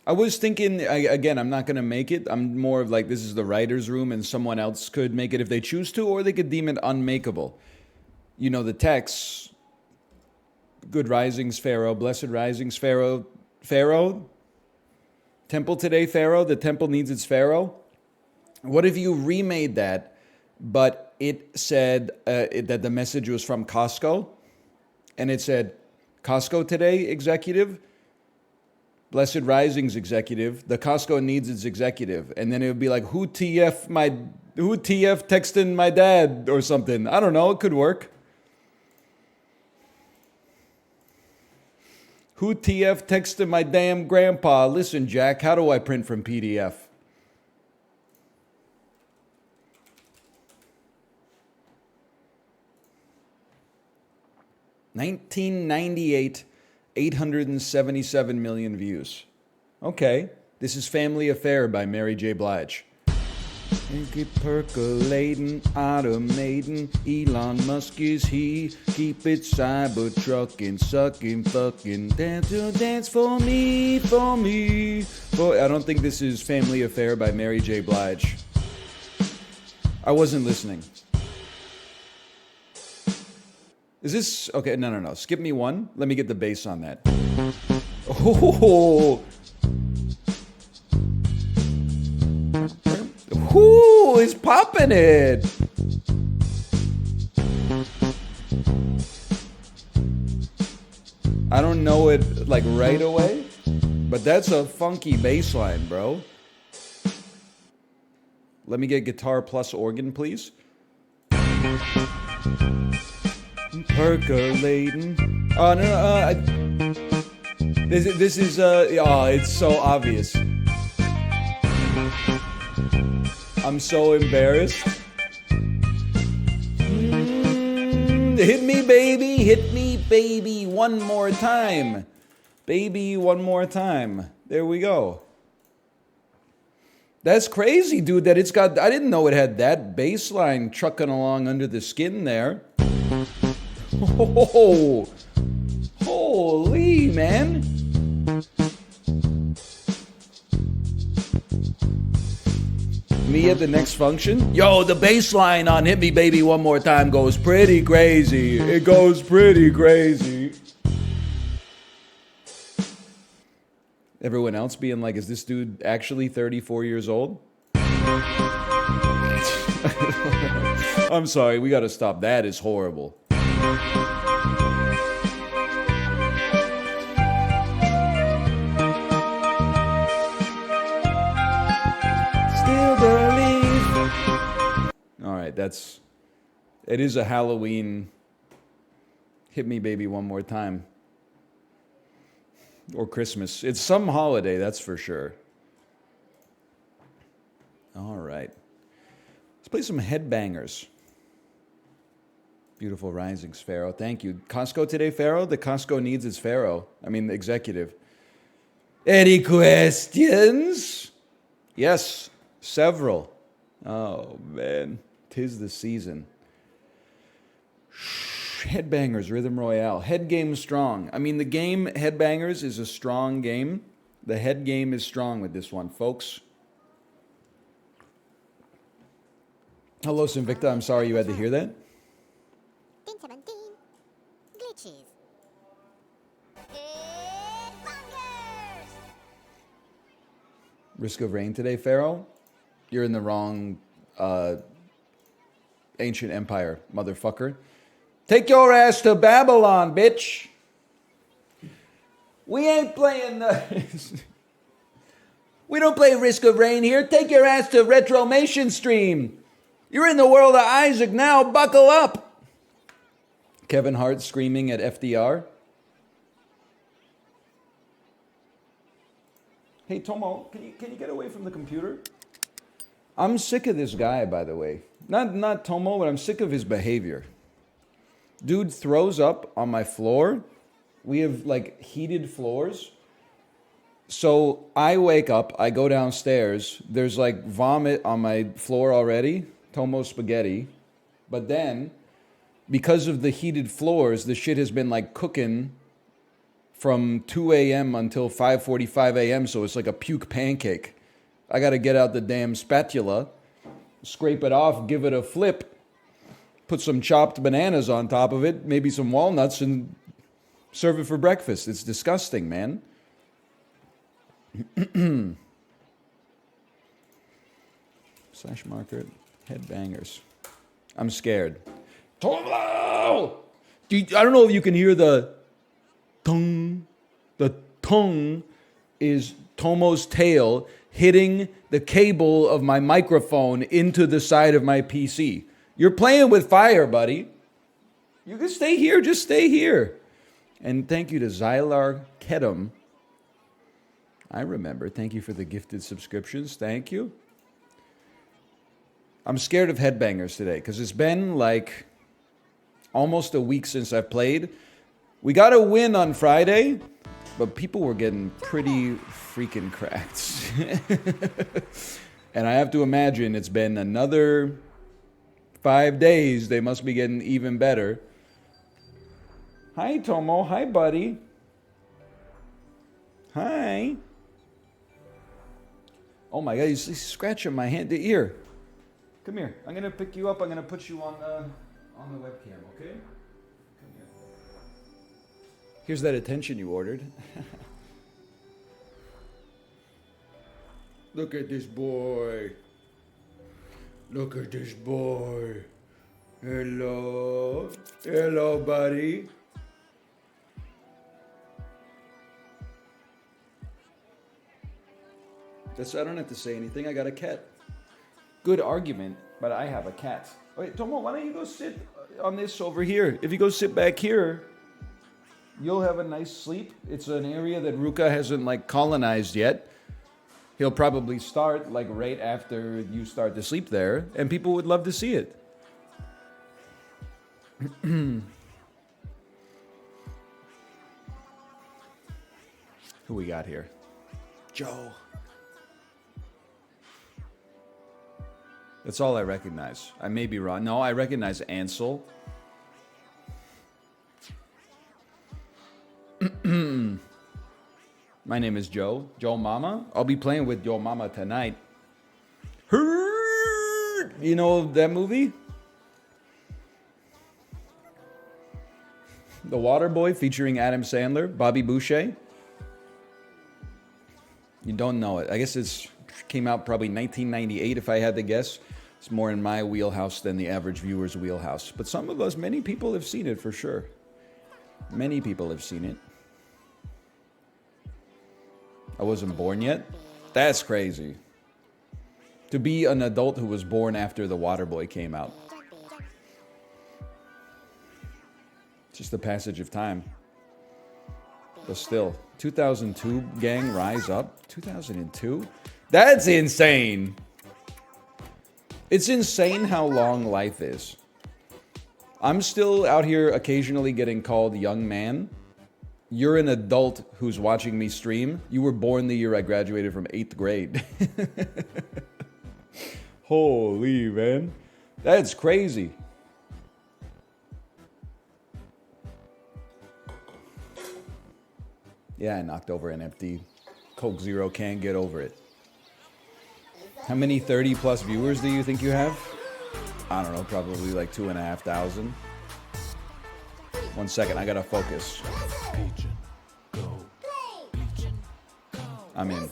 I was thinking, again, I'm not going to make it. I'm more of like, this is the writer's room and someone else could make it if they choose to, or they could deem it unmakeable. You know, the text, good risings, Pharaoh, blessed risings, Pharaoh, Pharaoh, temple today, Pharaoh, the temple needs its Pharaoh. What if you remade that, but it said that the message was from Costco, and it said, Costco today, executive, Blessed Risings executive, the Costco needs its executive, and then it would be like, who TF texting my dad or something. I don't know, it could work. Who TF texting my damn grandpa? Listen, Jack, how do I print from PDF? $1998, 877 million views. Okay, this is Family Affair by Mary J. Blige. Keep percolating, automating. Elon Musk is he. Keep it cyber trucking, sucking, fucking. Dance to dance for me, for me. I don't think this is Family Affair by Mary J. Blige. I wasn't listening. Is this okay? No. Skip me one. Let me get the bass on that. Oh. Whoo, he's popping it. I don't know it like right away, but that's a funky bass line, bro. Let me get guitar plus organ, please. Percolating. Oh, no. This is, it's so obvious. I'm so embarrassed. Hit me, baby, one more time. Baby, one more time. There we go. That's crazy, dude, that it's got, I didn't know it had that bass line trucking along under the skin there. Oh, holy, man. Me at the next function? Yo, the bass line on Hit Me Baby One More Time goes pretty crazy. It goes pretty crazy. Everyone else being like, is this dude actually 34 years old? I'm sorry, we gotta stop. That is horrible. Still believe. All right, it is a Halloween Hit Me Baby One More Time. Or Christmas. It's some holiday, that's for sure. All right. Let's play some headbangers. Beautiful risings, Pharaoh. Thank you. Costco today, Pharaoh? The Costco needs its Pharaoh. I mean, the executive. Any questions? Yes, several. Oh, man. 'Tis the season. Headbangers, Rhythm Royale. Head game strong. I mean, the game Headbangers is a strong game. The head game is strong with this one, folks. Hello, Sinvicta. I'm sorry you had to hear that. Glitches. Risk of rain today, Pharaoh? You're in the wrong ancient empire, motherfucker. Take your ass to Babylon, bitch. We ain't playing we don't play Risk of Rain here. Take your ass to Retromation Stream. You're in the world of Isaac now. Buckle up. Kevin Hart screaming at FDR. Hey, Tomo, can you get away from the computer? I'm sick of this guy, by the way. Not Tomo, but I'm sick of his behavior. Dude throws up on my floor. We have like heated floors. So I wake up, I go downstairs. There's like vomit on my floor already. Tomo spaghetti. But then, because of the heated floors, the shit has been like cooking from 2 a.m. until 5:45 a.m., so it's like a puke pancake. I got to get out the damn spatula, scrape it off, give it a flip, put some chopped bananas on top of it, maybe some walnuts, and serve it for breakfast. It's disgusting, man. Slash marker, headbangers. I'm scared. Tomo! I don't know if you can hear the tongue. The tongue is Tomo's tail hitting the cable of my microphone into the side of my PC. You're playing with fire, buddy. You can stay here, just stay here. And thank you to Zylar Kedem. I remember. Thank you for the gifted subscriptions. Thank you. I'm scared of headbangers today because it's been like almost a week since I've played. We got a win on Friday, but people were getting pretty freaking cracked. And I have to imagine it's been another 5 days. They must be getting even better. Hi, Tomo. Hi, buddy. Hi. Oh my God, he's scratching my hand, the ear. Come here. I'm gonna pick you up. I'm gonna put you on the webcam, okay? Come here. Here's that attention you ordered. Look at this boy. Look at this boy. Hello. Hello, buddy. I don't have to say anything. I got a cat. Good argument, but I have a cat. Wait, Tomo, why don't you go sit on this over here? If you go sit back here, you'll have a nice sleep. It's an area that Ruka hasn't like colonized yet. He'll probably start like right after you start to sleep there, and people would love to see it. Who we got here? Joe. That's all I recognize. I may be wrong. No, I recognize Ansel. My name is Joe. Joe Mama. I'll be playing with Joe Mama tonight. You know that movie? The Waterboy featuring Adam Sandler, Bobby Boucher. You don't know it. I guess it's came out probably 1998 if I had to guess. It's more in my wheelhouse than the average viewer's wheelhouse. But some of us, many people have seen it for sure. Many people have seen it. I wasn't born yet? That's crazy. To be an adult who was born after The Waterboy came out. Just the passage of time. But still, 2002, gang, rise up. 2002? That's insane. It's insane how long life is. I'm still out here occasionally getting called young man. You're an adult who's watching me stream. You were born the year I graduated from 8th grade. Holy, man. That's crazy. Yeah, I knocked over an empty Coke Zero can. Get over it. How many 30 plus viewers do you think you have? I don't know, probably like 2,500. 1 second, I gotta focus. I'm in.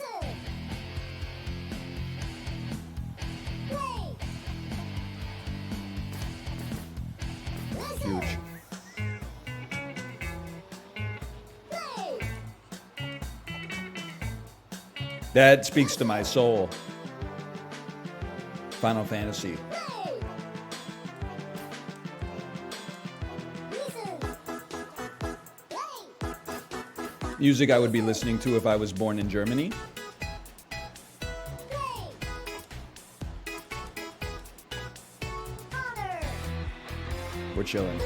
Huge. That speaks to my soul. Final Fantasy. Music I would be listening to if I was born in Germany. We're chilling.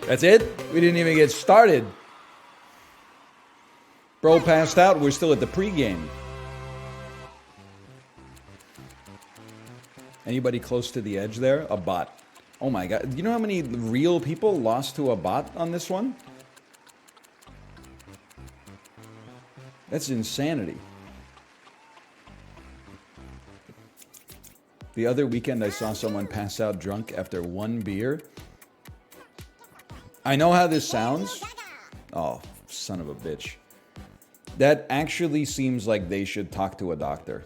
That's it? We didn't even get started. Bro passed out. We're still at the pregame. Anybody close to the edge there? A bot. Oh my god. You know how many real people lost to a bot on this one? That's insanity. The other weekend I saw someone pass out drunk after one beer. I know how this sounds. Oh, son of a bitch. That actually seems like they should talk to a doctor.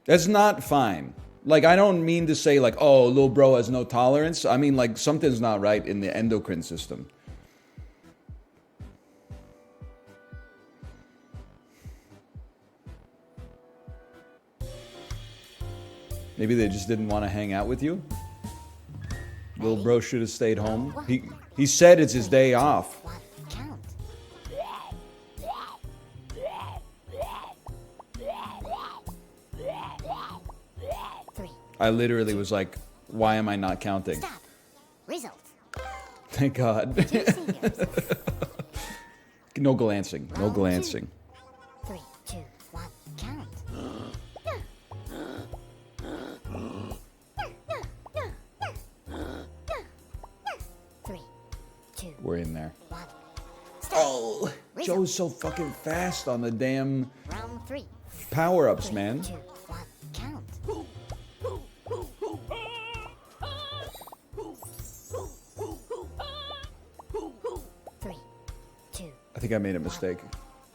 That's not fine. Like, I don't mean to say like, oh, little bro has no tolerance. I mean, like, something's not right in the endocrine system. Maybe they just didn't want to hang out with you. Little bro should have stayed home. He said it's his day off. I literally was like, why am I not counting? Stop. Result. Thank God. No glancing. No glancing. 3, 2, 1, count. 3, 2. We're in there. 1. Oh, Joe's so fucking fast on the damn Round 3. power-ups, 3, man. 2, 1, count. 3, 2. I think I made a mistake.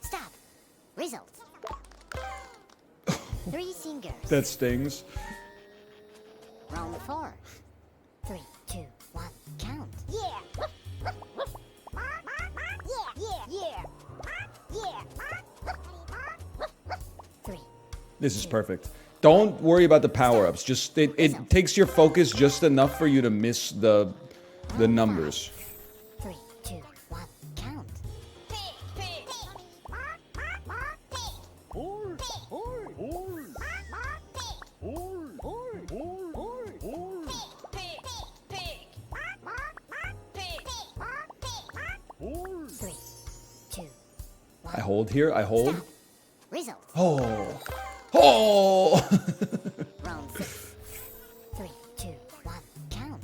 Stop. Result. 3 singers. That stings. Round 4. 3, 2, 1, count. Yeah. Yeah. 3. This is perfect. Don't worry about the power-ups. Just it takes your focus just enough for you to miss the numbers. 3, 2, 1, count. Three, two, one. I hold here. I hold. Stop. Result. Oh. Oh. Round 6. 3, 2, 1, count.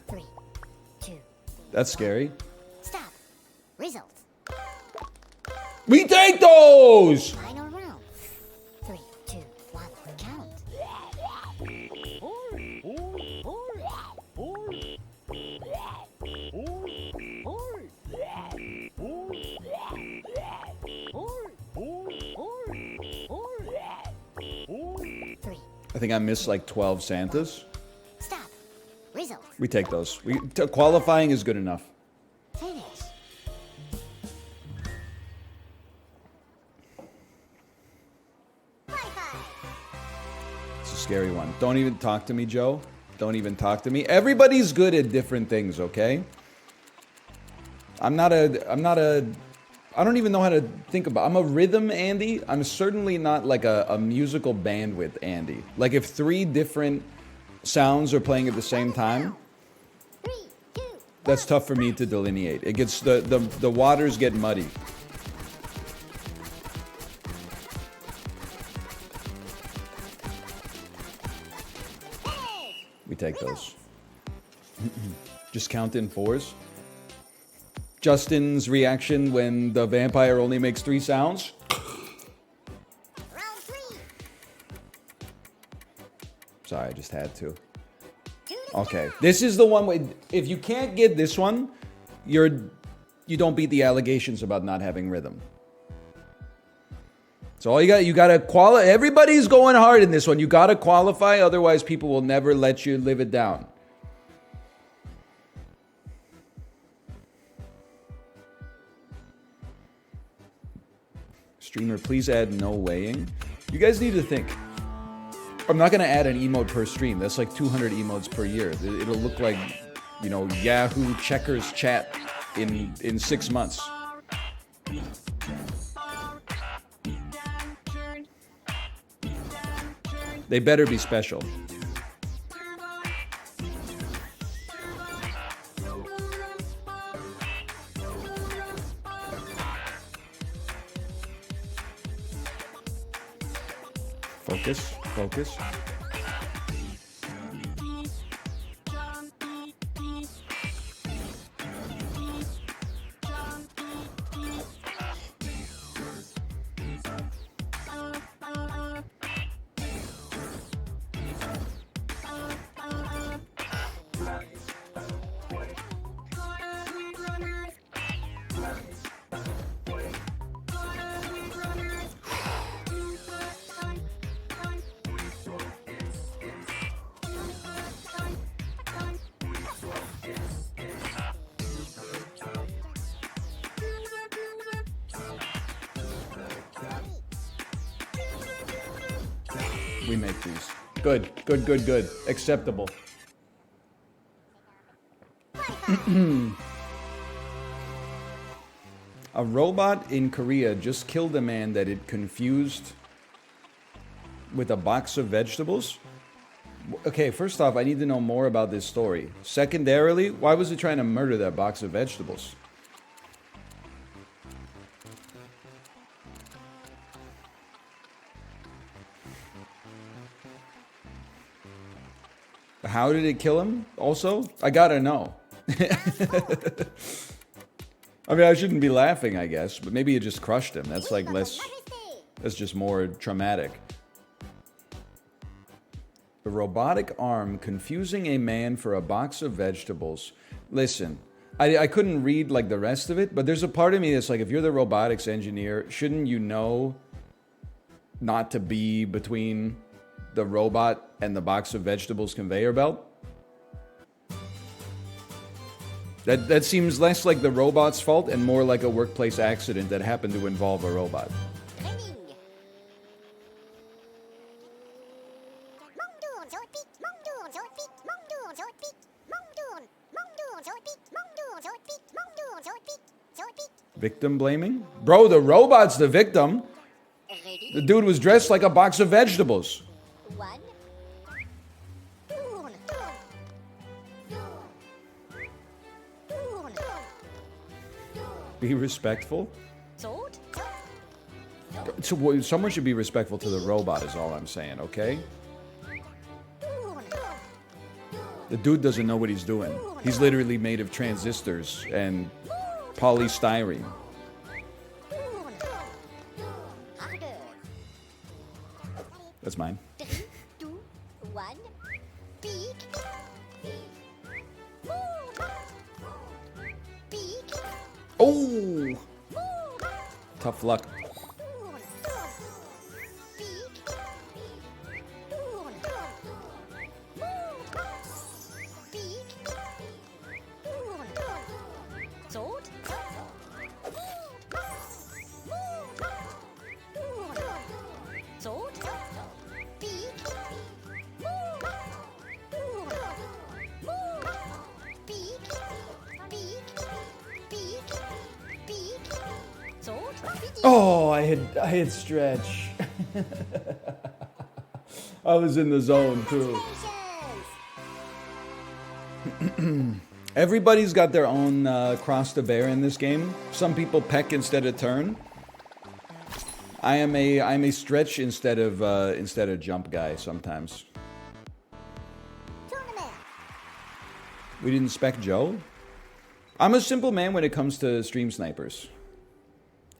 Three, two. That's scary. Stop. Result. We take those. Final round. 3, 2, 1, count. 3. I think I missed like 12 Santas. Stop. Result. We take those. Qualifying is good enough. Finish. It's a scary one. Don't even talk to me, Joe. Don't even talk to me. Everybody's good at different things, okay? I don't even know how to think about. I'm a rhythm Andy. I'm certainly not like a musical bandwidth Andy. Like if 3 different sounds are playing at the same time, 3, 2, that's tough for me to delineate. It gets the waters get muddy. We take those. Just count in 4s. Justin's reaction when the vampire only makes 3 sounds. round 3. Sorry, I just had to. Okay, this is the one where if you can't get this one, you don't beat the allegations about not having rhythm. So all you gotta qualify. Everybody's going hard in this one. You gotta qualify, otherwise people will never let you live it down. Streamer, please add no weighing. You guys need to think. I'm not gonna add an emote per stream. That's like 200 emotes per year. It'll look like, you know, Yahoo checkers chat in 6 months. They better be special. Focus, focus. We make these. Good, good, good, good. Acceptable. A robot in Korea just killed a man that it confused with a box of vegetables. Okay, first off, I need to know more about this story. Secondarily, why was it trying to murder that box of vegetables? How did it kill him? Also, I gotta know. I mean, I shouldn't be laughing, I guess, but maybe it just crushed him. That's like less. That's just more traumatic. The robotic arm confusing a man for a box of vegetables. Listen, I couldn't read like the rest of it, but there's a part of me that's like, if you're the robotics engineer, shouldn't you know not to be between the robot and the box of vegetables conveyor belt? That seems less like the robot's fault and more like a workplace accident that happened to involve a robot. Victim blaming? Bro, the robot's the victim. The dude was dressed like a box of vegetables. Be respectful? So someone should be respectful to the robot is all I'm saying, okay? The dude doesn't know what he's doing. He's literally made of transistors and polystyrene. That's mine. Oh! Tough luck. Oh, I hit stretch. I was in the zone too. Everybody's got their own cross to bear in this game. Some people peck instead of turn. I'm a stretch instead of jump guy sometimes. We didn't spec Joe. I'm a simple man when it comes to stream snipers.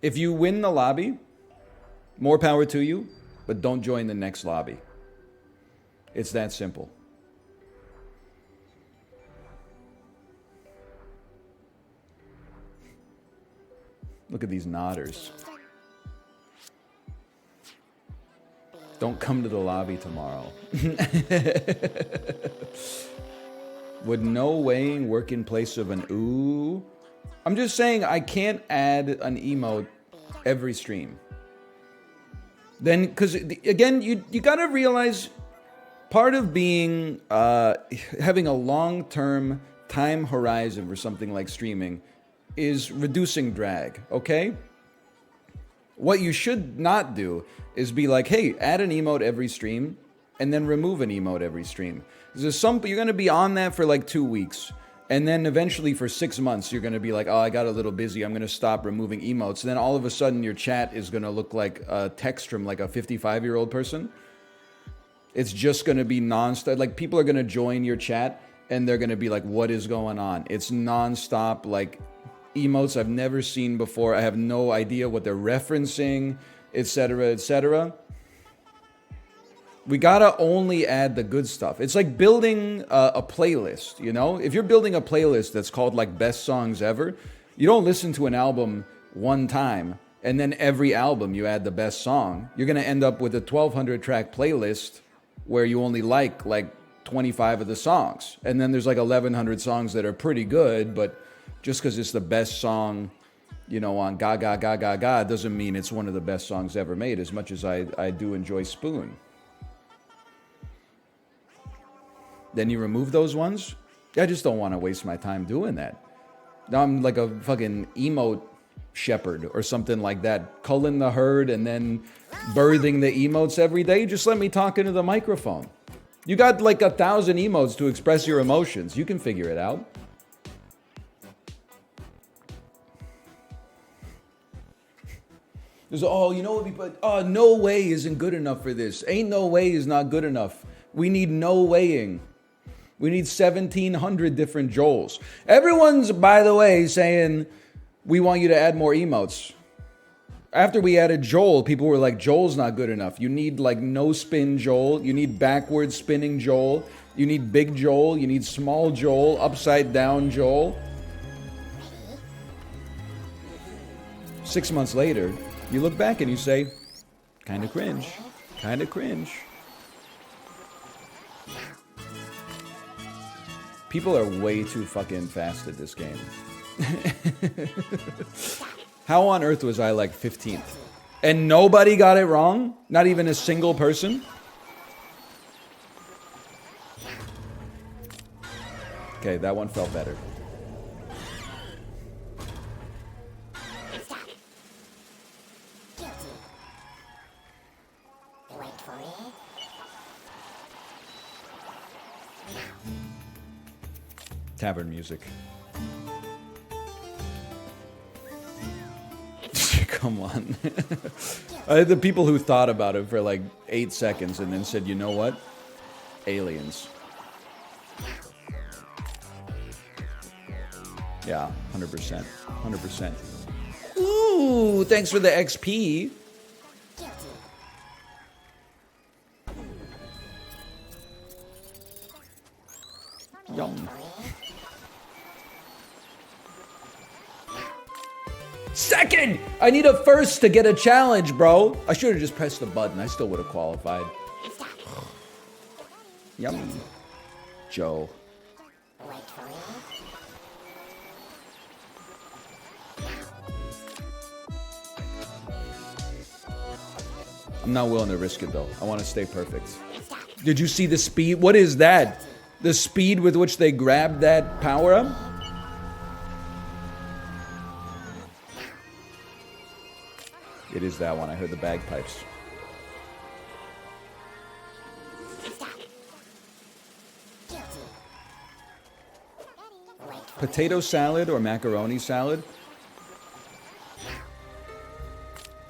If you win the lobby, more power to you, but don't join the next lobby. It's that simple. Look at these nodders. Don't come to the lobby tomorrow. Would no weighing work in place of an ooh? I'm just saying I can't add an emote every stream. Then, because again, you gotta realize part of being, having a long-term time horizon for something like streaming is reducing drag, okay? What you should not do is be like, hey, add an emote every stream and then remove an emote every stream. There's you're gonna be on that for like 2 weeks. And then eventually for 6 months, you're going to be like, oh, I got a little busy. I'm going to stop removing emotes. And then all of a sudden your chat is going to look like a text from like a 55-year-old person. It's just going to be nonstop. Like, people are going to join your chat and they're going to be like, what is going on? It's nonstop, like, emotes I've never seen before. I have no idea what they're referencing, etc., etc. We gotta only add the good stuff. It's like building a playlist, you know? If you're building a playlist that's called like best songs ever, you don't listen to an album one time and then every album you add the best song. You're gonna end up with a 1,200 track playlist where you only like 25 of the songs. And then there's like 1,100 songs that are pretty good, but just because it's the best song, you know, on Ga Ga Ga Ga Ga doesn't mean it's one of the best songs ever made, as much as I do enjoy Spoon. Then you remove those ones? I just don't want to waste my time doing that. Now I'm like a fucking emote shepherd or something like that, culling the herd and then birthing the emotes every day. Just let me talk into the microphone. You got like 1,000 emotes to express your emotions. You can figure it out. There's, oh, you know what, but oh, no way isn't good enough for this. Ain't no way is not good enough. We need no weighing. We need 1,700 different Joels. Everyone's, by the way, saying we want you to add more emotes. After we added Joel, people were like, Joel's not good enough. You need like no spin Joel. You need backward spinning Joel. You need big Joel. You need small Joel. Upside down Joel. 6 months later, you look back and you say, kind of cringe. Kind of cringe. People are way too fucking fast at this game. How on earth was I like 15th? And nobody got it wrong? Not even a single person? Okay, that one felt better. Tavern music. Come on. The people who thought about it for like 8 seconds and then said, you know what? Aliens. Yeah, 100%. 100%. Ooh, thanks for the XP. Yum. Second! I need a first to get a challenge, bro. I should have just pressed the button. I still would have qualified. Yummy. Joe. I'm not willing to risk it, though. I want to stay perfect. Did you see the speed? What is that? The speed with which they grabbed that power-up? It is that one. I heard the bagpipes. Potato salad or macaroni salad?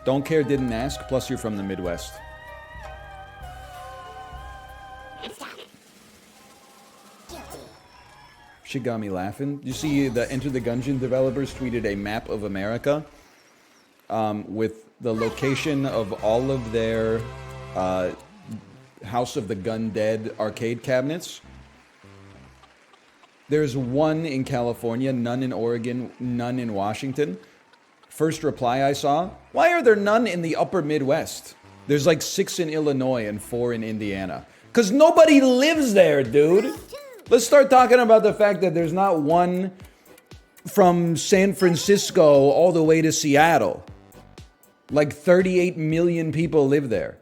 Don't care, didn't ask, plus you're from the Midwest. She got me laughing. You see the Enter the Gungeon developers tweeted a map of America with the location of all of their House of the Gun Dead arcade cabinets. There's one in California, none in Oregon, none in Washington. First reply I saw, why are there none in the upper Midwest? There's like 6 in Illinois and 4 in Indiana. Because nobody lives there, dude. Let's start talking about the fact that there's not one from San Francisco all the way to Seattle. Like 38 million people live there.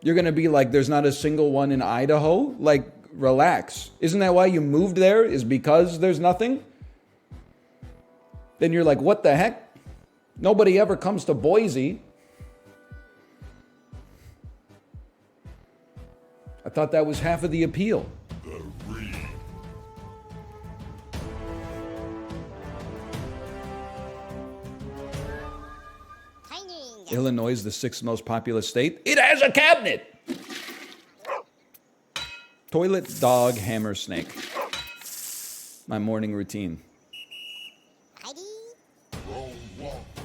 You're going to be like, there's not a single one in Idaho? Like, relax. Isn't that why you moved there? Is because there's nothing? Then you're like, what the heck? Nobody ever comes to Boise. I thought that was half of the appeal. Illinois is the 6th most populous state. It has a cabinet! Toilet, dog, hammer, snake. My morning routine. Ready?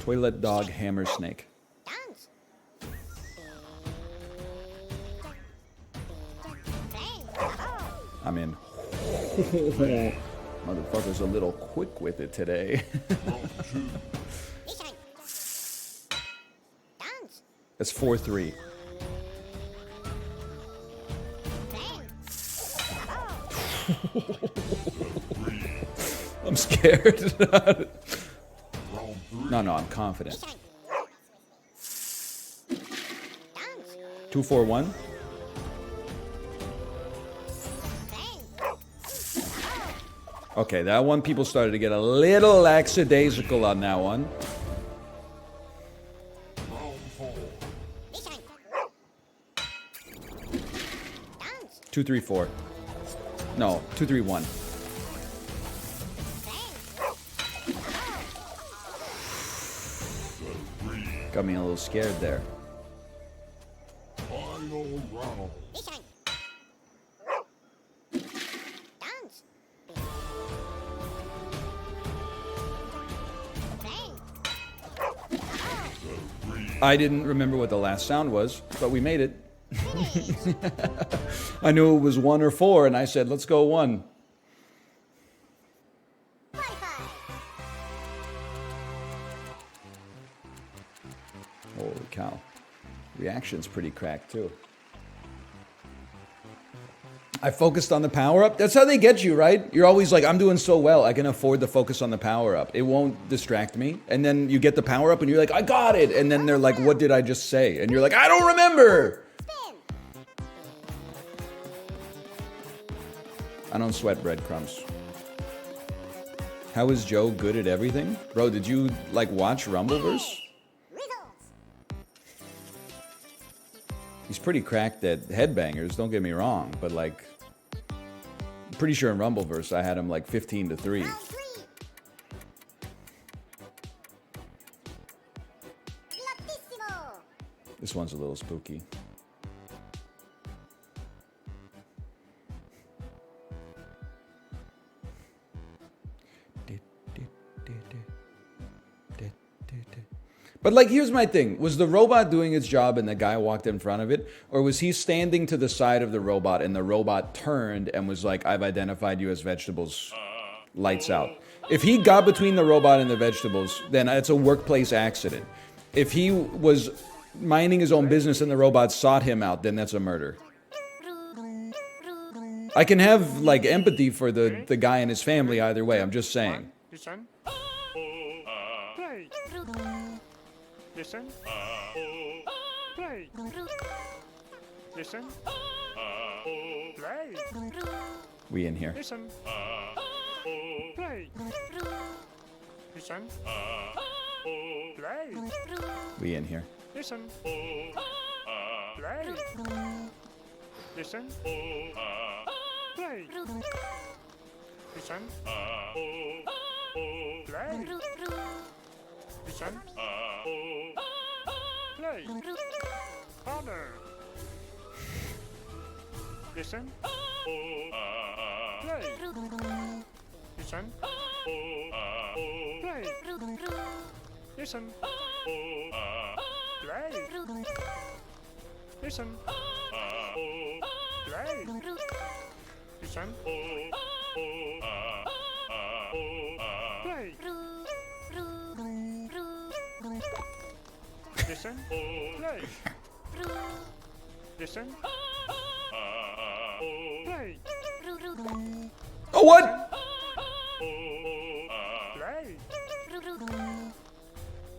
Toilet, dog, hammer, snake. Dance. I'm in. Motherfucker's a little quick with it today. Dance. That's 4-3. I'm scared. No, I'm confident. 2-4-1. Okay, that one people started to get a little lackadaisical on that one. 2-3-4. No, 2-3-1. Got me a little scared there. Final round. Dance. I didn't remember what the last sound was, but we made it. I knew it was 1 or 4, and I said, let's go 1. Holy cow. Reaction's pretty cracked, too. I focused on the power-up. That's how they get you, right? You're always like, I'm doing so well, I can afford to focus on the power-up. It won't distract me. And then you get the power-up, and you're like, I got it! And then they're like, what did I just say? And you're like, I don't remember! I don't sweat breadcrumbs. How is Joe good at everything? Bro, did you, like, watch Rumbleverse? He's pretty cracked at headbangers, don't get me wrong, but like, I'm pretty sure in Rumbleverse I had him like 15-3. This one's a little spooky. But like, here's my thing. Was the robot doing its job and the guy walked in front of it? Or was he standing to the side of the robot and the robot turned and was like, I've identified you as vegetables, lights out. If he got between the robot and the vegetables, then it's a workplace accident. If he was minding his own business and the robot sought him out, then that's a murder. I can have like empathy for the guy and his family either way, I'm just saying. Listen. Play. Listen. Play. Listen. Play. We in here. Listen. Play. Listen. Play. We in here. Listen. Play. Listen. Play. Listen. Play. Listen. Play. Harder. Listen. Play. Listen. Play. Listen. Play. Listen. Play. Listen. Play. Listen. Play. Listen. Play. Oh, what? Play.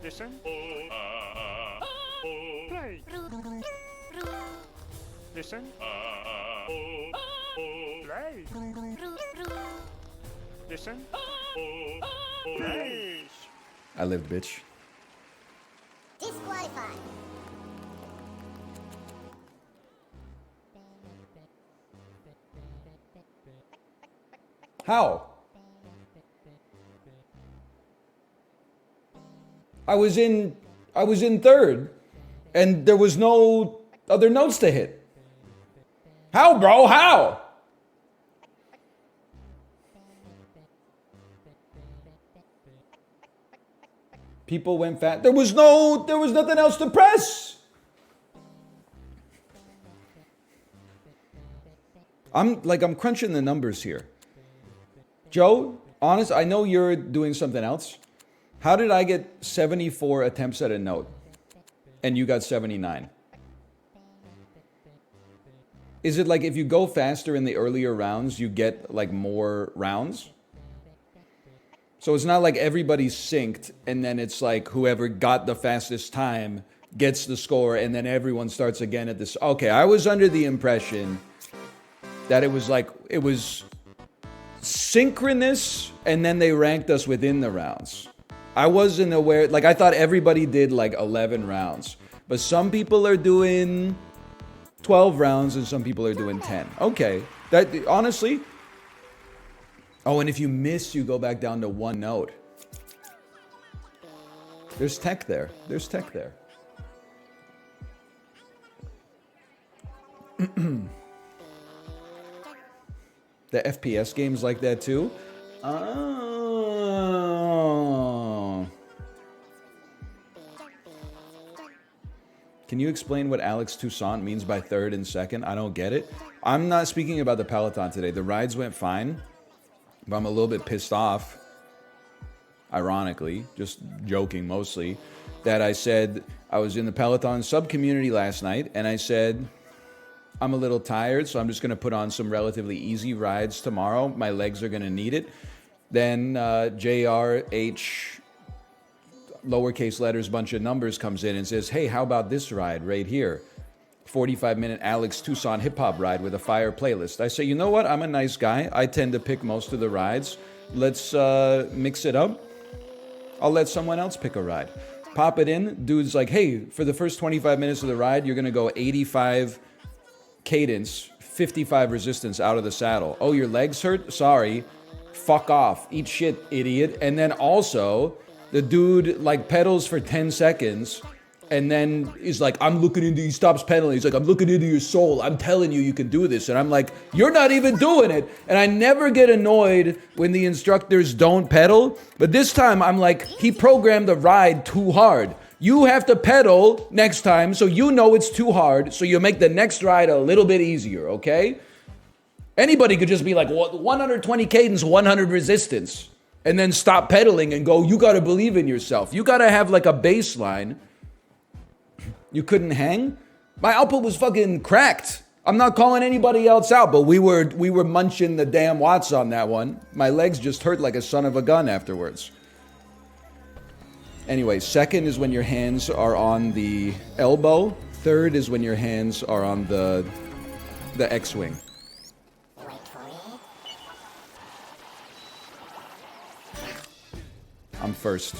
Listen. Play. Listen. Play. Listen. Play. I lived, bitch. Disqualified. How? I was in third, and there was no other notes to hit. How, bro? How? People went fast. There was nothing else to press. I'm crunching the numbers here. Joe, honest, I know you're doing something else. How did I get 74 attempts at a note and you got 79? Is it like if you go faster in the earlier rounds, you get like more rounds? So it's not like everybody's synced and then it's like whoever got the fastest time gets the score and then everyone starts again at this. Okay, I was under the impression that it was synchronous and then they ranked us within the rounds. I wasn't aware, like I thought everybody did like 11 rounds, but some people are doing 12 rounds and some people are doing 10. Okay, that honestly. Oh, and if you miss, you go back down to one note. There's tech there. There's tech there. The FPS games like that too? Oh. Can you explain what Alex Toussaint means by third and second? I don't get it. I'm not speaking about the Peloton today. The rides went fine, but I'm a little bit pissed off, ironically, just joking mostly, that I said I was in the Peloton sub-community last night, and I said, I'm a little tired, so I'm just going to put on some relatively easy rides tomorrow. My legs are going to need it. Then JRH, lowercase letters, bunch of numbers comes in and says, hey, how about this ride right here? 45-minute Alex Toussaint hip-hop ride with a fire playlist. I say, you know what? I'm a nice guy. I tend to pick most of the rides. Let's mix it up. I'll let someone else pick a ride. Pop it in. Dude's like, hey, for the first 25 minutes of the ride, you're going to go 85 cadence, 55 resistance out of the saddle. Oh, your legs hurt? Sorry. Fuck off. Eat shit, idiot. And then also, the dude like pedals for 10 seconds and then he's like, he stops pedaling. He's like, I'm looking into your soul. I'm telling you, you can do this. And I'm like, you're not even doing it. And I never get annoyed when the instructors don't pedal. But this time I'm like, he programmed the ride too hard. You have to pedal next time so you know it's too hard. So you make the next ride a little bit easier, okay? Anybody could just be like, 120 cadence, 100 resistance. And then stop pedaling and go, you got to believe in yourself. You got to have like a baseline. You couldn't hang? My output was fucking cracked. I'm not calling anybody else out, but we were munching the damn watts on that one. My legs just hurt like a son of a gun afterwards. Anyway, second is when your hands are on the elbow. Third is when your hands are on the X-wing. I'm first.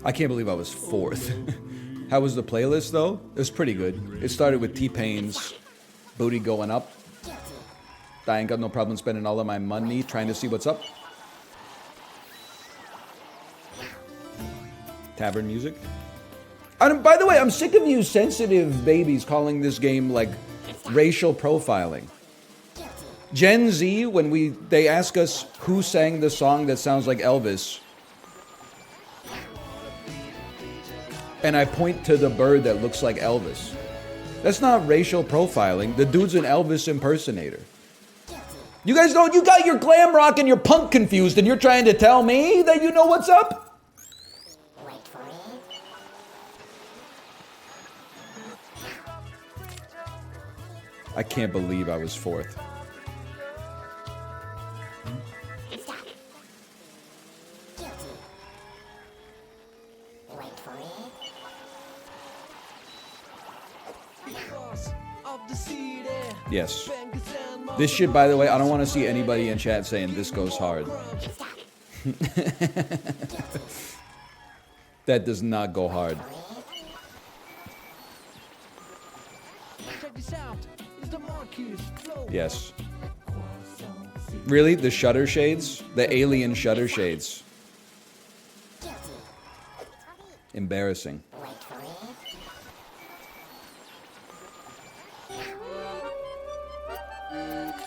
I can't believe I was fourth. How was the playlist though? It was pretty good. It started with T-Pain's Booty Going Up. I ain't got no problem spending all of my money trying to see what's up. Tavern music. And by the way, I'm sick of you sensitive babies calling this game like racial profiling. Gen Z, when they ask us who sang the song that sounds like Elvis, and I point to the bird that looks like Elvis. That's not racial profiling. The dude's an Elvis impersonator. You guys don't, you got your glam rock and your punk confused and you're trying to tell me that you know what's up? I can't believe I was fourth. Yes. This shit, by the way, I don't want to see anybody in chat saying this goes hard. That does not go hard. Yes. Really? The shutter shades? The alien shutter shades. Embarrassing. Wait for it.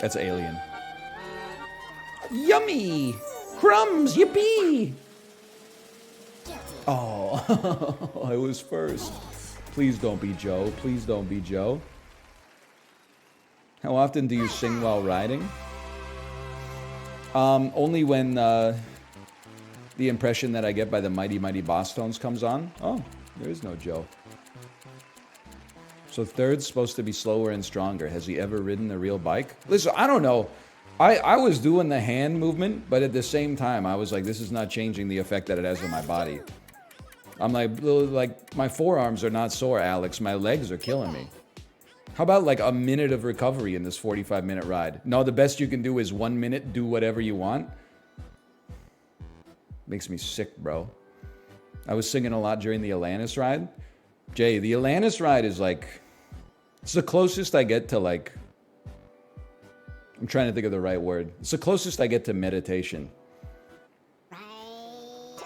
That's Alien. Yummy! Crumbs! Yippee! Oh, I was first. Please don't be Joe. Please don't be Joe. How often do you sing while riding? Only when the impression that I get by the Mighty Mighty Boss Tones comes on. Oh, there is no Joe. So third's supposed to be slower and stronger. Has he ever ridden a real bike? Listen, I don't know. I was doing the hand movement, but at the same time, I was like, this is not changing the effect that it has on my body. I'm like, my forearms are not sore, Alex. My legs are killing me. How about like a minute of recovery in this 45-minute ride? No, the best you can do is 1 minute, do whatever you want. Makes me sick, bro. I was singing a lot during the Atlantis ride. Jay, the Atlantis ride is like, it's the closest I get to like, I'm trying to think of the right word. It's the closest I get to meditation.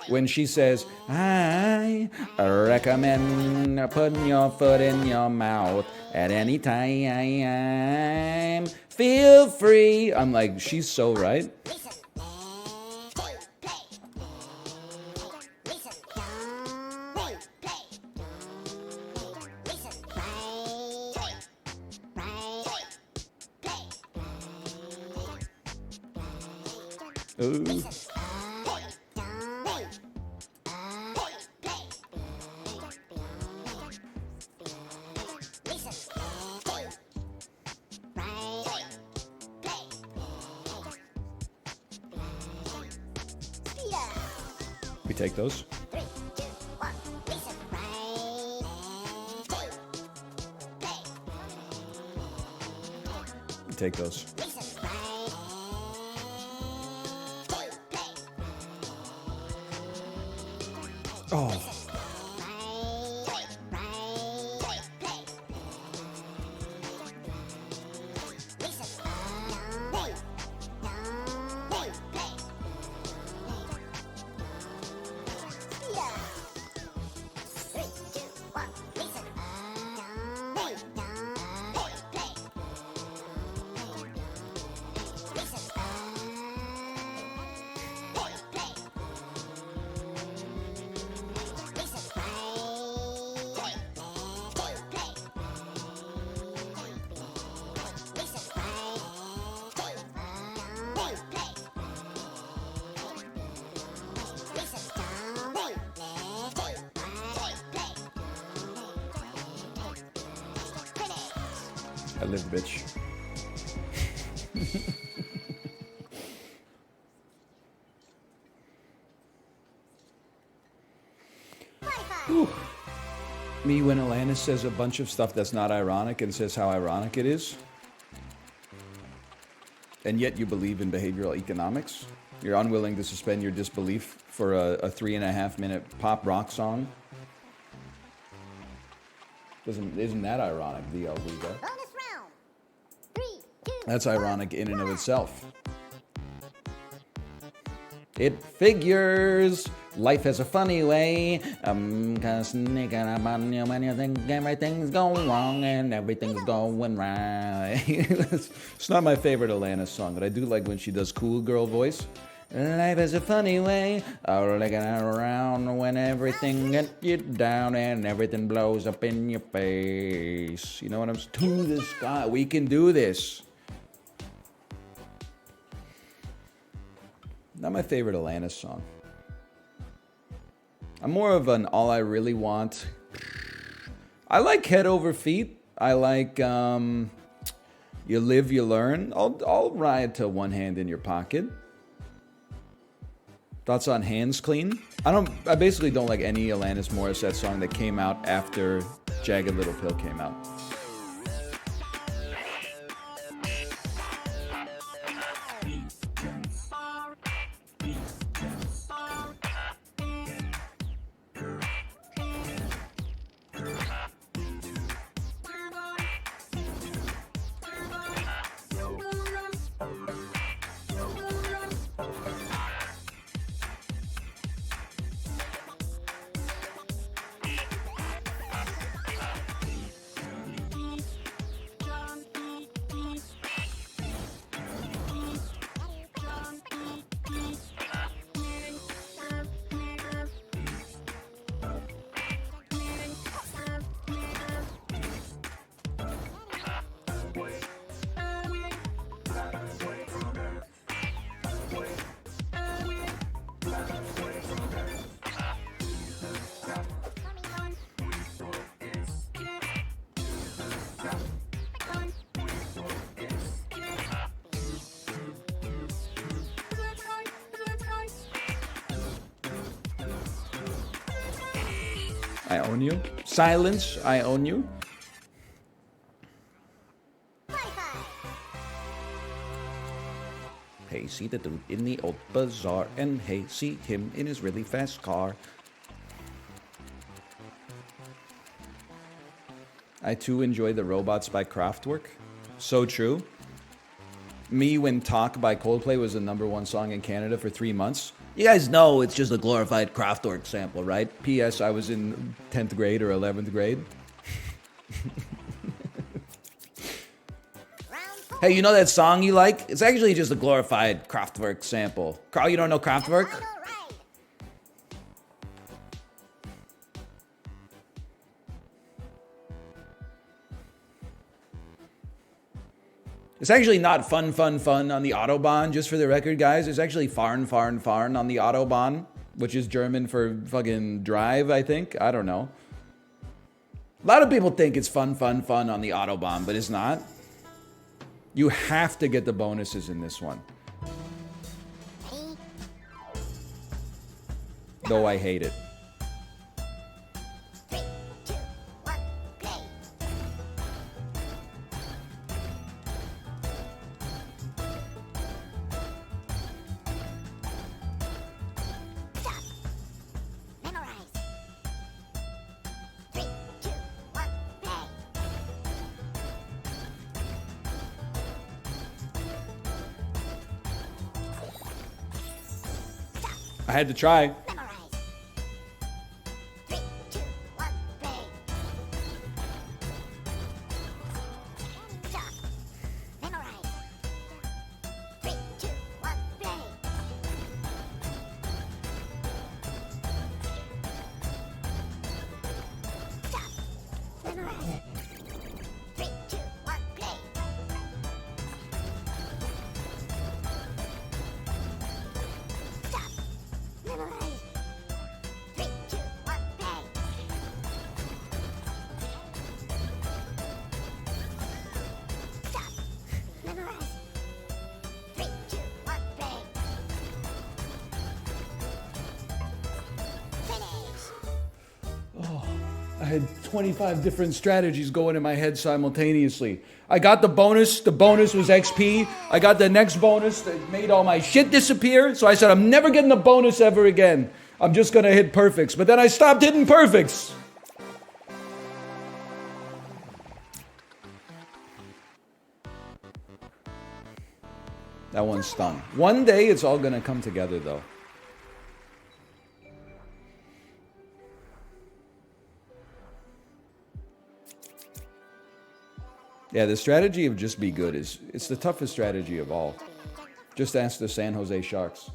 When she says, I recommend putting your foot in your mouth at any time. Feel free. I'm like, she's so right. Ooh. We take those. We take those. Oh. I live, bitch. Whew. Me when Alanis says a bunch of stuff that's not ironic and says how ironic it is. And yet you believe in behavioral economics. You're unwilling to suspend your disbelief for a 3.5-minute pop rock song. Isn't that ironic, DL Liga? Bonus round. 3, 2, That's ironic in and of itself. It figures. Life has a funny way. Kinda sneaking up on you when you think everything's going wrong and everything's going right. It's not my favorite Alanis song, but I do like when she does cool girl voice. Life has a funny way of looking around when everything gets you down and everything blows up in your face. You know what I'm saying? To the sky. We can do this. Not my favorite Alanis song. I'm more of an all I really want. I like Head Over Feet. I like You Live, You Learn. I'll ride to One Hand in Your Pocket. Thoughts on Hands Clean? I basically don't like any Alanis Morissette song that came out after Jagged Little Pill came out. I own you. Silence, I own you. Hey, see the dude in the old bazaar, and hey, see him in his really fast car. I too enjoy the robots by Kraftwerk. So true. Me When Talk by Coldplay was the #1 song in Canada for 3 months. You guys know it's just a glorified Kraftwerk sample, right? P.S. I was in 10th grade or 11th grade. Hey, you know that song you like? It's actually just a glorified Kraftwerk sample. Carl, you don't know Kraftwerk? It's actually not fun on the Autobahn, just for the record, guys. It's actually fahren on the Autobahn, which is German for fucking drive, I think. I don't know. A lot of people think it's fun on the Autobahn, but it's not. You have to get the bonuses in this one. Though I hate it. I had to try. I had 25 different strategies going in my head simultaneously. I got the bonus was XP. I got the next bonus that made all my shit disappear. So I said, I'm never getting the bonus ever again. I'm just gonna hit perfects. But then I stopped hitting perfects. That one stung. One day it's all gonna come together though. Yeah, the strategy of just be good it's the toughest strategy of all. Just ask the San Jose Sharks.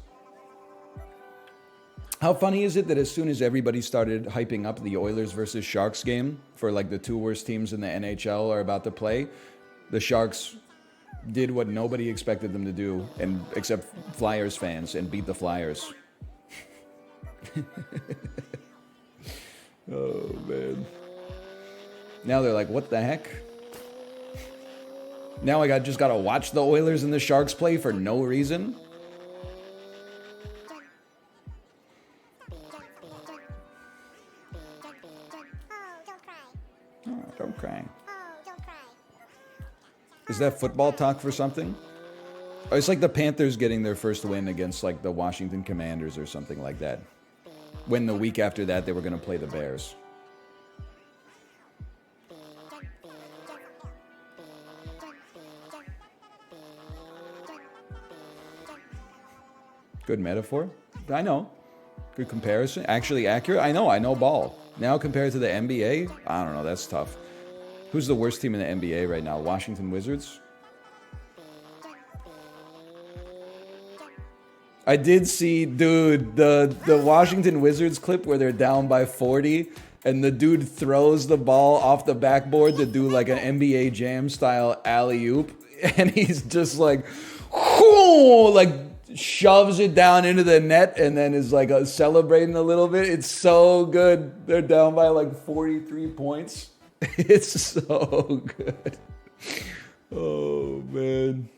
How funny is it that as soon as everybody started hyping up the Oilers versus Sharks game for like the 2 worst teams in the NHL are about to play, the Sharks did what nobody expected them to do, and except Flyers fans, and beat the Flyers. Oh, man. Now they're like, what the heck? Now I just gotta watch the Oilers and the Sharks play for no reason? Oh, don't cry. Is that football talk for something? Oh, it's like the Panthers getting their first win against like the Washington Commanders or something like that. When the week after that they were gonna play the Bears. Good metaphor. I know. Good comparison. Actually accurate. I know ball. Now compared to the NBA, I don't know. That's tough. Who's the worst team in the NBA right now? Washington Wizards? I did see, dude, the Washington Wizards clip where they're down by 40 and the dude throws the ball off the backboard to do like an NBA Jam style alley-oop, and he's just like, whoo, like shoves it down into the net and then is like celebrating a little bit. It's so good. They're down by like 43 points. It's so good. Oh, man.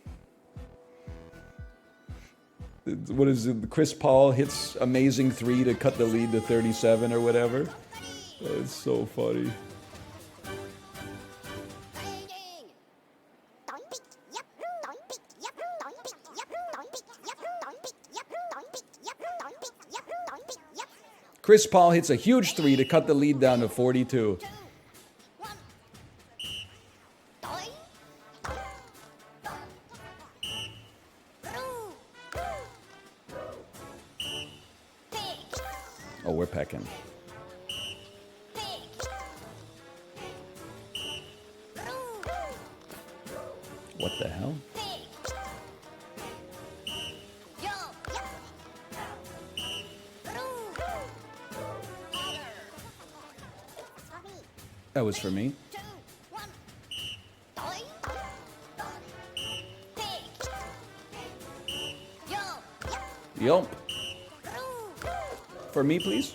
What is it? Chris Paul hits amazing 3 to cut the lead to 37 or whatever. That's so funny. Chris Paul hits a huge three to cut the lead down to 42. Oh, we're pecking. What the hell? That was for me. Yup. For me, please.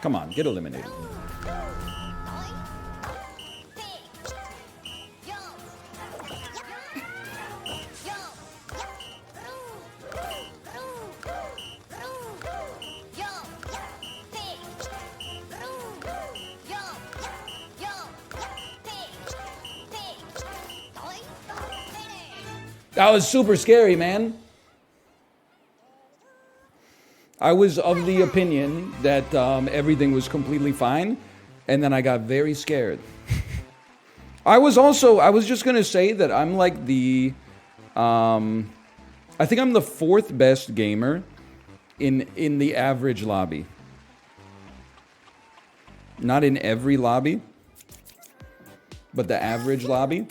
Come on, get eliminated. That was super scary, man. I was of the opinion that everything was completely fine, and then I got very scared. I was just gonna say that I'm like the, I think I'm the 4th best gamer in the average lobby. Not in every lobby, but the average lobby.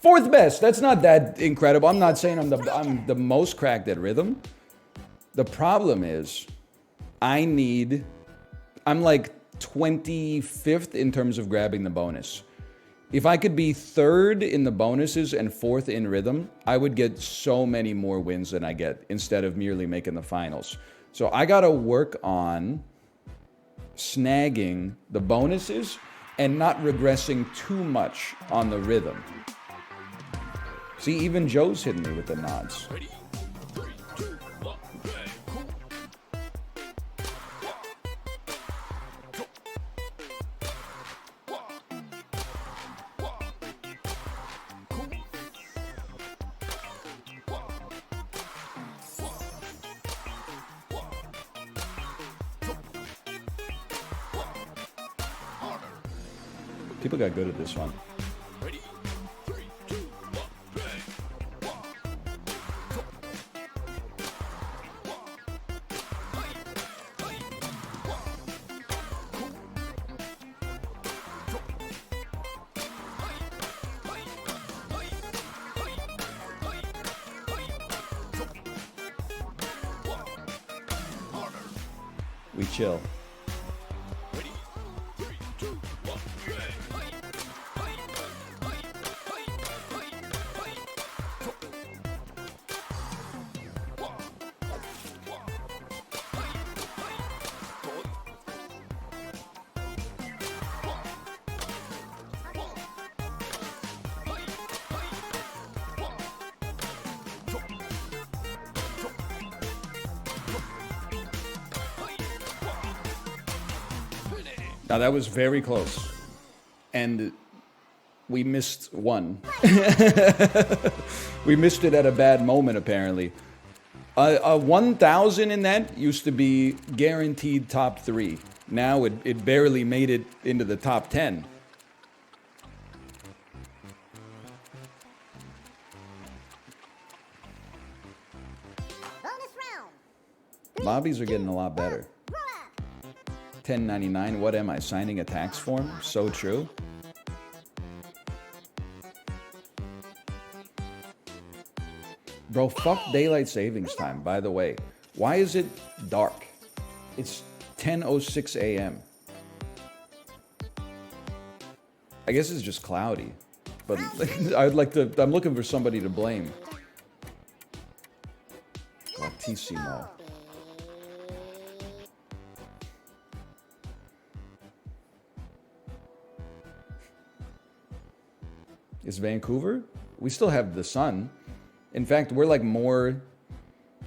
4th best. That's not that incredible. I'm not saying I'm the most cracked at rhythm. The problem is, I'm like 25th in terms of grabbing the bonus. If I could be 3rd in the bonuses and 4th in rhythm, I would get so many more wins than I get instead of merely making the finals. So I gotta work on snagging the bonuses and not regressing too much on the rhythm. See, even Joe's hitting me with the nods. People got good at this one. We chill. Now that was very close, and we missed one. We missed it at a bad moment, apparently. A 1,000 in that used to be guaranteed top 3. Now it barely made it into the top 10. Lobbies are getting a lot better. 1099, what am I, signing a tax form? So true. Bro, fuck daylight savings time, by the way. Why is it dark? It's 10:06 a.m. I guess it's just cloudy. But I'm looking for somebody to blame. Altissimo. Is Vancouver? We still have the sun. In fact, we're like more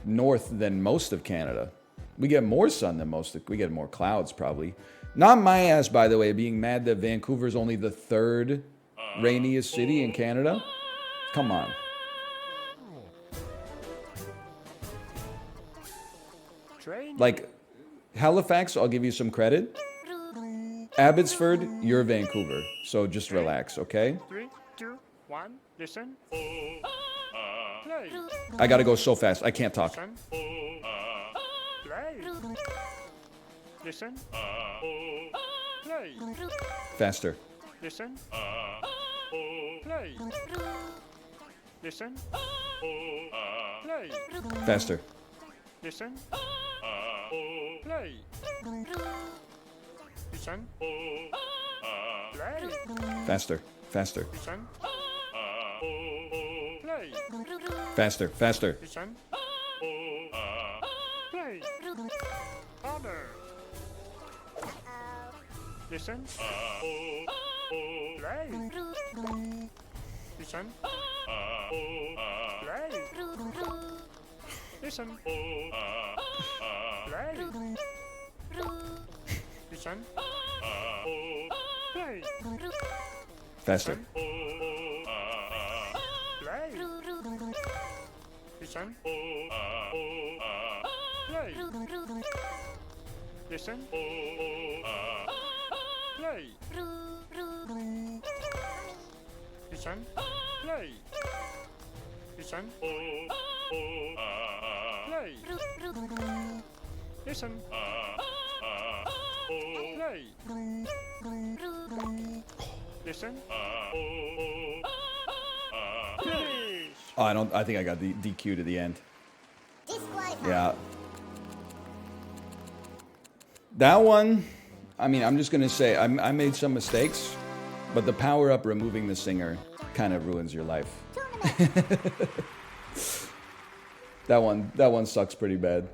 north than most of Canada. We get more sun than we get more clouds probably. Not my ass, by the way, being mad that Vancouver's only the third rainiest city in Canada. Come on. Train. Like, Halifax, I'll give you some credit. Abbotsford, you're Vancouver. So just relax, okay? 3, 2, 1. Listen. Play. I gotta go so fast. I can't talk. Listen. Play. Listen. Play. Faster. Listen. Play. Listen. Play. Faster. Listen. Play. Listen. Play. Faster. Faster. Listen. Play. Faster. Faster. Listen. Play. Harder. Listen. Play. Listen. Play. Listen. Play. Listen. Play. Faster. Play. Listen. Play. Listen. Play. Listen. Play. Listen. Play. Listen. Play. Listen. Finish. Oh, I think I got the DQ to the end. Disqualified. Yeah. That one, I mean, I'm just gonna say I made some mistakes, but the power up removing the singer kind of ruins your life. That one sucks pretty bad.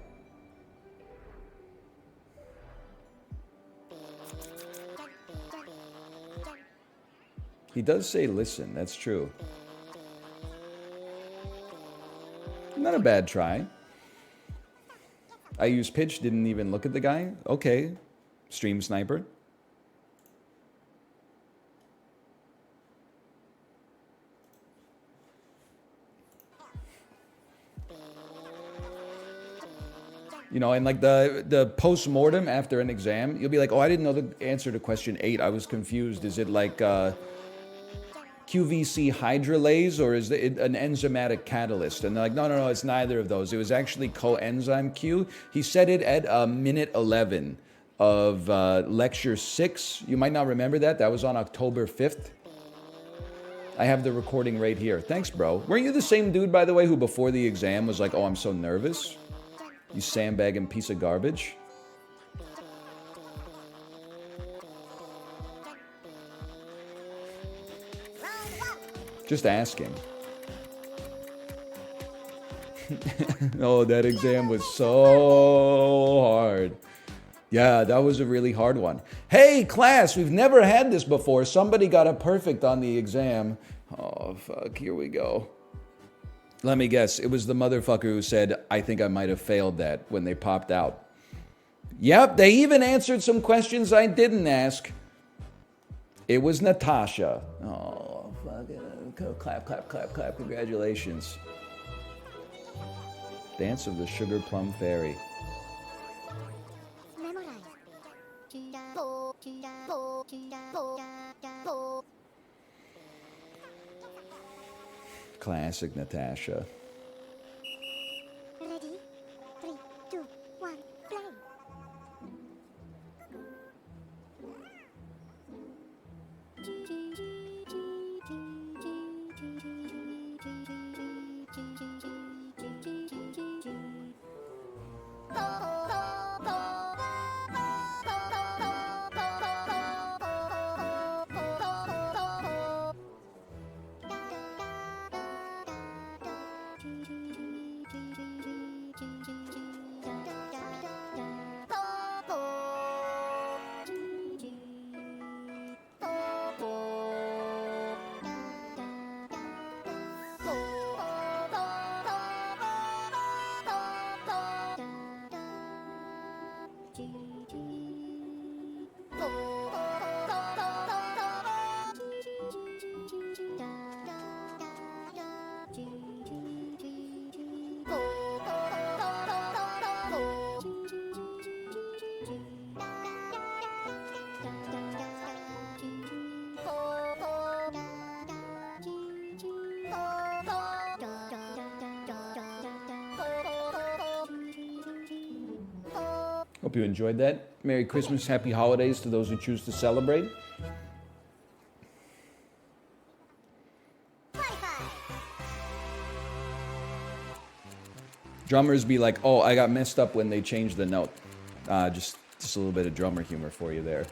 He does say listen, that's true. Not a bad try. I used pitch, didn't even look at the guy. Okay. Stream sniper. You know, and like the post-mortem after an exam, you'll be like, oh, I didn't know the answer to question 8. I was confused. Is it like QVC hydrolase or is it an enzymatic catalyst? And they're like, no, it's neither of those. It was actually coenzyme Q. He said it at minute 11 of lecture 6. You might not remember that. That was on October 5th. I have the recording right here. Thanks, bro. Weren't you the same dude, by the way, who before the exam was like, oh, I'm so nervous? You sandbagging piece of garbage. Just asking. Oh, that exam was so hard. Yeah, that was a really hard one. Hey, class, we've never had this before. Somebody got a perfect on the exam. Oh, fuck, here we go. Let me guess, it was the motherfucker who said, I think I might have failed that when they popped out. Yep, they even answered some questions I didn't ask. It was Natasha. Oh, fuck it. Clap, clap, clap, clap. Congratulations. Dance of the Sugar Plum Fairy. Memorize. Classic Natasha. Ready? 3, 2, 1, play. Hope you enjoyed that. Merry Christmas, happy holidays to those who choose to celebrate. Drummers be like, oh, I got messed up when they changed the note. Just a little bit of drummer humor for you there.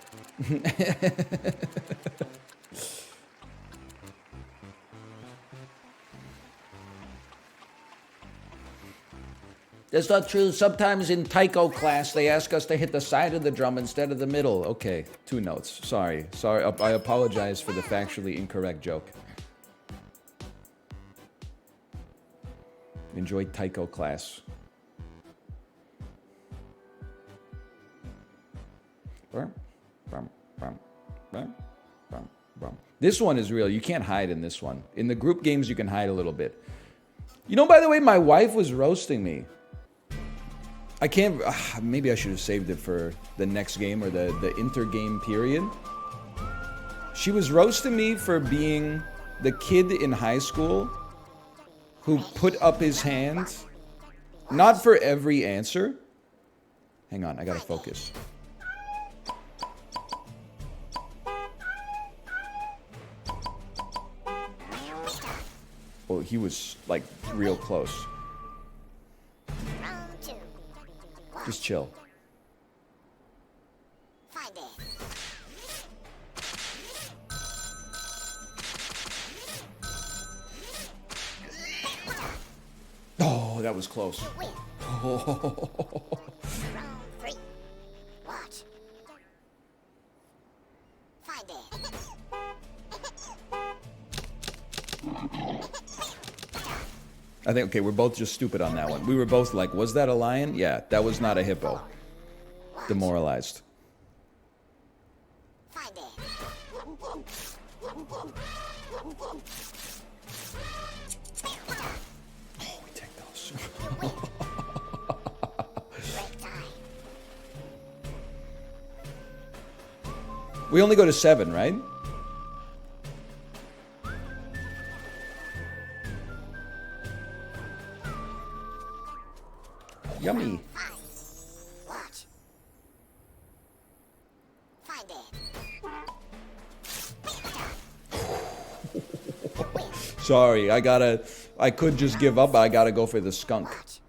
That's not true. Sometimes in taiko class, they ask us to hit the side of the drum instead of the middle. Okay, 2 notes. Sorry. I apologize for the factually incorrect joke. Enjoy taiko class. This one is real. You can't hide in this one. In the group games, you can hide a little bit. You know, by the way, my wife was roasting me. I can't... maybe I should have saved it for the next game or the inter-game period. She was roasting me for being the kid in high school who put up his hand, not for every answer. Hang on, I gotta focus. Well, he was, like, real close. Round 2. Just chill. Find it. Oh, that was close. Win. Round 3. Watch. Find it. I think, okay, we're both just stupid on that one. We were both like, was that a lion? Yeah, that was not a hippo. Demoralized. Find it. We take those. Break time. We only go to 7, right? Yummy. Find. Watch. Find it. Sorry, I could just give up, but I gotta go for the skunk. Watch.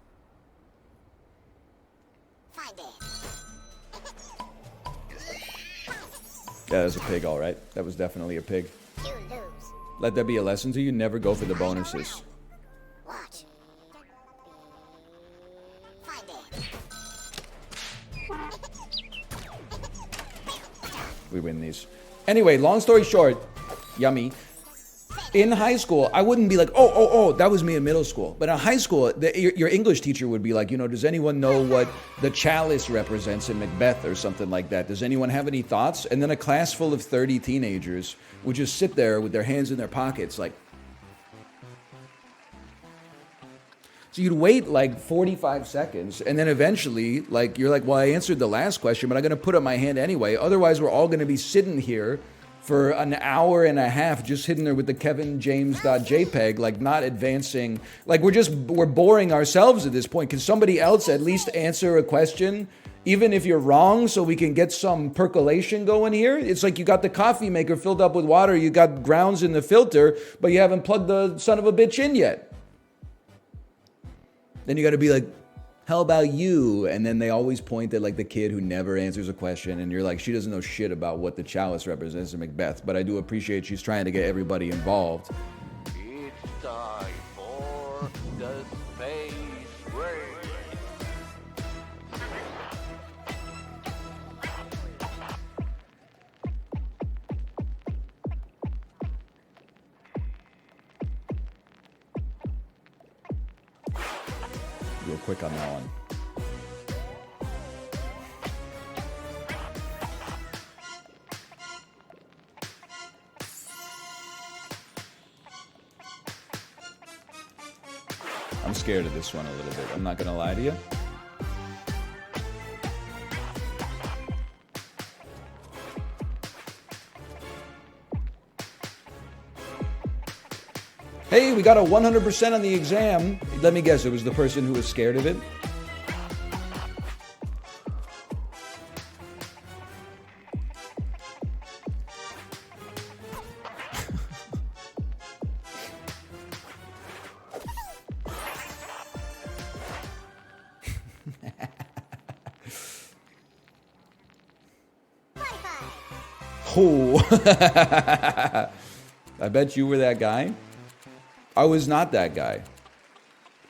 Find it. Yeah, that was a pig, all right. That was definitely a pig. You lose. Let that be a lesson to you. Never go for the bonuses. Watch. Find it. We win these. Anyway, long story short, yummy. In high school, I wouldn't be like, oh, that was me in middle school. But in high school, your English teacher would be like, you know, does anyone know what the chalice represents in Macbeth or something like that? Does anyone have any thoughts? And then a class full of 30 teenagers would just sit there with their hands in their pockets like... So you'd wait like 45 seconds, and then eventually, like, you're like, well, I answered the last question, but I'm going to put up my hand anyway. Otherwise, we're all going to be sitting here for an hour and a half just sitting there with the kevinjames.jpg, like, not advancing. Like, we're boring ourselves at this point. Can somebody else at least answer a question, even if you're wrong, so we can get some percolation going here? It's like you got the coffee maker filled up with water, you got grounds in the filter, but you haven't plugged the son of a bitch in yet. Then you got to be like, how about you? And then they always point at like the kid who never answers a question. And you're like, she doesn't know shit about what the chalice represents in Macbeth. But I do appreciate she's trying to get everybody involved. It's time for the space race. Real quick on that one. I'm scared of this one a little bit. I'm not gonna lie to you. Hey, we got a 100% on the exam. Let me guess, it was the person who was scared of it? Oh. I bet you were that guy. I was not that guy.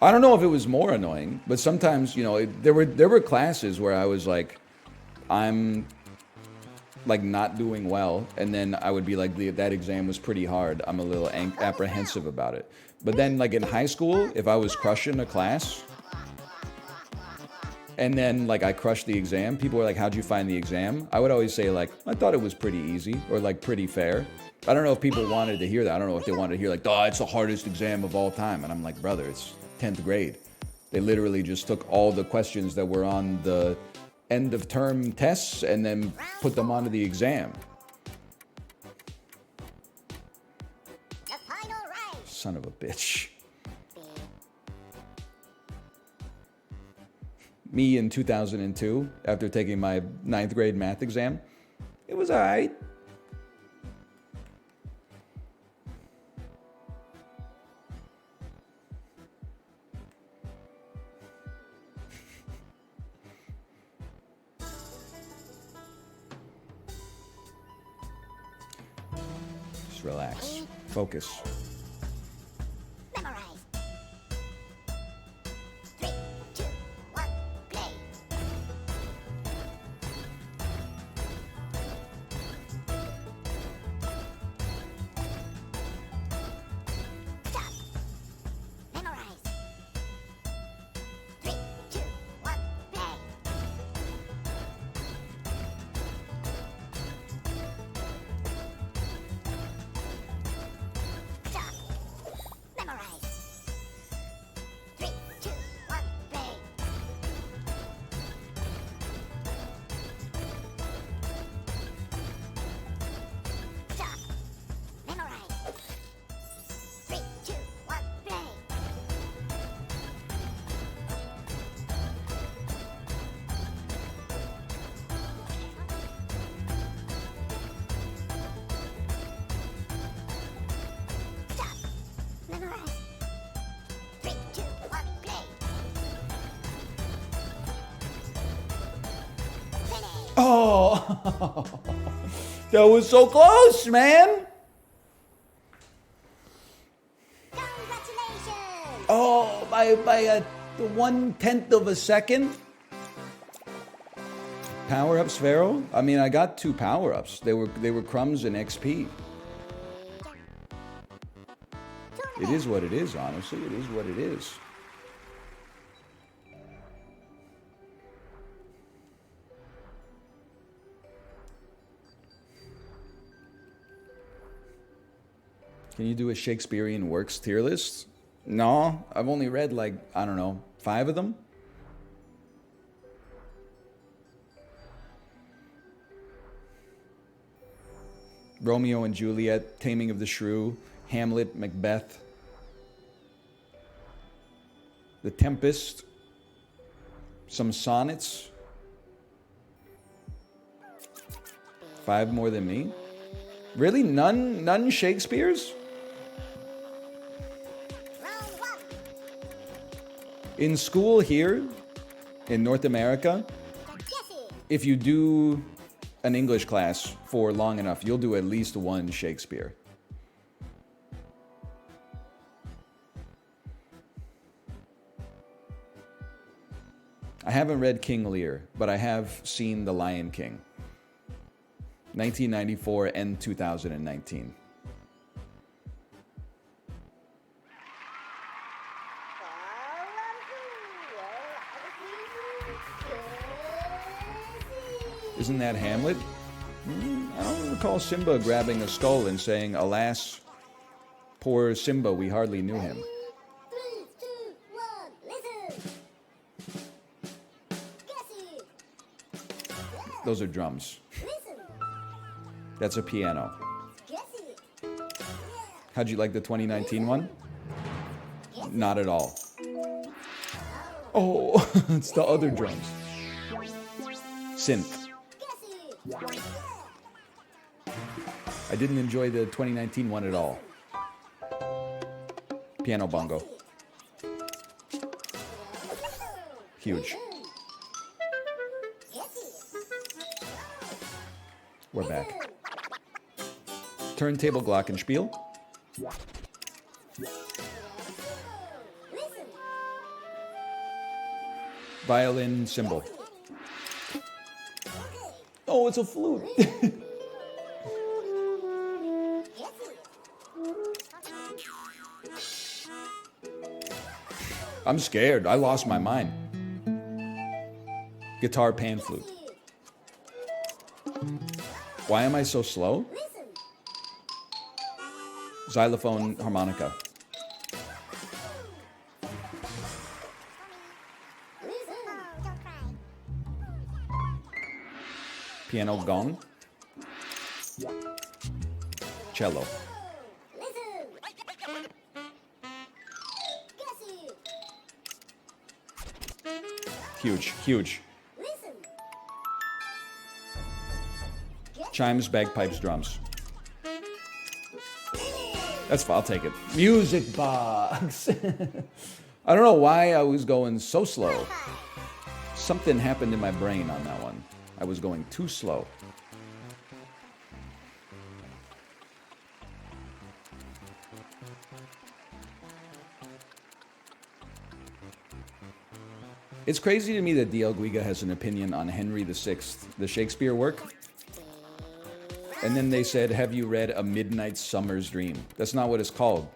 I don't know if it was more annoying, but sometimes, you know, there were classes where I was like, I'm like not doing well, and then I would be like, that exam was pretty hard. I'm a little apprehensive about it. But then, like in high school, if I was crushing a class, and then like I crushed the exam, people were like, "How'd you find the exam?" I would always say like, "I thought it was pretty easy," or like pretty fair. I don't know if people wanted to hear that. I don't know if they wanted to hear like, "Oh, it's the hardest exam of all time," and I'm like, brother, it's 10th grade. They literally just took all the questions that were on the end of term tests and then put them onto the exam. The final round. Son of a bitch. Me in 2002, after taking my 9th grade math exam, it was all right. Just relax. Focus. Memorize. 3, 2, 1, play. Stop. Memorize. 3, 2, 1, play. Stop. Memorize. 3, 2, 1, play. Stop. Memorize. 3, 2, 1, play. Stop. Memorize. 3, 2, 1, play. Finish. Oh, that was so close, man. Congratulations! Oh, by a 1/10 of a second. Power-ups, Pharaoh? I mean, I got 2 power-ups. They were crumbs and XP. It is what it is, honestly. It is what it is. Can you do a Shakespearean works tier list? No, I've only read like, I don't know, 5 of them. Romeo and Juliet, Taming of the Shrew, Hamlet, Macbeth, The Tempest, some sonnets. 5 more than me? Really? None Shakespeare's? Round 1. In school here, in North America, Guess it. if you do an English class for long enough, you'll do at least 1 Shakespeare. I haven't read King Lear, but I have seen The Lion King. 1994 and 2019. Isn't that Hamlet? I don't recall Simba grabbing a skull and saying, "Alas, poor Simba, we hardly knew him." 3, 2, 1, listen. Guess it. Those are drums. Listen. That's a piano. Guess it. How'd you like the 2019 one? Not at all. Oh, it's the other drums. Synth. Guess it. I didn't enjoy the 2019 one at all. Piano bongo. Huge. Guess it. We're back. turntable glockenspiel. Violin cymbal. Oh, it's a flute. I'm scared. I lost my mind. Guitar pan flute. Why am I so slow? Xylophone harmonica. Piano gong. Cello. Huge, huge. Chimes, bagpipes, drums. That's fine, I'll take it. Music box. I don't know why I was going so slow. Something happened in my brain on that one. I was going too slow. It's crazy to me that D.L. Guiga has an opinion on Henry VI, the Shakespeare work. And then they said, have you read A Midnight Summer's Dream? That's not what it's called.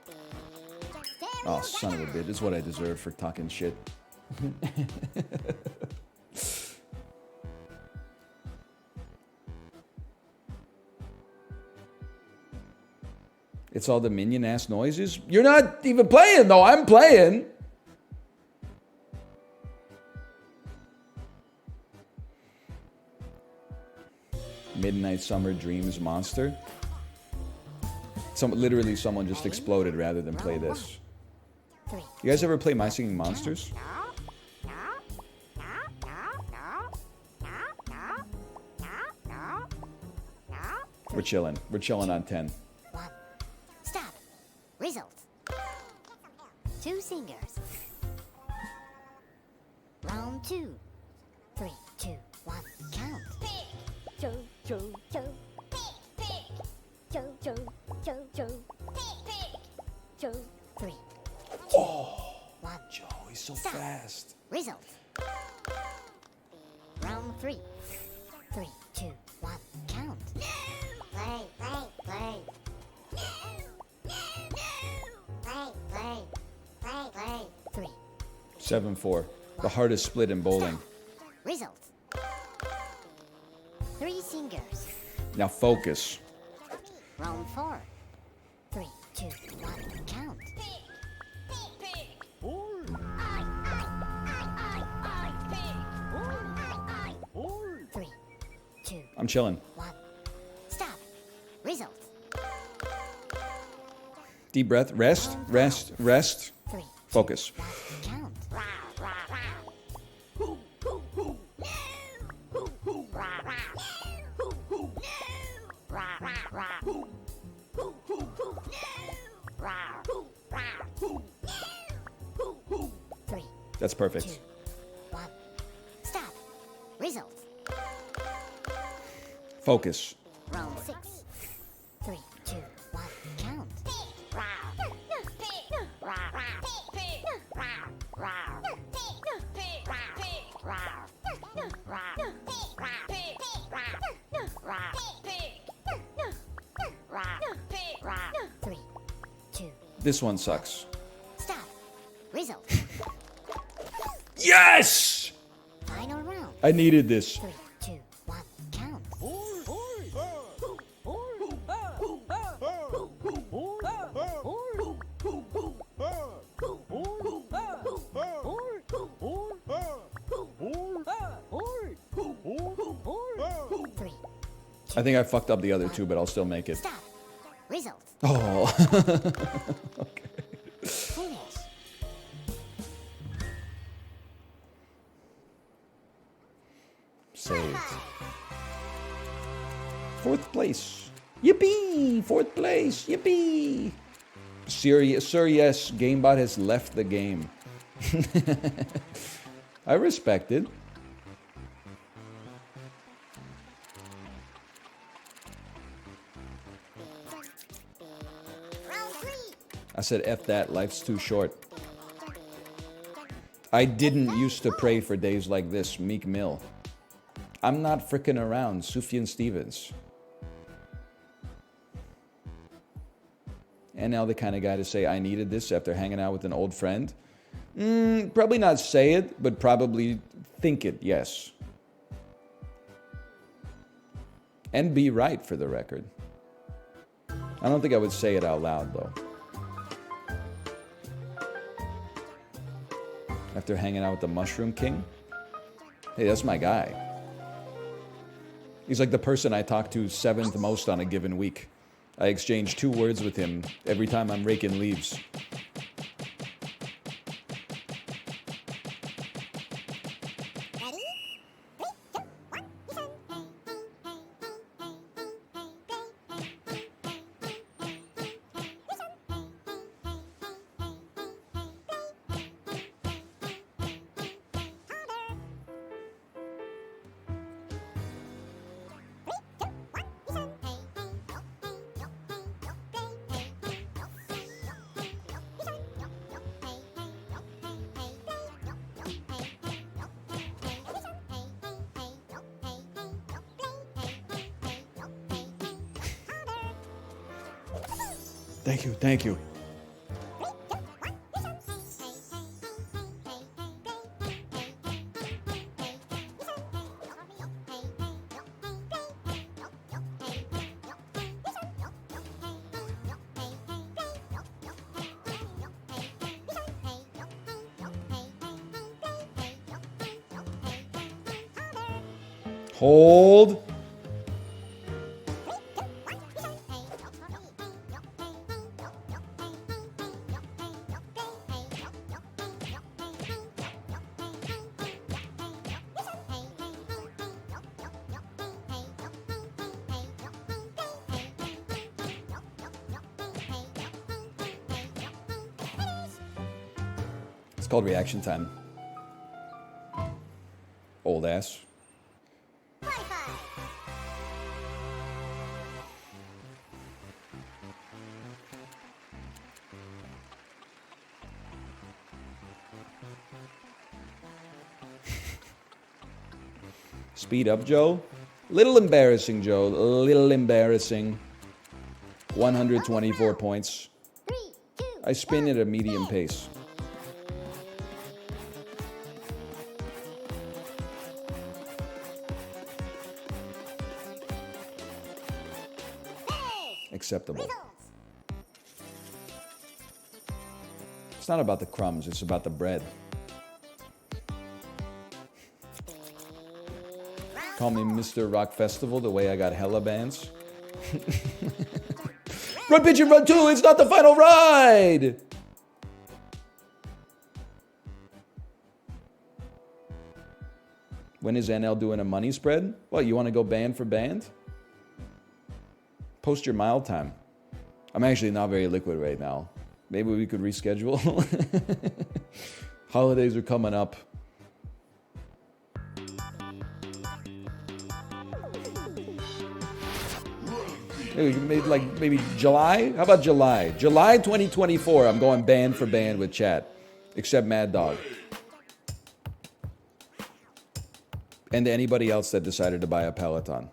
Oh, son of a bitch. It's what I deserve for talking shit. It's all the minion-ass noises? You're not even playing, though. I'm playing. Midnight Summer Dreams Monster. Literally someone just exploded rather than play this. You guys ever play My Singing Monsters? We're chilling. We're chilling on 10. One. Stop. Results. 2 singers. Round 2. 3, 2, 1. Count. Joe, Joe, Joe. Joe, Joe, Joe, Joe. Joe. 3. Oh, 1. Joe, he's so Stop. fast. Results. Round 3. 3, 2, 1. Count. Play, play, play. Play, play, play, play. 3. 7-4. The hardest split in bowling. Results. 3 singers. Now focus. Round 4. 3, 2, 1. Count. 3, 2, I'm chilling. 1. Stop. Results. Deep breath. Rest, rest, rest. 3, Focus. 1. Count. Three, That's perfect. 2, 1. Stop. Results. Focus. Round 6. 3, 2, 1. Count. Three, 2. This one sucks. Stop. Results. Yes! Final round. I needed this. 3, 2, 1. Count. Three. I think I fucked up the other two, but I'll still make it. Stop. Results. Oh. Finish. Saved. 4th place. Yippee! 4th place. Yippee! Sir, yes, GameBot has left the game. I respect it. I said, F that, life's too short. I didn't used to pray for days like this, Meek Mill. I'm not frickin' around, Sufjan Stevens. And now the kind of guy to say I needed this after hanging out with an old friend? Probably not say it, but probably think it, yes. And be right, for the record. I don't think I would say it out loud, though. After hanging out with the Mushroom King? Hey, that's my guy. He's like the person I talk to seventh most on a given week. I exchange 2 words with him every time I'm raking leaves. Thank you, thank you. Hold. It's called reaction time. Old ass. Speed up, Joe. Little embarrassing, Joe. Little embarrassing. 124 points. 3, 2, I spin at a medium pace. Acceptable. It's not about the crumbs, it's about the bread. Call me Mr. Rock Festival the way I got hella bands. Run, Pigeon, Run 2, it's not the final ride! When is NL doing a money spread? What, you want to go band for band? Post your mile time. I'm actually not very liquid right now. Maybe we could reschedule. Holidays are coming up. Maybe July? How about July? July 2024, I'm going band for band with chat. Except Mad Dog. And anybody else that decided to buy a Peloton.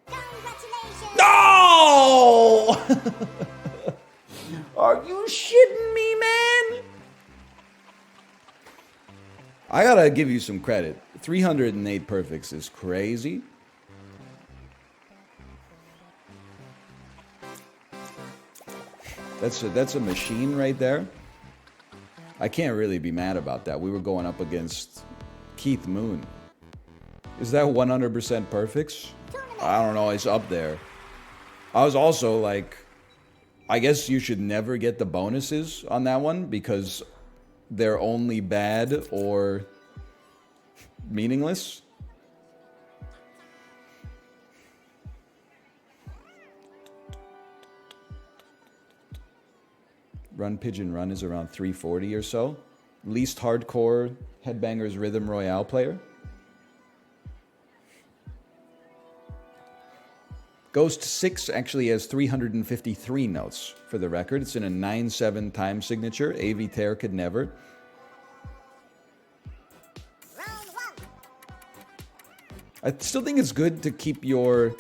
Congratulations! No! Are you shitting me, man? I gotta give you some credit. 308 perfects is crazy. That's a machine right there. I can't really be mad about that. We were going up against Keith Moon. Is that 100% perfects? I don't know. It's up there. I was also like, I guess you should never get the bonuses on that one because they're only bad or meaningless. Run Pigeon Run is around 340 or so. Least hardcore Headbangers Rhythm Royale player. Ghost 6 actually has 353 notes for the record. It's in a 9/7 time signature. AV Tear could never. Round one. I still think it's good to keep your...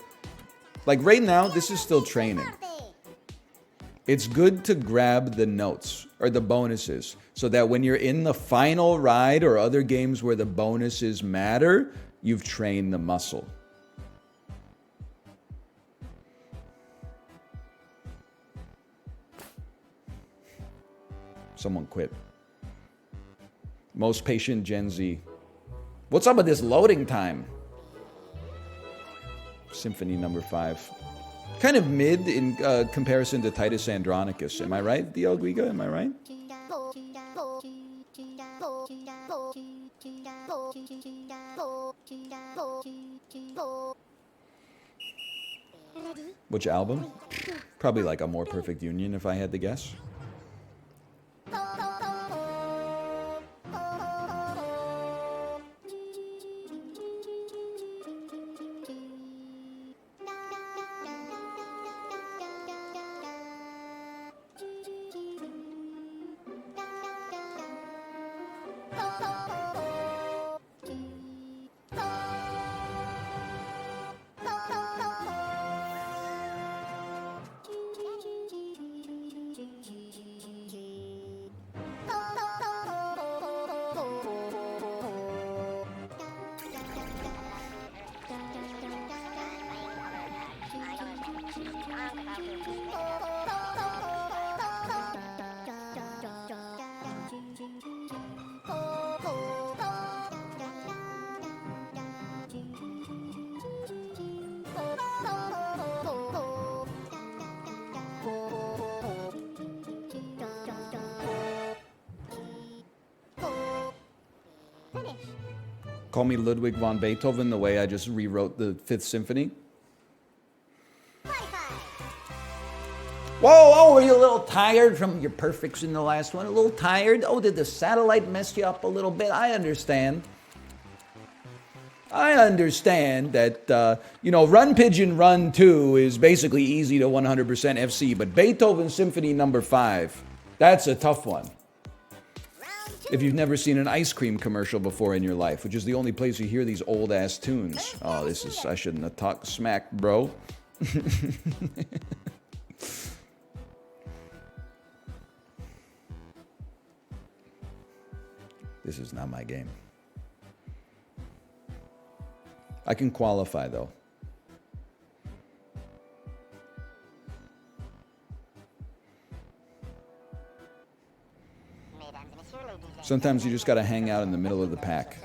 Like right now, this is still training. It's good to grab the notes or the bonuses so that when you're in the final ride or other games where the bonuses matter, you've trained the muscle. Someone quit. Most patient Gen Z. What's up with this loading time? Symphony number 5. Kind of mid in comparison to Titus Andronicus. Am I right, Dio Guiga? Am I right? Which album? Probably like A More Perfect Union, if I had to guess. Call me Ludwig von Beethoven the way I just rewrote the Fifth Symphony. Whoa, oh, were you a little tired from your perfects in the last one? A little tired? Oh, did the satellite mess you up a little bit? I understand. I understand that, Run Pigeon Run 2 is basically easy to 100% FC, but Beethoven Symphony number 5, that's a tough one. If you've never seen an ice cream commercial before in your life, which is the only place you hear these old-ass tunes. Oh, I shouldn't have talked smack, bro. This is not my game. I can qualify, though. Sometimes you just gotta hang out in the middle of the pack.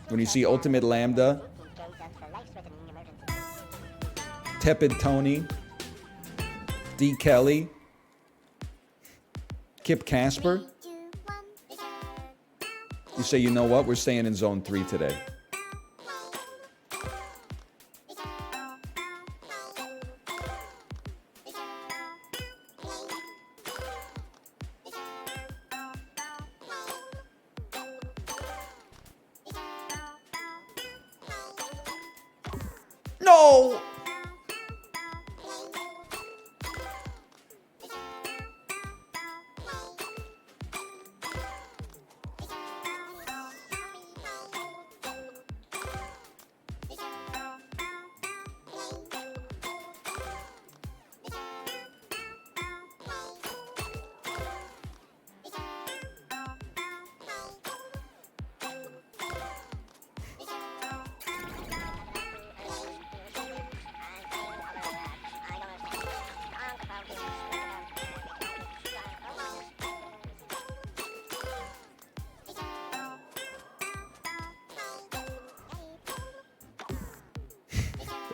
When you see Ultimate Lambda, Tepid Tony, D. Kelly, Kip Casper, you say, you know what? We're staying in zone 3 today. No!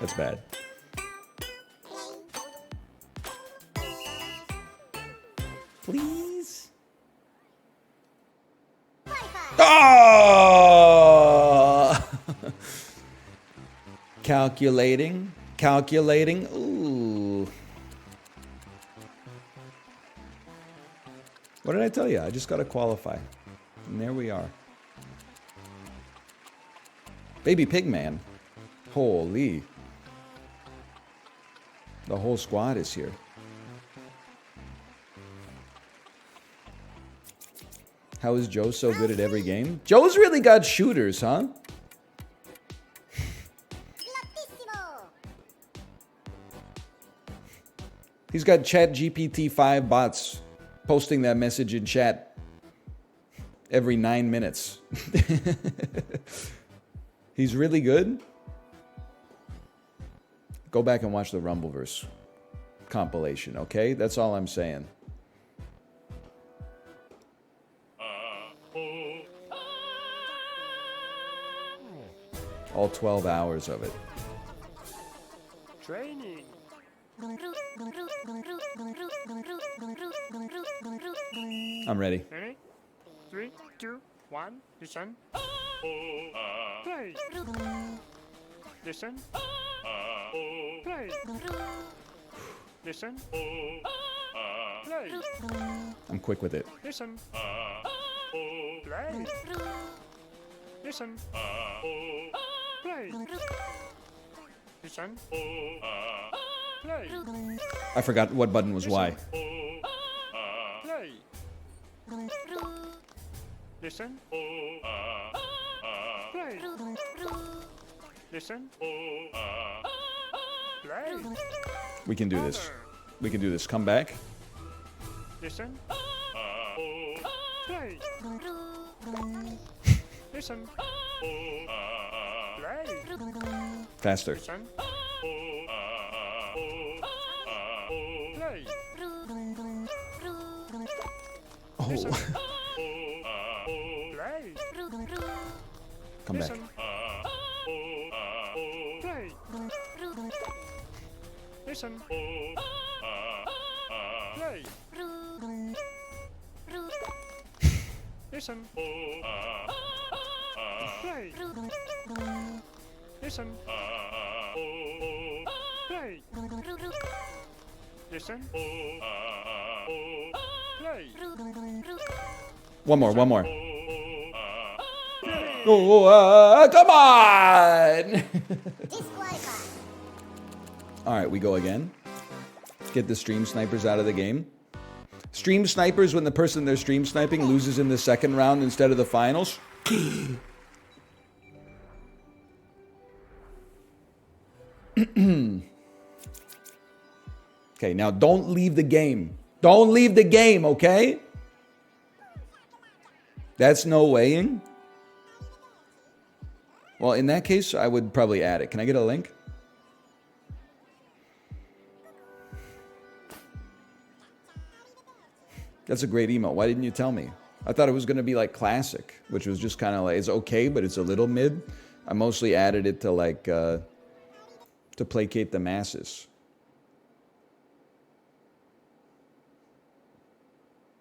That's bad. Please. Oh! Calculating. Calculating. Ooh. What did I tell you? I just got to qualify. And there we are. Baby Pigman. Holy. The whole squad is here. How is Joe so good at every game? Joe's really got shooters, huh? He's got Chat GPT 5 bots posting that message in chat every 9 minutes. He's really good. Go back and watch the Rumbleverse compilation, okay? That's all I'm saying. All 12 hours of it. Training. I'm ready. Ready? 3, 2, 1. Listen. Play. Listen. Play. Listen. Play. I'm quick with it. Listen. Play. Listen. Play. Listen. Play. I forgot what button was why. Play. Listen. Play. Listen. Play. We can do this. We can do this. Come back. Listen. Play. Listen. Play. Faster. Listen. Play. Oh. Play. Come back. Listen. Play. Listen. Play. Listen. Play. Listen. Play. Listen. Play. One more, one more. Oh, come on! Disqualified. All right, we go again. Get the stream snipers out of the game. Stream snipers, when the person they're stream sniping loses in the second round instead of the finals. Okay, now don't leave the game. Don't leave the game, okay? That's no weighing. Well, in that case, I would probably add it. Can I get a link? That's a great email. Why didn't you tell me? I thought it was going to be like classic, which was just kind of like, it's okay, but it's a little mid. I mostly added it to like, to placate the masses.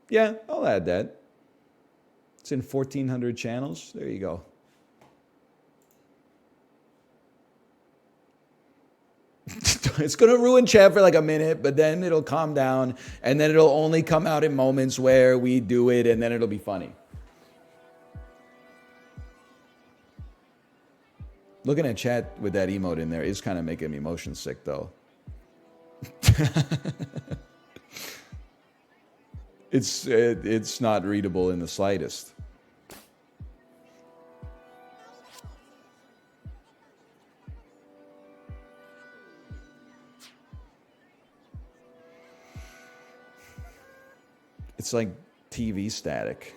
Yeah, I'll add that. It's in 1,400 channels. There you go. It's going to ruin chat for like a minute, but then it'll calm down, and then it'll only come out in moments where we do it, and then it'll be funny. Looking at chat with that emote in there is kind of making me motion sick, though. It's not readable in the slightest. It's like TV static.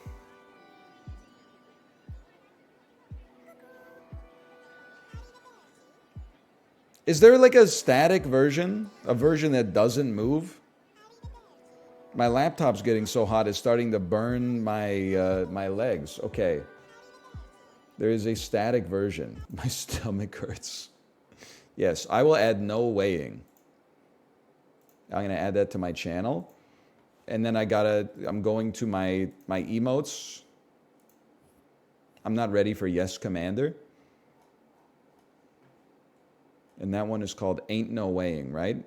Is there like a static version? A version that doesn't move? My laptop's getting so hot it's starting to burn my my legs. Okay. There is a static version. My stomach hurts. Yes, I will add no weighing. I'm gonna add that to my channel. And then I'm going to my emotes. I'm not ready for Yes Commander. And that one is called Ain't No Weighing, right?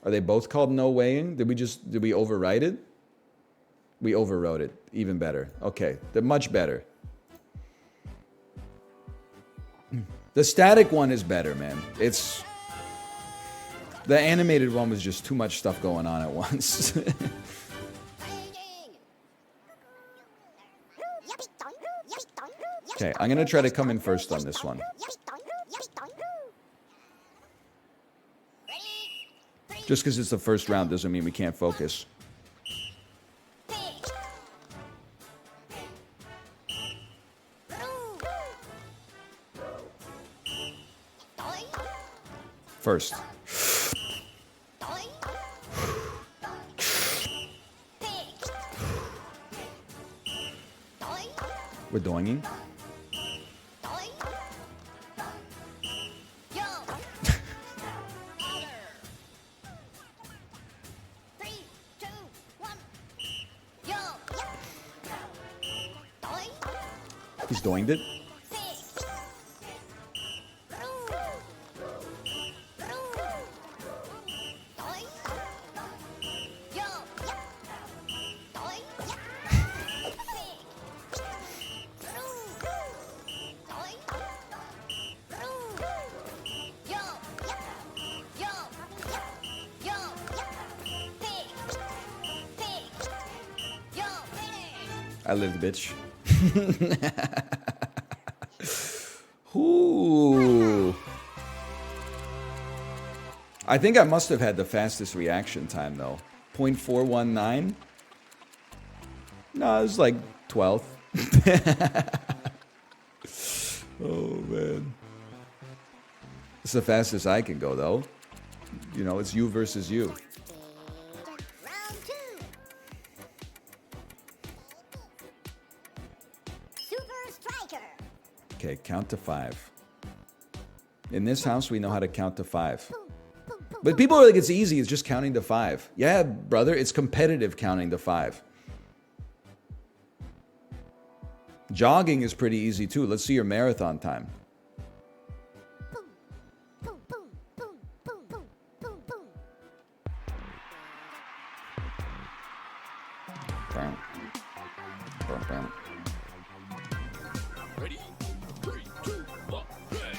Are they both called No Weighing? Did we overwrite it? We overwrote it. Even better. Okay, they're much better. The static one is better, man. It's... The animated one was just too much stuff going on at once. Okay, I'm gonna try to come in first on this one. Just because it's the first round doesn't mean we can't focus. First. We're doinging. He's doinged it. I lived, bitch. Ooh. I think I must have had the fastest reaction time, though. 0.419? No, it was like 12th. Oh, man. It's the fastest I can go, though. You know, it's you versus you. Round 2. Super Striker. Okay, count to 5. In this house, we know how to count to 5. But people are like, it's easy, it's just counting to 5. Yeah, brother, it's competitive counting to 5. Jogging is pretty easy, too. Let's see your marathon time. Boom, boom, boom, boom, boom, boom, boom, boom. Bam. Bam, bam. Ready? 3, 2, 1, play.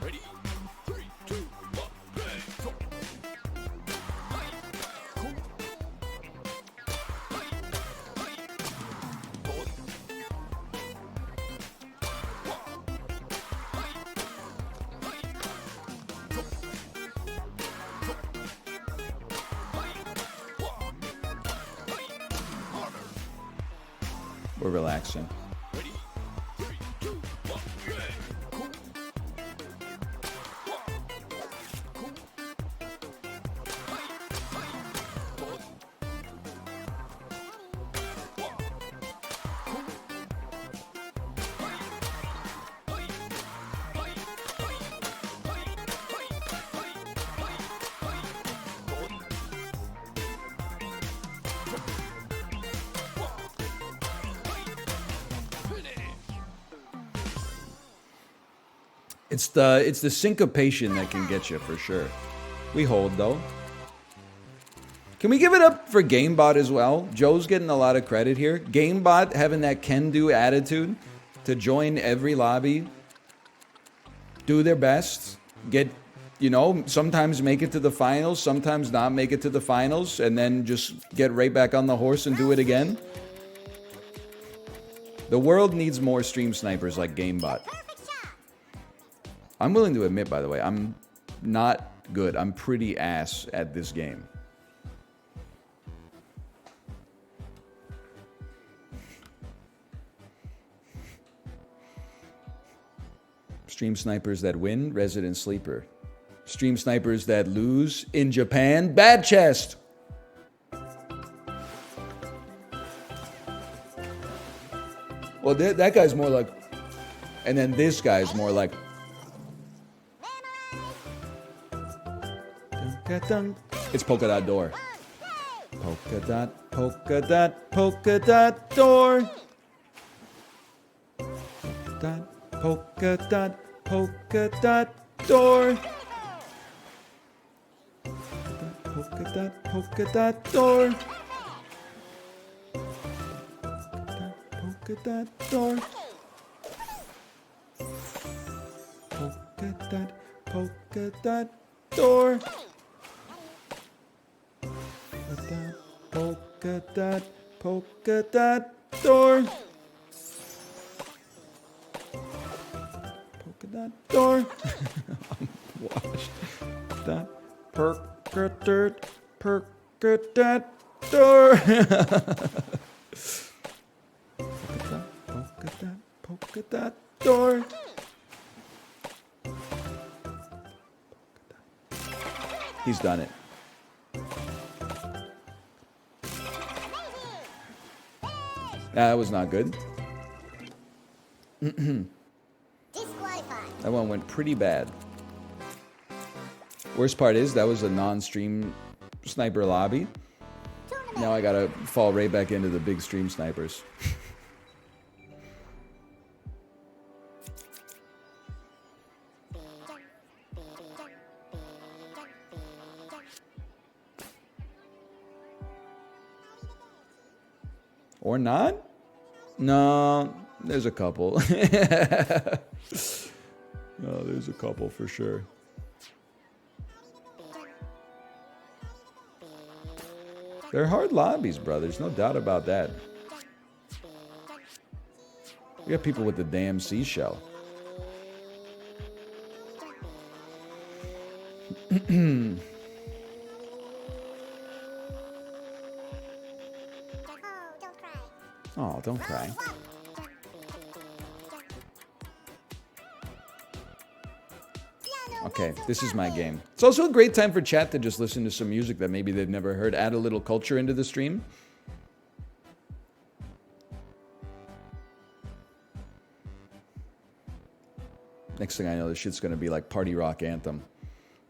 Ready? 3, 2, 1, play. We're relaxing. Ready? 3, 2, 1, play. It's the syncopation that can get you for sure. We hold though. Can we give it up for GameBot as well? Joe's getting a lot of credit here. GameBot having that can-do attitude to join every lobby, do their best, get, you know, sometimes make it to the finals, sometimes not make it to the finals, and then just get right back on the horse and do it again. The world needs more stream snipers like GameBot. Perfect shot. I'm willing to admit, by the way, I'm not good. I'm pretty ass at this game. Stream snipers that win, resident sleeper. Stream snipers that lose in Japan, bad chest. Well, that guy's more like, and then this guy's more like. It's polka dot door. Polka dot, polka dot, polka dot door. Polka dot, polka dot door. Polka dot, polka dot door. Polka dot door. Polka dot, polka dot door. Polka dot, polka dot door. Polka dot door. I'm washed. Dot, polka dot, polka dot door. Polka dot, polka dot door. He's done it. That was not good. Disqualified. That one went pretty bad. Worst part is that was a non-stream sniper lobby. Now I gotta fall right back into the big stream snipers. Or not? No, there's a couple. No, there's a couple for sure. They're hard lobbies, bro. There's no doubt about that. We got people with the damn seashell. Oh, don't cry. Okay, this is my game. It's also a great time for chat to just listen to some music that maybe they've never heard. Add a little culture into the stream. Next thing I know, this shit's gonna be like party rock anthem.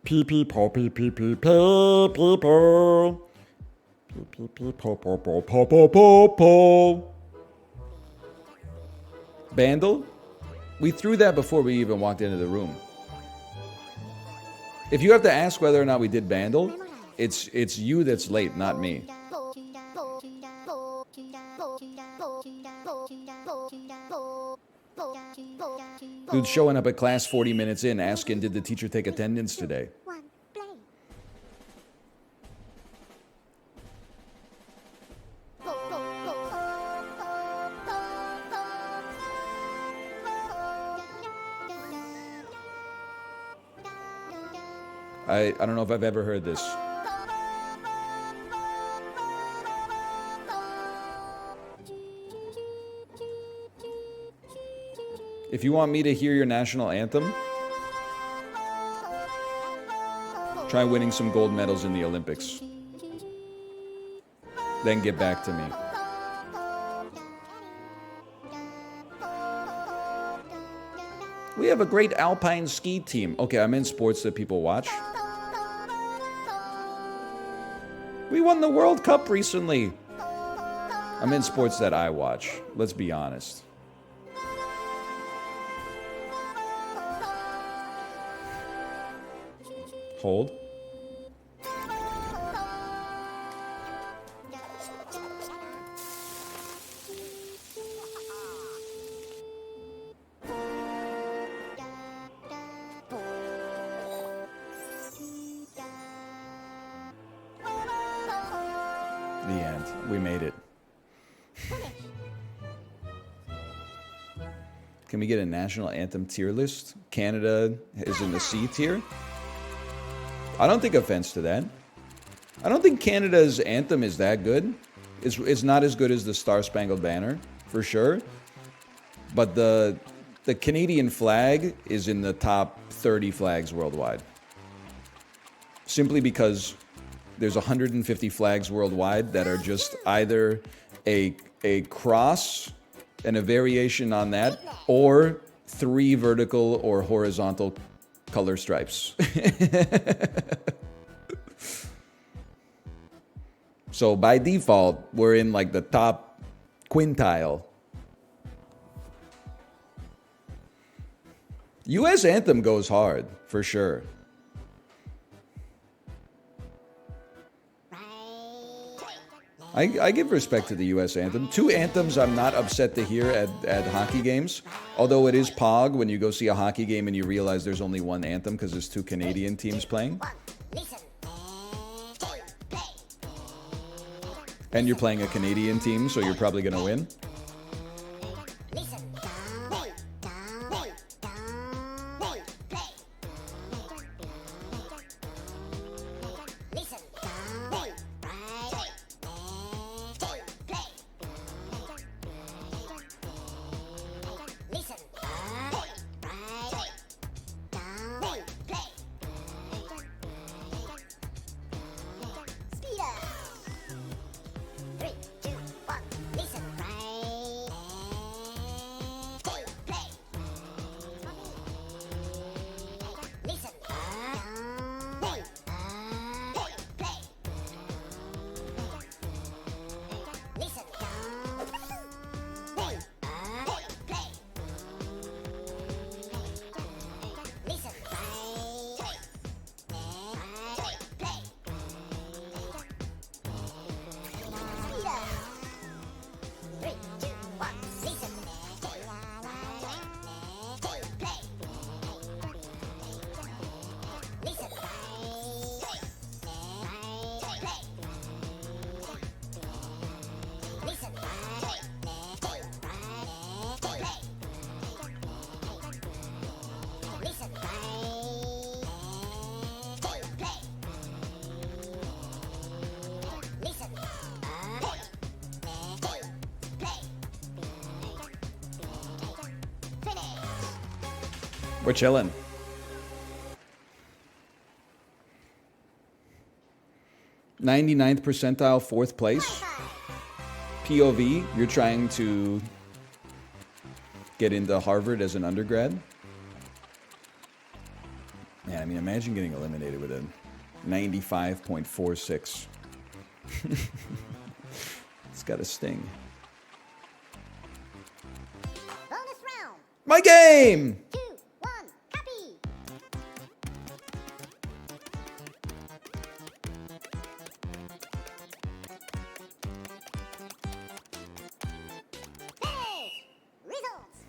Pee pee po pee pee pee pee pee po. Pee pee pee po po po po po po po. Bandle? We threw that before we even walked into the room. If you have to ask whether or not we did Bandle, it's you that's late, not me. Dude showing up at class 40 minutes in asking, did the teacher take attendance today? One, play. I don't know if I've ever heard this. If you want me to hear your national anthem, try winning some gold medals in the Olympics. Then get back to me. We have a great alpine ski team. Okay, I'm in sports that people watch. We won the World Cup recently. I'm in sports that I watch. Let's be honest. Hold. The end. We made it. Can we get a national anthem tier list? Canada is in the C tier. I don't take offense to that. I don't think Canada's anthem is that good. It's not as good as the Star Spangled Banner, for sure. But the the Canadian flag is in the top 30 flags worldwide. Simply because there's 150 flags worldwide that are just either a cross and a variation on that, or 3 vertical or horizontal color stripes. So by default, we're in like the top quintile. US anthem goes hard, for sure. I give respect to the US anthem. 2 anthems I'm not upset to hear at hockey games. Although it is Pog when you go see a hockey game and you realize there's only 1 anthem because there's 2 Canadian teams playing. And you're playing a Canadian team, so you're probably going to win. We're chilling. '99th percentile, 4th place. POV, you're trying to get into Harvard as an undergrad. Man, I mean, imagine getting eliminated with a 95.46. It's got a sting. Bonus round. My game! 2, 1, copy. Finish. Results.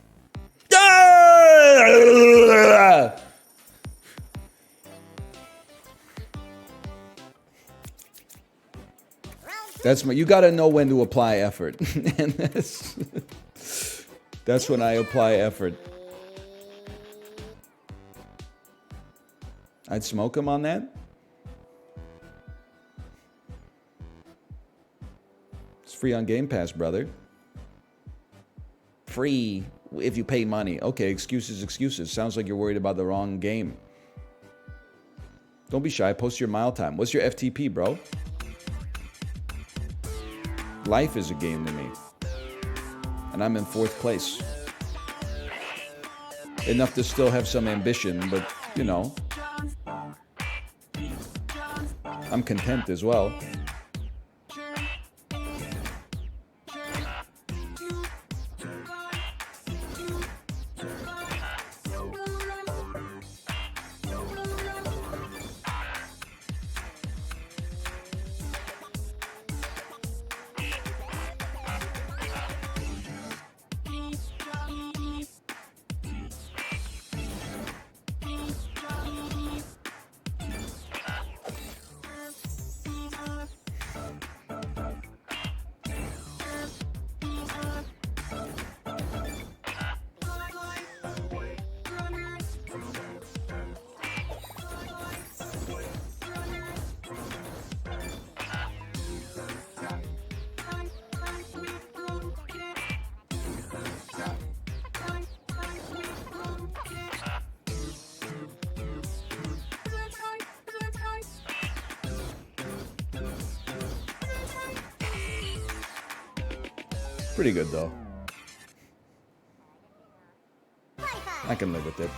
That's my. You got to know when to apply effort, and that's when I apply effort. I'd smoke him on that. It's free on Game Pass, brother. Free if you pay money. Okay, excuses, excuses. Sounds like you're worried about the wrong game. Don't be shy. Post your mile time. What's your FTP, bro? Life is a game to me. And I'm in 4th place. Enough to still have some ambition, but, you know, I'm content as well. Pretty good, though. 45. I can live with it.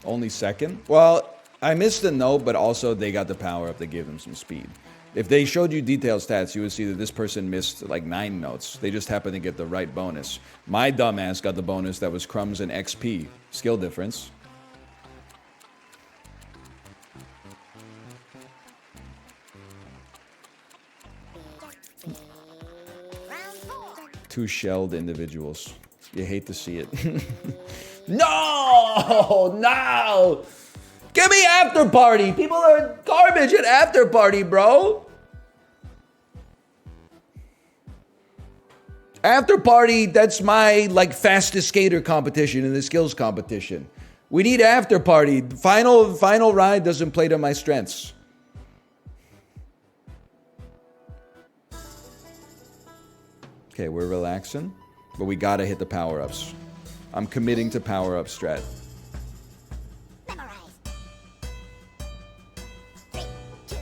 Only second? Well, I missed the note, but also they got the power up that gave them some speed. If they showed you detailed stats, you would see that this person missed like 9 notes. They just happened to get the right bonus. My dumbass got the bonus that was crumbs and XP. Skill difference. Round 4. 2 shelled individuals. You hate to see it. No! No! Give me after party! People are garbage at after party, bro! After party, that's my like fastest skater competition in the skills competition. We need after party. Final ride doesn't play to my strengths. Okay, we're relaxing, but we gotta hit the power-ups. I'm committing to power-up strat. Memorize. 3, 2,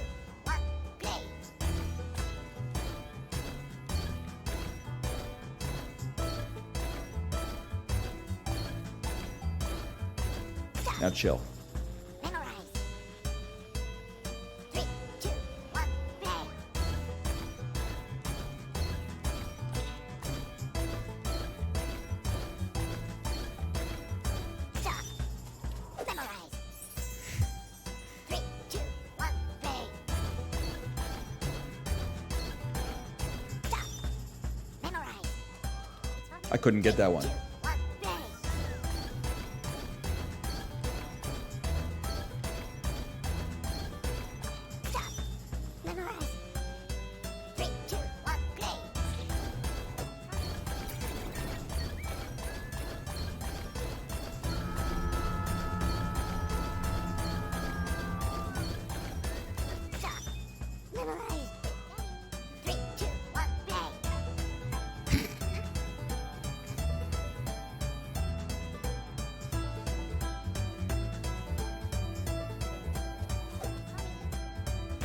1, play. Now chill. Memorize. 3, 2, 1, play. Stop. Memorize. 3, 2, 1, play. Stop. Memorize. I couldn't get that one. 2, 1, play. Stop. Memorize. 3, 2, 1, play. Stop. Memorize. 3, 2, 1, play.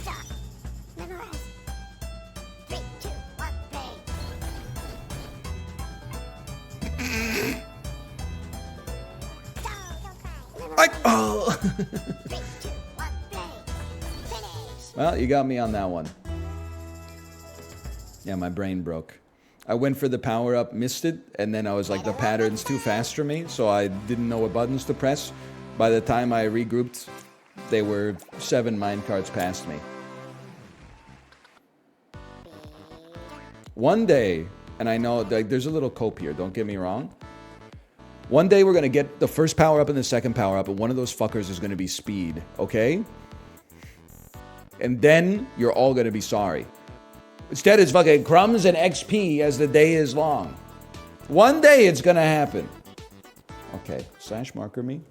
Stop. Memorize. 3, 2, 1, play. Stop. I, oh. 3, 2, 1, play. Finish. Well, you got me on that one. Yeah, my brain broke. I went for the power up, missed it, and then I was like, the pattern's too fast for me, so I didn't know what buttons to press. By the time I regrouped, they were 7 mine cards past me. One day, and I know like there's a little cope here, don't get me wrong. One day we're gonna get the first power up and the second power up, and one of those fuckers is gonna be speed, okay? And then you're all gonna be sorry. Instead, it's fucking crumbs and XP as the day is long. One day it's gonna happen. Okay, slash marker me.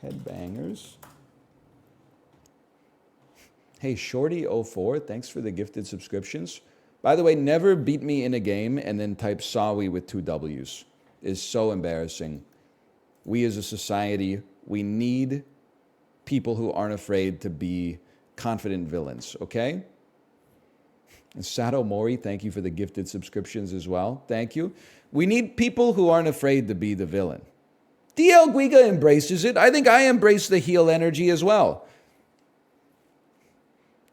Headbangers. Hey, Shorty04, thanks for the gifted subscriptions. By the way, never beat me in a game and then type Sawi with 2 W's. It's so embarrassing. We as a society, we need people who aren't afraid to be confident villains, okay? And Sato Mori, thank you for the gifted subscriptions as well. Thank you. We need people who aren't afraid to be the villain. DL Guiga embraces it. I think I embrace the heel energy as well.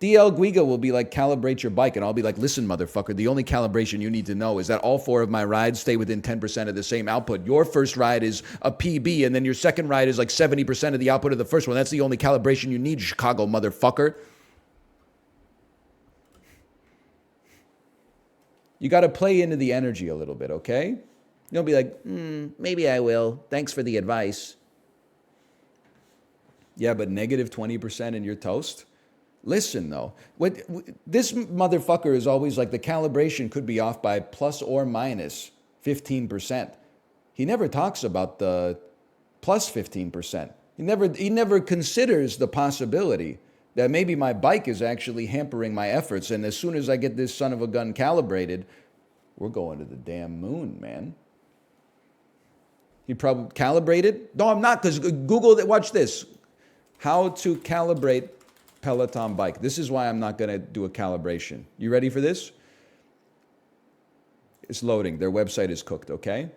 DL Guiga will be like, calibrate your bike. And I'll be like, listen, motherfucker, the only calibration you need to know is that all 4 of my rides stay within 10% of the same output. Your first ride is a PB, and then your second ride is like 70% of the output of the first one. That's the only calibration you need, Chicago motherfucker. You got to play into the energy a little bit, okay? You'll be like, maybe I will. Thanks for the advice. Yeah, but negative 20% in your toast? Listen, though. This motherfucker is always like, the calibration could be off by plus or minus 15%. He never talks about the plus 15%. He never considers the possibility that maybe my bike is actually hampering my efforts, and as soon as I get this son of a gun calibrated, we're going to the damn moon, man. He probably calibrated? No, I'm not, because Google, watch this. How to calibrate Peloton bike. This is why I'm not going to do a calibration. You ready for this? It's loading. Their website is cooked, okay?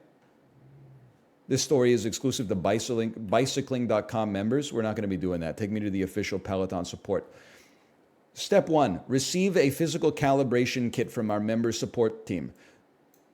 This story is exclusive to bicycling.com members. We're not going to be doing that. Take me to the official Peloton support. Step 1, receive a physical calibration kit from our member support team.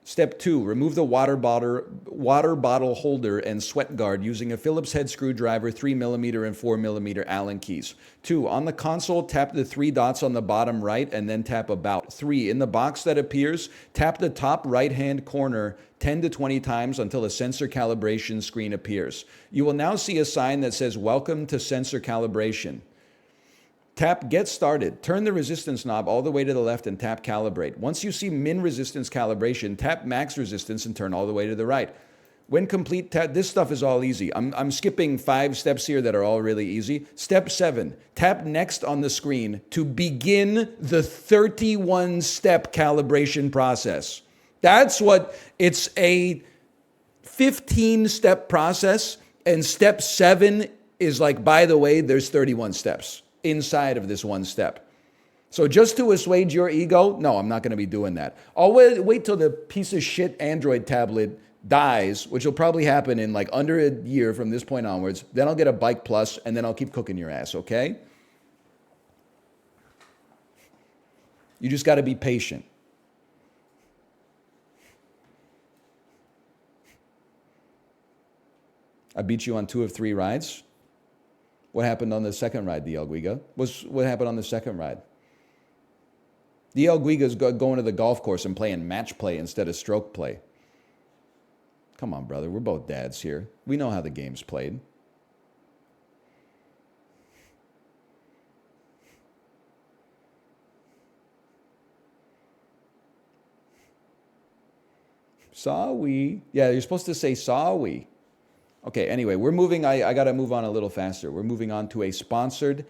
Step 2, remove the water bottle holder and sweat guard using a Phillips head screwdriver, 3mm and 4mm Allen keys. 2, on the console, tap the 3 dots on the bottom right and then tap About. 3, in the box that appears, tap the top right-hand corner 10 to 20 times until a sensor calibration screen appears. You will now see a sign that says, Welcome to Sensor Calibration. Tap Get Started. Turn the resistance knob all the way to the left and tap Calibrate. Once you see Min Resistance Calibration, tap Max Resistance and turn all the way to the right. When complete, this stuff is all easy. I'm skipping 5 steps here that are all really easy. Step 7, tap Next on the screen to begin the 31-step calibration process. That's what, it's a 15-step process, and step 7 is like, by the way, there's 31 steps inside of this one step. So just to assuage your ego, no, I'm not going to be doing that. I'll wait till the piece of shit Android tablet dies, which will probably happen in like under a year from this point onwards. Then I'll get a Bike Plus, and then I'll keep cooking your ass, okay? You just got to be patient. I beat you on 2 of 3 rides. What happened on the second ride, the El Guiga? What happened on the second ride? The El Guiga's going to the golf course and playing match play instead of stroke play. Come on, brother. We're both dads here. We know how the game's played. Saw we? Yeah, you're supposed to say saw we. Okay, anyway, we're moving. I got to move on a little faster. We're moving on to a sponsored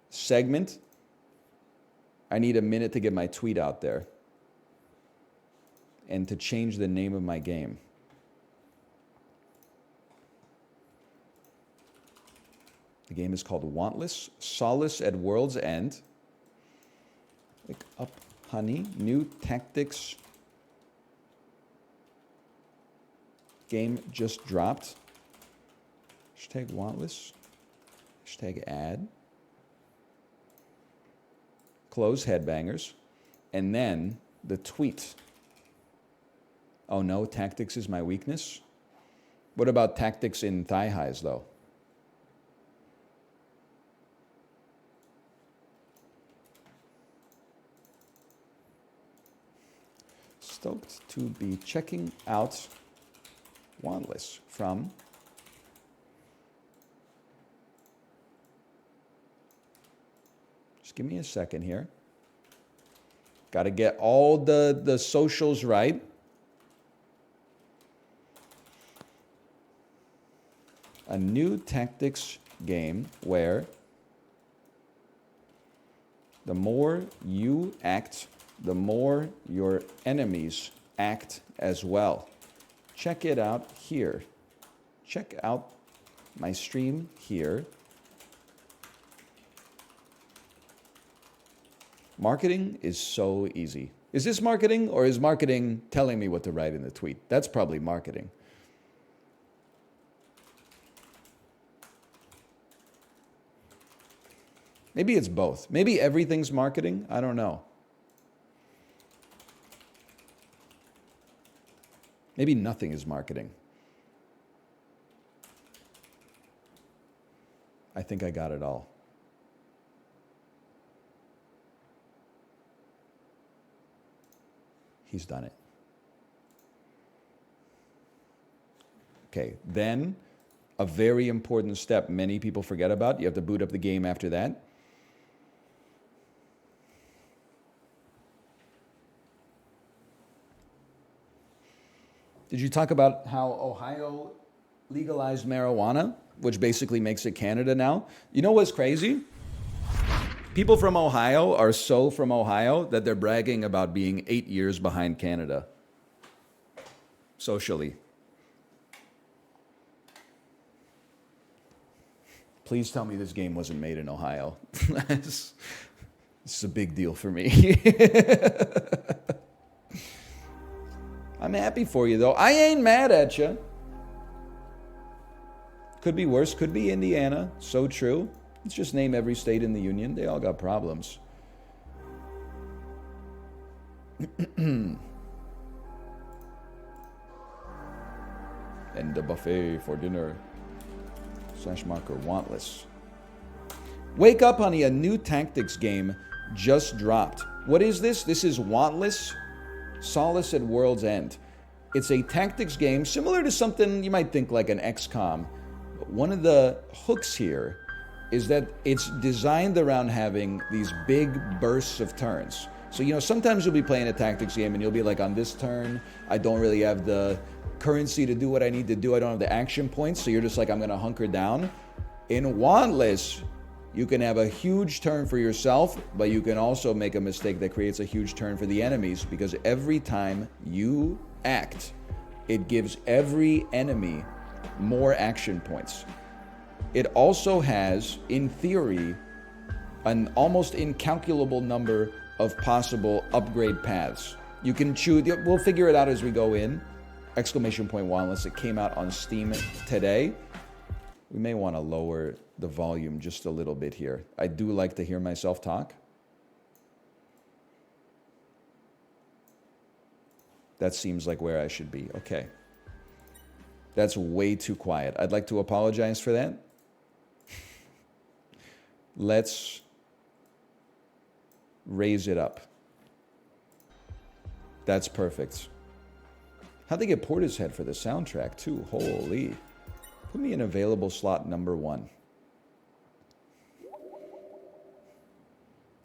segment. I need a minute to get my tweet out there and to change the name of my game. The game is called Wantless, Solace at World's End. Wake up, honey. New tactics game just dropped. Hashtag Wantless. Hashtag ad. Close headbangers. And then the tweet. Oh no, tactics is my weakness? What about tactics in thigh highs though? Stoked to be checking out Wantless from give me a second here. Got to get all the socials right. A new tactics game where the more you act, the more your enemies act as well. Check it out here. Check out my stream here. Marketing is so easy. Is this marketing, or is marketing telling me what to write in the tweet? That's probably marketing. Maybe it's both. Maybe everything's marketing. I don't know. Maybe nothing is marketing. I think I got it all. He's done it. Okay, then a very important step many people forget about. You have to boot up the game after that. Did you talk about how Ohio legalized marijuana, which basically makes it Canada now? You know what's crazy? People from Ohio are so from Ohio that they're bragging about being 8 years behind Canada socially. Please tell me this game wasn't made in Ohio. This is a big deal for me. I'm happy for you, though. I ain't mad at you. Could be worse. Could be Indiana. So true. Let's just name every state in the union. They all got problems. And the buffet for dinner. Slash marker wantless. Wake up, honey. A new tactics game just dropped. What is this? This is Wantless Solace at World's End. It's a tactics game similar to something you might think like an XCOM. But one of the hooks here is that it's designed around having these big bursts of turns. So, you know, sometimes you'll be playing a tactics game and you'll be like, on this turn, I don't really have the currency to do what I need to do. I don't have the action points. So you're just like, I'm going to hunker down. In Wantless, you can have a huge turn for yourself, but you can also make a mistake that creates a huge turn for the enemies, because every time you act, it gives every enemy more action points. It also has, in theory, an almost incalculable number of possible upgrade paths. You can choose, we'll figure it out as we go in. Exclamation point Wantless. It came out on Steam today. We may want to lower the volume just a little bit here. I do like to hear myself talk. That seems like where I should be. Okay. That's way too quiet. I'd like to apologize for that. Let's raise it up. That's perfect. How'd they get Portishead for the soundtrack, too? Holy. Put me in available slot number 1.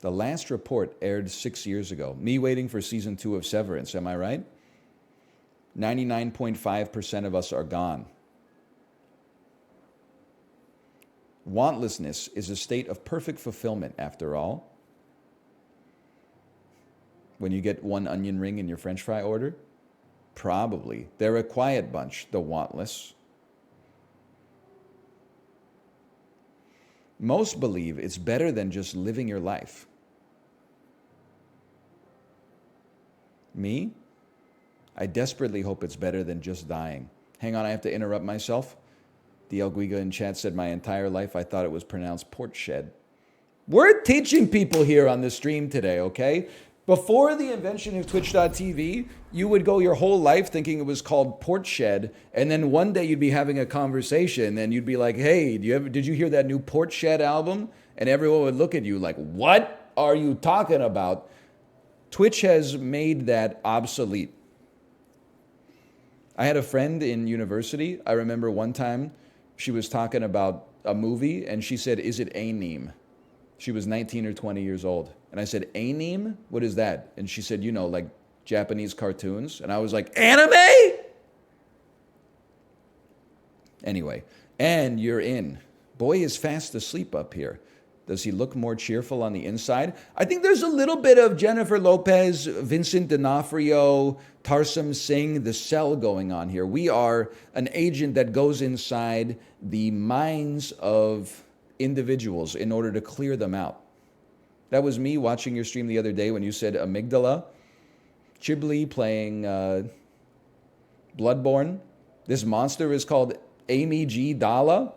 The last report aired 6 years ago. Me waiting for season 2 of Severance, am I right? 99.5% of us are gone. Wantlessness is a state of perfect fulfillment, after all. When you get one onion ring in your French fry order? Probably. They're a quiet bunch, the wantless. Most believe it's better than just living your life. Me? I desperately hope it's better than just dying. Hang on, I have to interrupt myself. The El Guiga in chat said, my entire life I thought it was pronounced portshed. We're teaching people here on the stream today, okay? Before the invention of Twitch.tv, you would go your whole life thinking it was called portshed, and then one day you'd be having a conversation and you'd be like, hey, did you hear that new Portshed album? And everyone would look at you like, what are you talking about? Twitch has made that obsolete. I had a friend in university. I remember one time she was talking about a movie and she said, is it anime? She was 19 or 20 years old. And I said, anime? What is that? And she said, you know, like Japanese cartoons. And I was like, anime? Anyway, and you're in. Boy is fast asleep up here. Does he look more cheerful on the inside? I think there's a little bit of Jennifer Lopez, Vincent D'Onofrio, Tarsum Singh, the Cell going on here. We are an agent that goes inside the minds of individuals in order to clear them out. That was me watching your stream the other day when you said amygdala. Chibli playing Bloodborne. This monster is called Amy G. Dalla.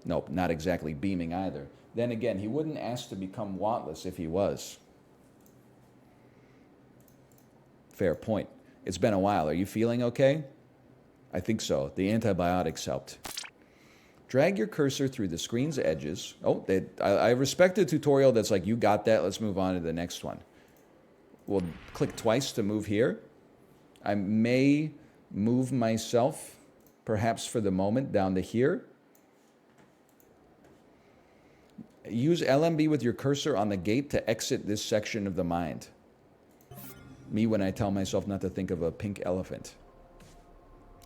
Nope, not exactly beaming either. Then again, he wouldn't ask to become wantless if he was. Fair point. It's been a while. Are you feeling okay? I think so. The antibiotics helped. Drag your cursor through the screen's edges. Oh, I respect the tutorial that's like, you got that. Let's move on to the next one. We'll click twice to move here. I may move myself, perhaps for the moment, down to here. Use LMB with your cursor on the gate to exit this section of the mind. Me when I tell myself not to think of a pink elephant.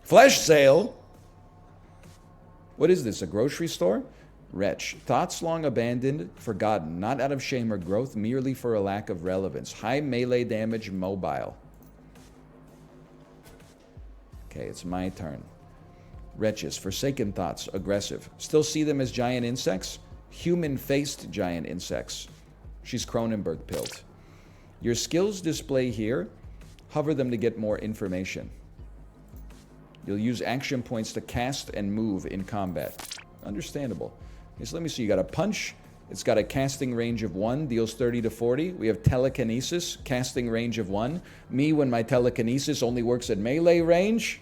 Flesh sale! What is this, a grocery store? Wretch. Thoughts long abandoned, forgotten, not out of shame or growth, merely for a lack of relevance. High melee damage, mobile. Okay, it's my turn. Wretches, forsaken thoughts, aggressive. Still see them as giant insects? Human-faced giant insects. She's Cronenberg pilled. Your skills display here. Hover them to get more information. You'll use action points to cast and move in combat. Understandable. Okay, so let me see. You got a punch. It's got a casting range of 1, deals 30 to 40. We have telekinesis, casting range of 1. Me, when my telekinesis only works at melee range.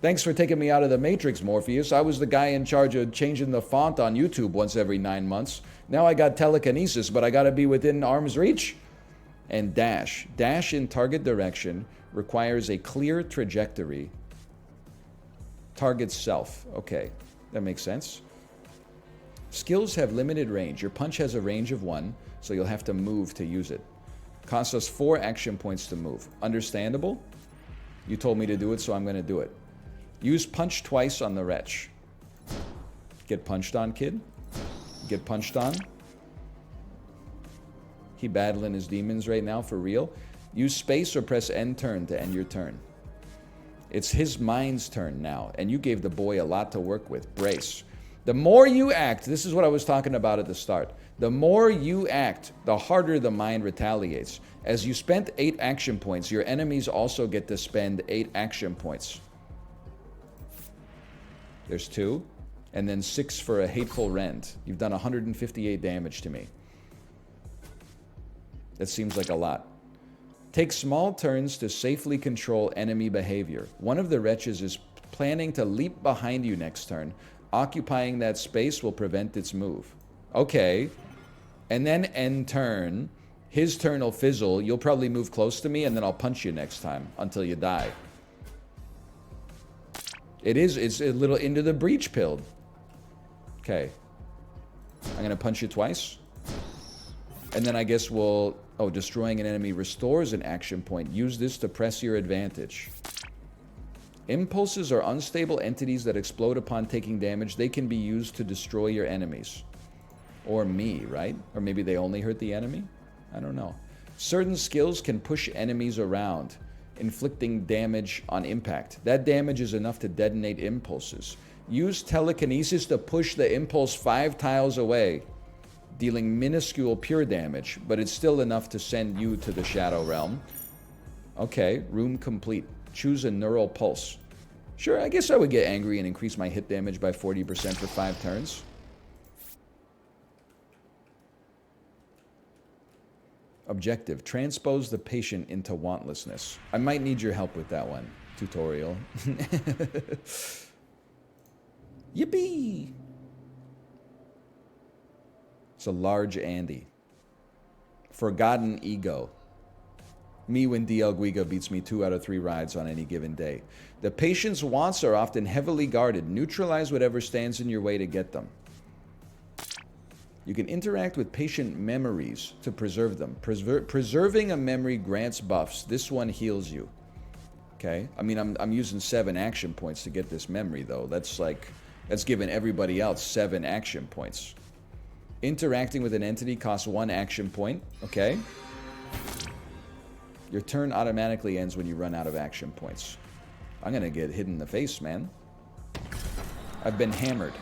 Thanks for taking me out of the Matrix, Morpheus. I was the guy in charge of changing the font on YouTube once every 9 months. Now I got telekinesis, but I gotta be within arm's reach. And dash. Dash in target direction requires a clear trajectory. Target self. Okay, that makes sense. Skills have limited range. Your punch has a range of 1, so you'll have to move to use it. Costs us 4 action points to move. Understandable? You told me to do it, so I'm going to do it. Use punch twice on the wretch. Get punched on, kid. Get punched on. He battling his demons right now, for real. Use space or press end turn to end your turn. It's his mind's turn now, and you gave the boy a lot to work with. Brace. The more you act, this is what I was talking about at the start. The more you act, the harder the mind retaliates. As you spent 8 action points, your enemies also get to spend 8 action points. There's 2, and then 6 for a hateful rend. You've done 158 damage to me. That seems like a lot. Take small turns to safely control enemy behavior. One of the wretches is planning to leap behind you next turn. Occupying that space will prevent its move. Okay. And then end turn. His turn will fizzle. You'll probably move close to me, and then I'll punch you next time until you die. It's a little into the breach pilled. Okay. I'm going to punch you twice. And then I guess we'll... Oh, destroying an enemy restores an action point. Use this to press your advantage. Impulses are unstable entities that explode upon taking damage. They can be used to destroy your enemies. Or me, right? Or maybe they only hurt the enemy? I don't know. Certain skills can push enemies around, inflicting damage on impact. That damage is enough to detonate impulses. Use telekinesis to push the impulse 5 tiles away, dealing minuscule pure damage, but it's still enough to send you to the Shadow Realm. Okay, room complete. Choose a neural pulse. Sure, I guess I would get angry and increase my hit damage by 40% for 5 turns. Objective, transpose the patient into wantlessness. I might need your help with that one. Tutorial. Yippee! It's a large Andy. Forgotten ego. Me when DL Guiga beats me 2 out of 3 rides on any given day. The patient's wants are often heavily guarded. Neutralize whatever stands in your way to get them. You can interact with patient memories to preserve them. Preserving a memory grants buffs. This one heals you. Okay? I mean, I'm using 7 action points to get this memory, though. That's giving everybody else 7 action points. Interacting with an entity costs 1 action point. Okay? Your turn automatically ends when you run out of action points. I'm gonna get hit in the face, man. I've been hammered.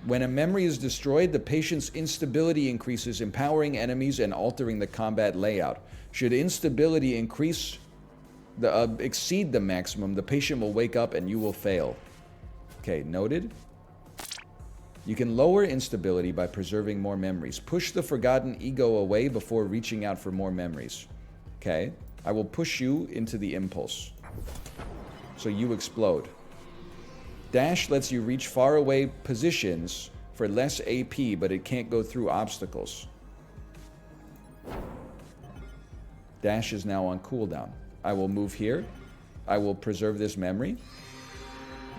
When a memory is destroyed, the patient's instability increases, empowering enemies and altering the combat layout. Should instability exceed the maximum, the patient will wake up and you will fail. Okay, noted. You can lower instability by preserving more memories. Push the forgotten ego away before reaching out for more memories. Okay, I will push you into the impulse. So you explode. Dash lets you reach far away positions for less AP, but it can't go through obstacles. Dash is now on cooldown. I will move here. I will preserve this memory.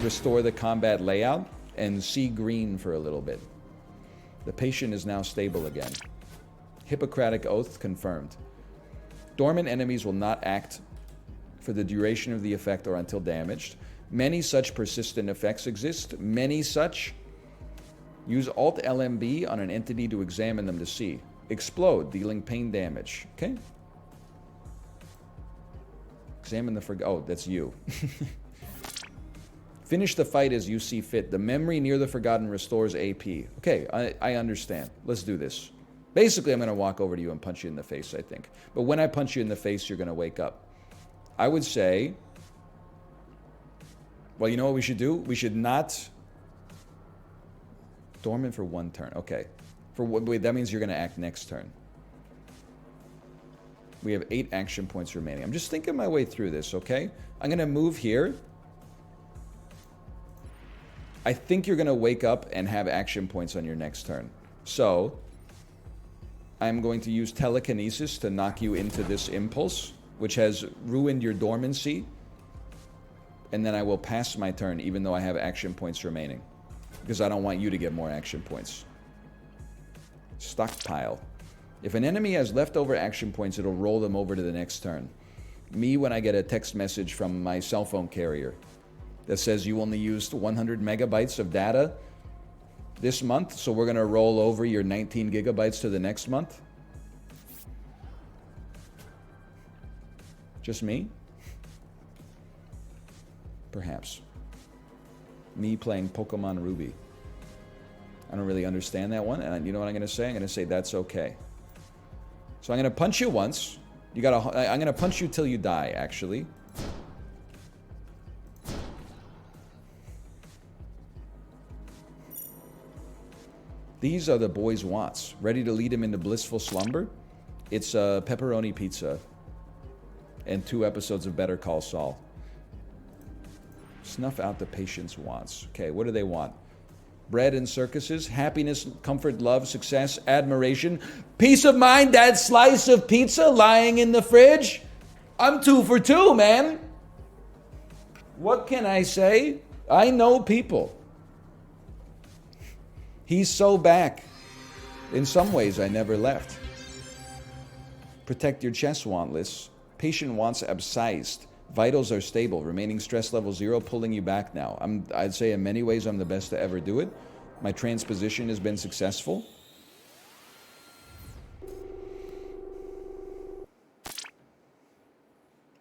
Restore the combat layout and see green for a little bit. The patient is now stable again. Hippocratic oath confirmed. Dormant enemies will not act for the duration of the effect or until damaged. Many such persistent effects exist. Many such. Use Alt-LMB on an entity to examine them to see. Explode, dealing pain damage. Okay. Examine the oh, that's you. Finish the fight as you see fit. The memory near the Forgotten restores AP. Okay, I understand. Let's do this. Basically, I'm going to walk over to you and punch you in the face, I think. But when I punch you in the face, you're going to wake up. I would say... Well, you know what we should do? We should not... Dormant for 1 turn. Okay. Wait, that means you're going to act next turn. We have 8 action points remaining. I'm just thinking my way through this, okay? I'm going to move here. I think you're going to wake up and have action points on your next turn. So, I'm going to use telekinesis to knock you into this impulse, which has ruined your dormancy. And then I will pass my turn, even though I have action points remaining. Because I don't want you to get more action points. Stockpile. If an enemy has leftover action points, it'll roll them over to the next turn. Me, when I get a text message from my cell phone carrier that says you only used 100 megabytes of data this month, so we're going to roll over your 19 gigabytes to the next month. Just me? Perhaps. Me playing Pokemon Ruby. I don't really understand that one, and you know what I'm going to say? I'm going to say that's okay. So I'm going to punch you once. I'm going to punch you till you die, actually. These are the boy's wants. Ready to lead him into blissful slumber? It's a pepperoni pizza and 2 episodes of Better Call Saul. Snuff out the patient's wants. Okay, what do they want? Bread and circuses, happiness, comfort, love, success, admiration, peace of mind, that slice of pizza lying in the fridge. I'm 2 for 2, man. What can I say? I know people. He's so back. In some ways, I never left. Protect your chest want list. Patient wants abscised. Vitals are stable. Remaining stress level 0, pulling you back now. I'd say in many ways I'm the best to ever do it. My transposition has been successful.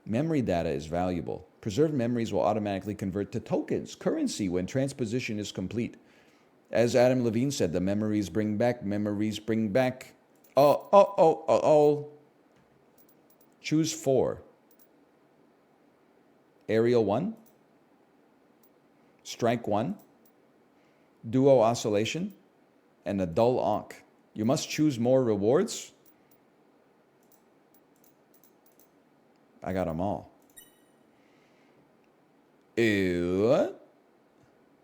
Memory data is valuable. Preserved memories will automatically convert to tokens, currency, when transposition is complete. As Adam Levine said, the memories bring back, memories bring back. Oh. Choose 4. Aerial 1. Strike 1. Duo oscillation. And a dull onk. You must choose more rewards. I got them all. Ew.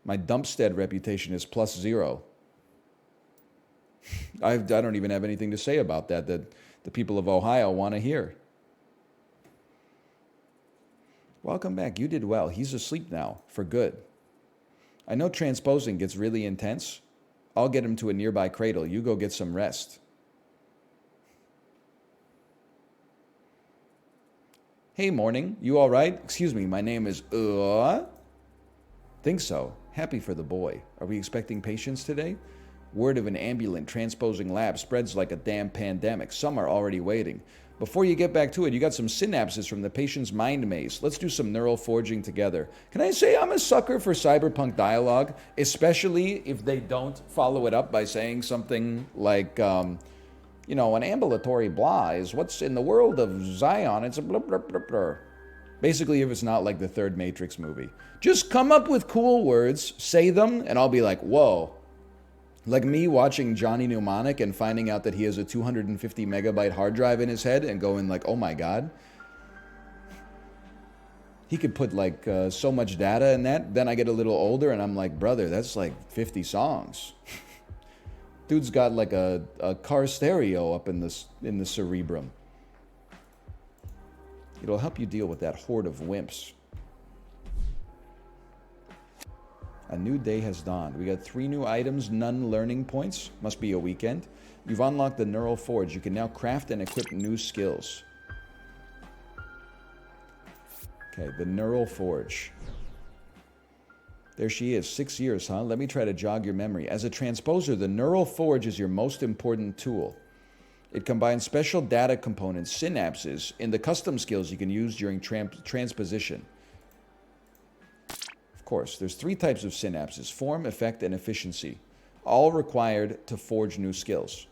My Dumpstead reputation is +0. I don't even have anything to say about that the people of Ohio want to hear. Welcome back. You did well. He's asleep now, for good. I know transposing gets really intense. I'll get him to a nearby cradle. You go get some rest. Hey, morning. You all right? Excuse me, my name is... Think so. Happy for the boy. Are we expecting patients today? Word of an ambulant transposing lab spreads like a damn pandemic. Some are already waiting. Before you get back to it, you got some synapses from the patient's mind maze. Let's do some neural forging together. Can I say I'm a sucker for cyberpunk dialogue, especially if they don't follow it up by saying something like, you know, an ambulatory blah is what's in the world of Zion. It's a blah, blah, blah, blah. Basically, if it's not like the third Matrix movie. Just come up with cool words, say them, and I'll be like, whoa. Like me watching Johnny Mnemonic and finding out that he has a 250 megabyte hard drive in his head and going like, oh my god. He could put like so much data in that. Then I get a little older and I'm like, brother, that's like 50 songs. Dude's got like a car stereo up in the cerebrum. It'll help you deal with that horde of wimps. A new day has dawned. We got 3 new items, none learning points. Must be a weekend. You've unlocked the Neural Forge. You can now craft and equip new skills. Okay, the Neural Forge. There she is, 6 years, huh? Let me try to jog your memory. As a transposer, the Neural Forge is your most important tool. It combines special data components, synapses, in the custom skills you can use during transposition. Of course. There's 3 types of synapses: form, effect, and efficiency, all required to forge new skills.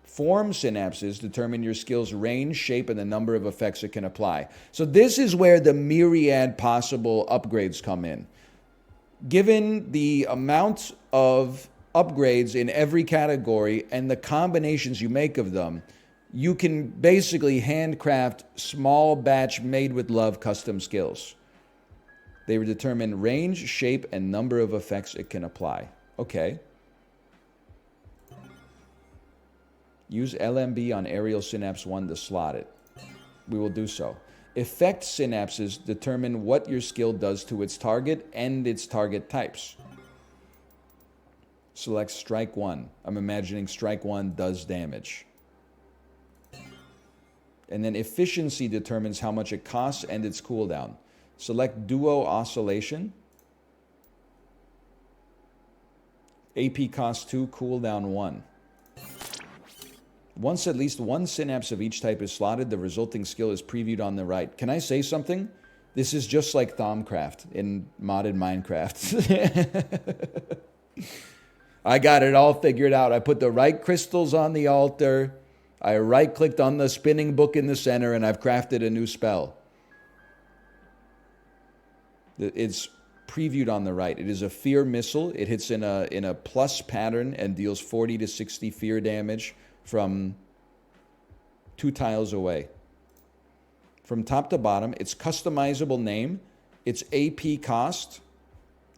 Form synapses determine your skill's range, shape, and the number of effects it can apply. So this is where the myriad possible upgrades come in. Given the amount of upgrades in every category and the combinations you make of them, you can basically handcraft small batch made with love custom skills. They determine range, shape, and number of effects it can apply. Okay. Use LMB on aerial synapse 1 to slot it. We will do so. Effect synapses determine what your skill does to its target and its target types. Select strike 1. I'm imagining strike 1 does damage. And then efficiency determines how much it costs and its cooldown. Select duo oscillation. AP cost 2, cooldown 1. Once at least one synapse of each type is slotted, the resulting skill is previewed on the right. Can I say something? This is just like Thaumcraft in modded Minecraft. I got it all figured out. I put the right crystals on the altar. I right-clicked on the spinning book in the center, and I've crafted a new spell. It's previewed on the right. It is a fear missile. It hits in a plus pattern and deals 40 to 60 fear damage from 2 tiles away. From top to bottom, its customizable name, its AP cost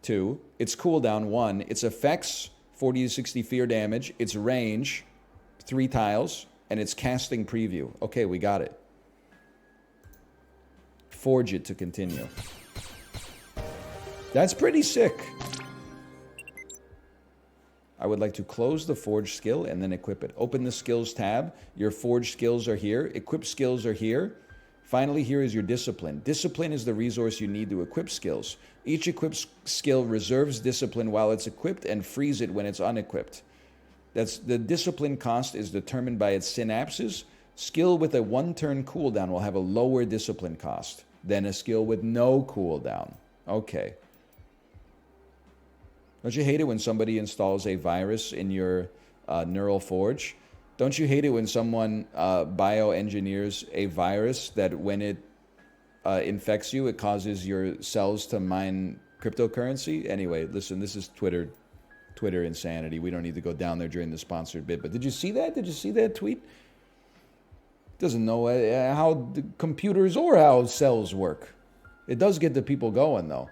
2, its cooldown 1, its effects 40 to 60 fear damage, its range 3 tiles, and its casting preview. Okay, we got it. Forge it to continue. That's pretty sick. I would like to close the forge skill and then equip it. Open the skills tab. Your forge skills are here. Equip skills are here. Finally, here is your discipline. Discipline is the resource you need to equip skills. Each equipped skill reserves discipline while it's equipped and frees it when it's unequipped. The discipline cost is determined by its synapses. Skill with a 1-turn cooldown will have a lower discipline cost than a skill with no cooldown. Okay. Don't you hate it when somebody installs a virus in your neural forge? Don't you hate it when someone bioengineers a virus that when it infects you, it causes your cells to mine cryptocurrency? Anyway, listen, this is Twitter insanity. We don't need to go down there during the sponsored bit. But did you see that? Did you see that tweet? Doesn't know how the computers or how cells work. It does get the people going, though.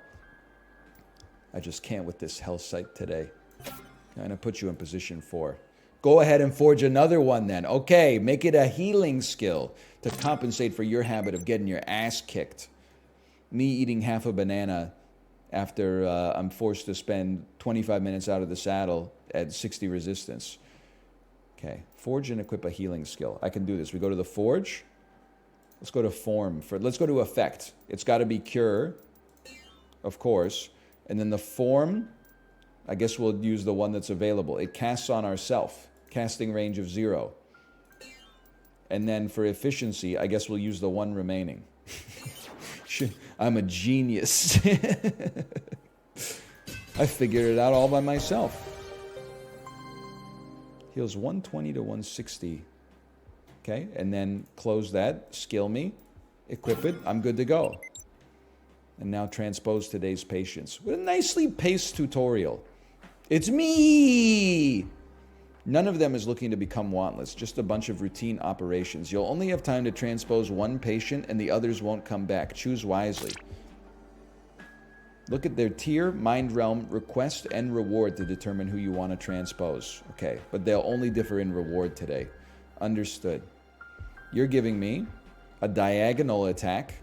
I just can't with this health site today. I'm going to put you in position 4. Go ahead and forge another one then. Okay, make it a healing skill to compensate for your habit of getting your ass kicked. Me eating half a banana after I'm forced to spend 25 minutes out of the saddle at 60 resistance. Okay, forge and equip a healing skill. I can do this. We go to the forge. Let's go to form. Let's go to effect. It's got to be cure, of course. And then the form, I guess we'll use the one that's available. It casts on ourself, casting range of 0. And then for efficiency, I guess we'll use the one remaining. I'm a genius. I figured it out all by myself. Heals 120 to 160. Okay, and then close that, skill me, equip it, I'm good to go. And now transpose today's patients with a nicely paced tutorial. It's me! None of them is looking to become wantless, just a bunch of routine operations. You'll only have time to transpose one patient and the others won't come back. Choose wisely. Look at their tier, mind realm, request, and reward to determine who you want to transpose. Okay, but they'll only differ in reward today. Understood. You're giving me a diagonal attack,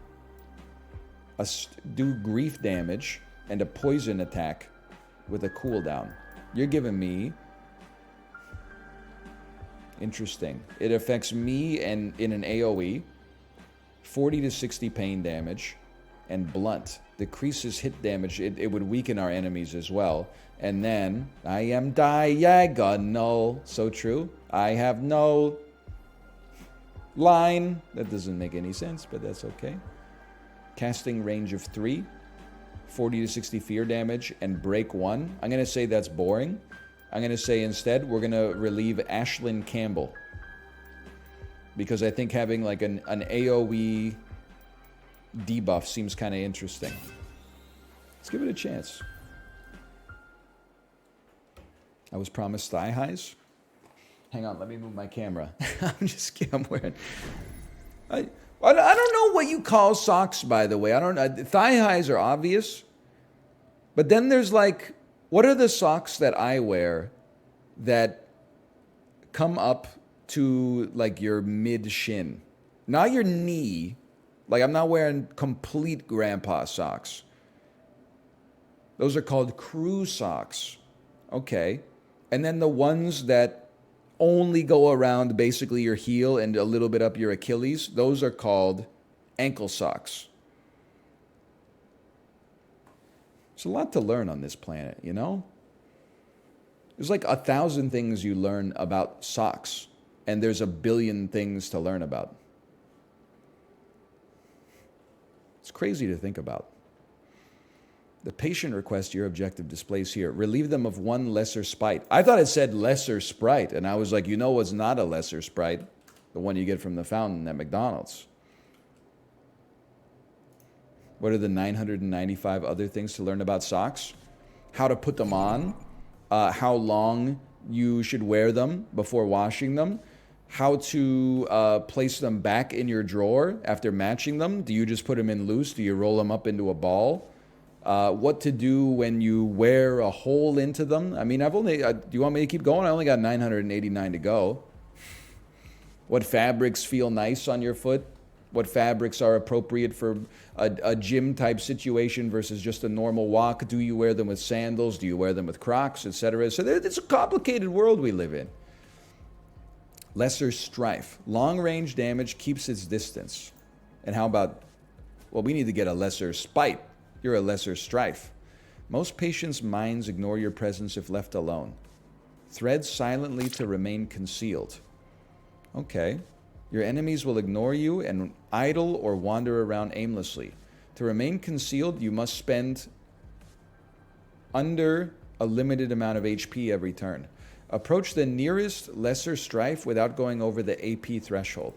do grief damage, and a poison attack with a cooldown. You're giving me... Interesting. It affects me and in an AoE, 40 to 60 pain damage, and blunt. Decreases hit damage. It would weaken our enemies as well. And then, I am diagonal. So true. I have no line. That doesn't make any sense, but that's okay. Casting range of 3. 40 to 60 fear damage, and break 1. I'm going to say that's boring. I'm going to say instead we're going to relieve Ashlyn Campbell. Because I think having like an AoE debuff seems kind of interesting. Let's give it a chance. I was promised thigh highs. Hang on, let me move my camera. I'm just kidding. I'm wearing... I don't know what you call socks, by the way. I don't know. Thigh highs are obvious. But then there's like, what are the socks that I wear that come up to like your mid shin? Not your knee. Like I'm not wearing complete grandpa socks. Those are called crew socks. Okay. And then the ones that only go around basically your heel and a little bit up your Achilles, those are called ankle socks. There's a lot to learn on this planet, you know? There's like 1,000 things you learn about socks, and there's 1 billion things to learn about. It's crazy to think about. The patient request your objective displays here. Relieve them of 1 lesser spite. I thought it said lesser sprite, and I was like, you know what's not a lesser sprite? The one you get from the fountain at McDonald's. What are the 995 other things to learn about socks? How to put them on. How long you should wear them before washing them. How to place them back in your drawer after matching them. Do you just put them in loose? Do you roll them up into a ball? What to do when you wear a hole into them. I mean, do you want me to keep going? I only got 989 to go. What fabrics feel nice on your foot? What fabrics are appropriate for a gym type situation versus just a normal walk? Do you wear them with sandals? Do you wear them with Crocs, etc.? So it's a complicated world we live in. Lesser strife. Long range damage keeps its distance. And how about, well, we need to get a lesser spite. You're a lesser strife. Most patients' minds ignore your presence if left alone. Thread silently to remain concealed. Okay. Your enemies will ignore you and idle or wander around aimlessly. To remain concealed, you must spend under a limited amount of HP every turn. Approach the nearest lesser strife without going over the AP threshold.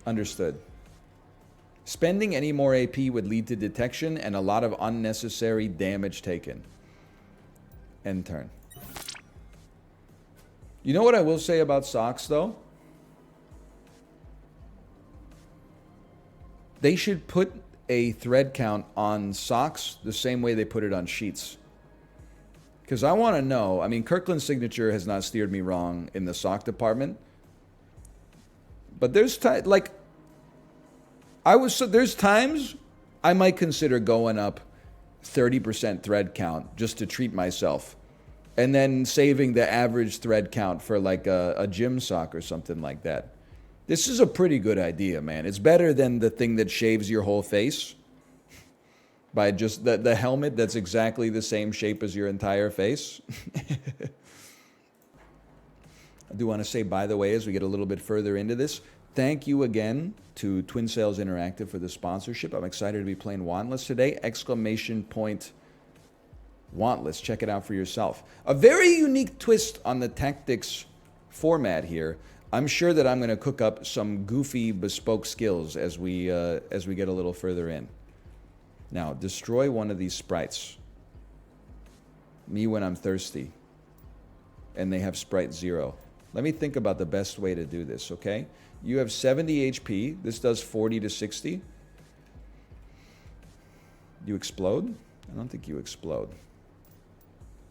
Understood. Spending any more AP would lead to detection and a lot of unnecessary damage taken. End turn. You know what I will say about socks, though? They should put a thread count on socks the same way they put it on sheets. Because I want to know, I mean, Kirkland's signature has not steered me wrong in the sock department. But there's there's times I might consider going up 30% thread count just to treat myself. And then saving the average thread count for like a gym sock or something like that. This is a pretty good idea, man. It's better than the thing that shaves your whole face by just the helmet that's exactly the same shape as your entire face. I do want to say, by the way, as we get a little bit further into this, thank you again to Twin Sales Interactive for the sponsorship. I'm excited to be playing Wantless today. Exclamation point Wantless. Check it out for yourself. A very unique twist on the tactics format here. I'm sure that I'm going to cook up some goofy bespoke skills as we get a little further in. Now, destroy one of these sprites. Me when I'm thirsty. And they have sprite 0. Let me think about the best way to do this, okay? You have 70 HP. This does 40 to 60. You explode? I don't think you explode.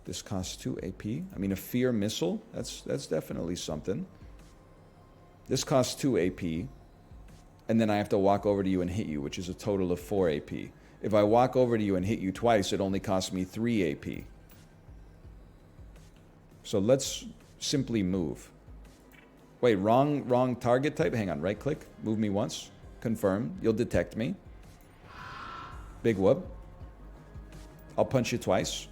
This costs 2 AP. I mean, a fear missile, that's definitely something. This costs 2 AP. And then I have to walk over to you and hit you, which is a total of 4 AP. If I walk over to you and hit you twice, it only costs me 3 AP. So let's simply move. Wait, wrong target type? Hang on, right click, move me once, confirm, you'll detect me. Big whoop. I'll punch you twice.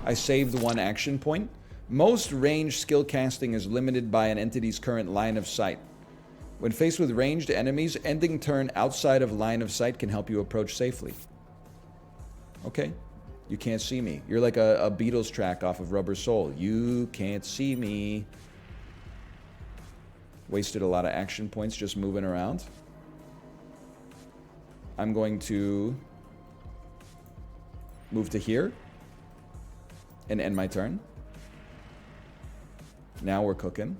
I saved 1 action point. Most range skill casting is limited by an entity's current line of sight. When faced with ranged enemies, ending turn outside of line of sight can help you approach safely. Okay. You can't see me. You're like a Beatles track off of Rubber Soul. You can't see me. Wasted a lot of action points just moving around. I'm going to move to here and end my turn. Now we're cooking.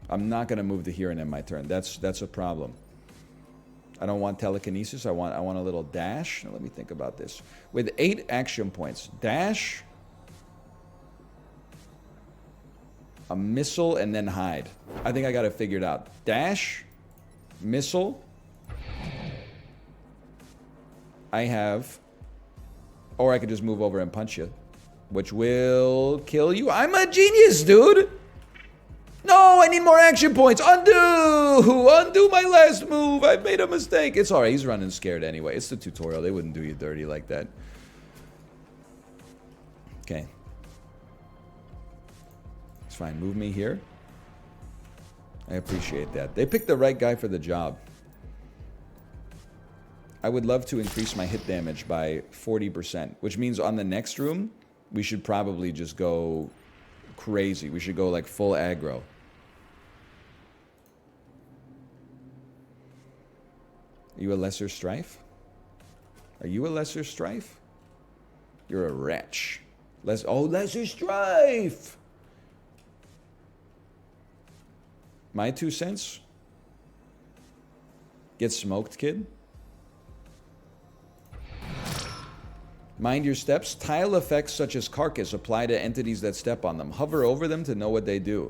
I'm not going to move to here and end my turn. That's a problem. I don't want telekinesis. I want a little dash. Now, let me think about this. With 8 action points, dash, a missile, and then hide. I think I got it figured out. Dash, missile. I have, or I could just move over and punch you, which will kill you. I'm a genius, dude. No, I need more action points. Undo! Undo my last move. I made a mistake. It's alright. He's running scared anyway. It's the tutorial. They wouldn't do you dirty like that. Okay. It's fine. Move me here. I appreciate that. They picked the right guy for the job. I would love to increase my hit damage by 40%, which means on the next room, we should probably just go crazy. We should go like full aggro. Are you a lesser strife? Are you a lesser strife? You're a wretch. Lesser strife! My 2 cents? Get smoked, kid. Mind your steps. Tile effects such as Carcass apply to entities that step on them. Hover over them to know what they do.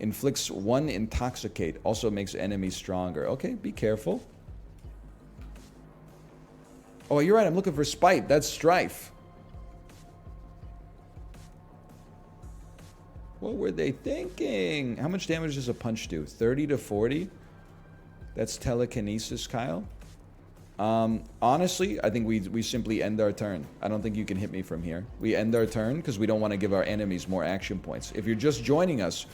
Inflicts 1 intoxicate. Also makes enemies stronger. Okay, be careful. Oh, you're right. I'm looking for spite. That's strife. What were they thinking? How much damage does a punch do? 30 to 40? That's telekinesis, Kyle. Honestly, I think we simply end our turn. I don't think you can hit me from here. We end our turn because we don't want to give our enemies more action points. If you're just joining us,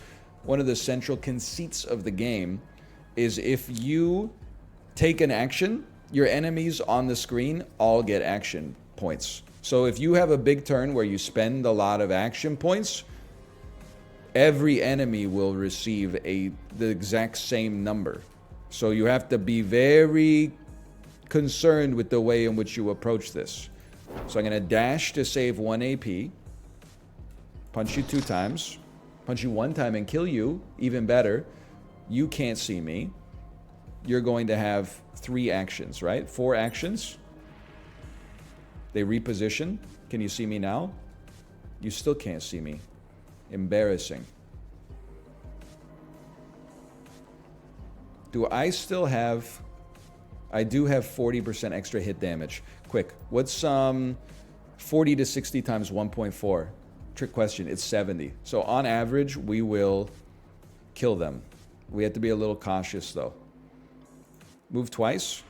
one of the central conceits of the game is if you take an action, your enemies on the screen all get action points. So if you have a big turn where you spend a lot of action points, every enemy will receive the exact same number. So you have to be very concerned with the way in which you approach this. So I'm going to dash to save 1 AP. Punch you 2 times. Punch you 1 time and kill you. Even better. You can't see me. You're going to have 3 actions, right? 4 actions. They reposition. Can you see me now? You still can't see me. Embarrassing. Do I still have... I do have 40% extra hit damage. Quick, what's 40 to 60 times 1.4? Trick question, it's 70. So on average, we will kill them. We have to be a little cautious though. Move twice.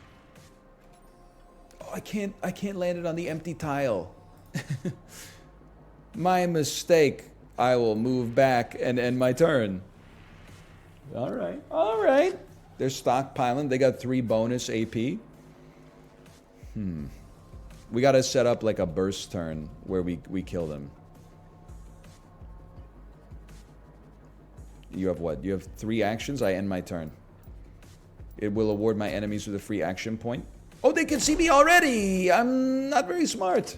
Oh, I can't land it on the empty tile. My mistake. I will move back and end my turn. All right, all right. They're stockpiling. They got 3 bonus AP. We got to set up like a burst turn where we kill them. You have what? You have 3 actions. I end my turn. It will award my enemies with a free action point. Oh, they can see me already. I'm not very smart.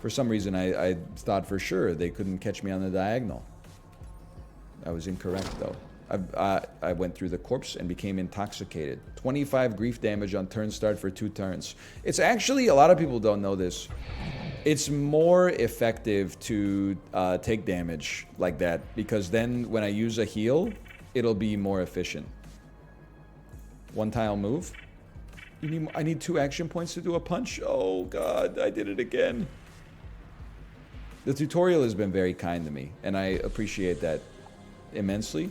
For some reason, I thought for sure they couldn't catch me on the diagonal. I was incorrect, though. I went through the corpse and became intoxicated. 25 grief damage on turn start for 2 turns. It's actually, a lot of people don't know this. It's more effective to take damage like that because then when I use a heal, it'll be more efficient. 1 tile move. I need 2 action points to do a punch. Oh God, I did it again. The tutorial has been very kind to me, and I appreciate that immensely.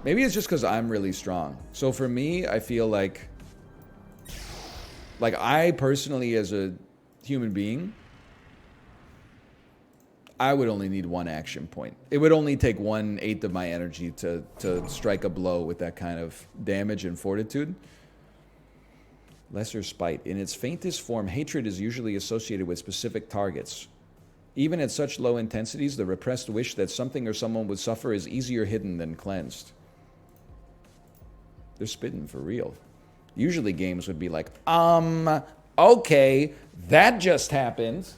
Maybe it's just because I'm really strong. So for me, I feel like I personally, as a human being, I would only need one action point. It would only take 1/8 of my energy to strike a blow with that kind of damage and fortitude. Lesser spite. In its faintest form, hatred is usually associated with specific targets. Even at such low intensities, the repressed wish that something or someone would suffer is easier hidden than cleansed. They're spitting for real. Usually games would be like, okay, that just happened.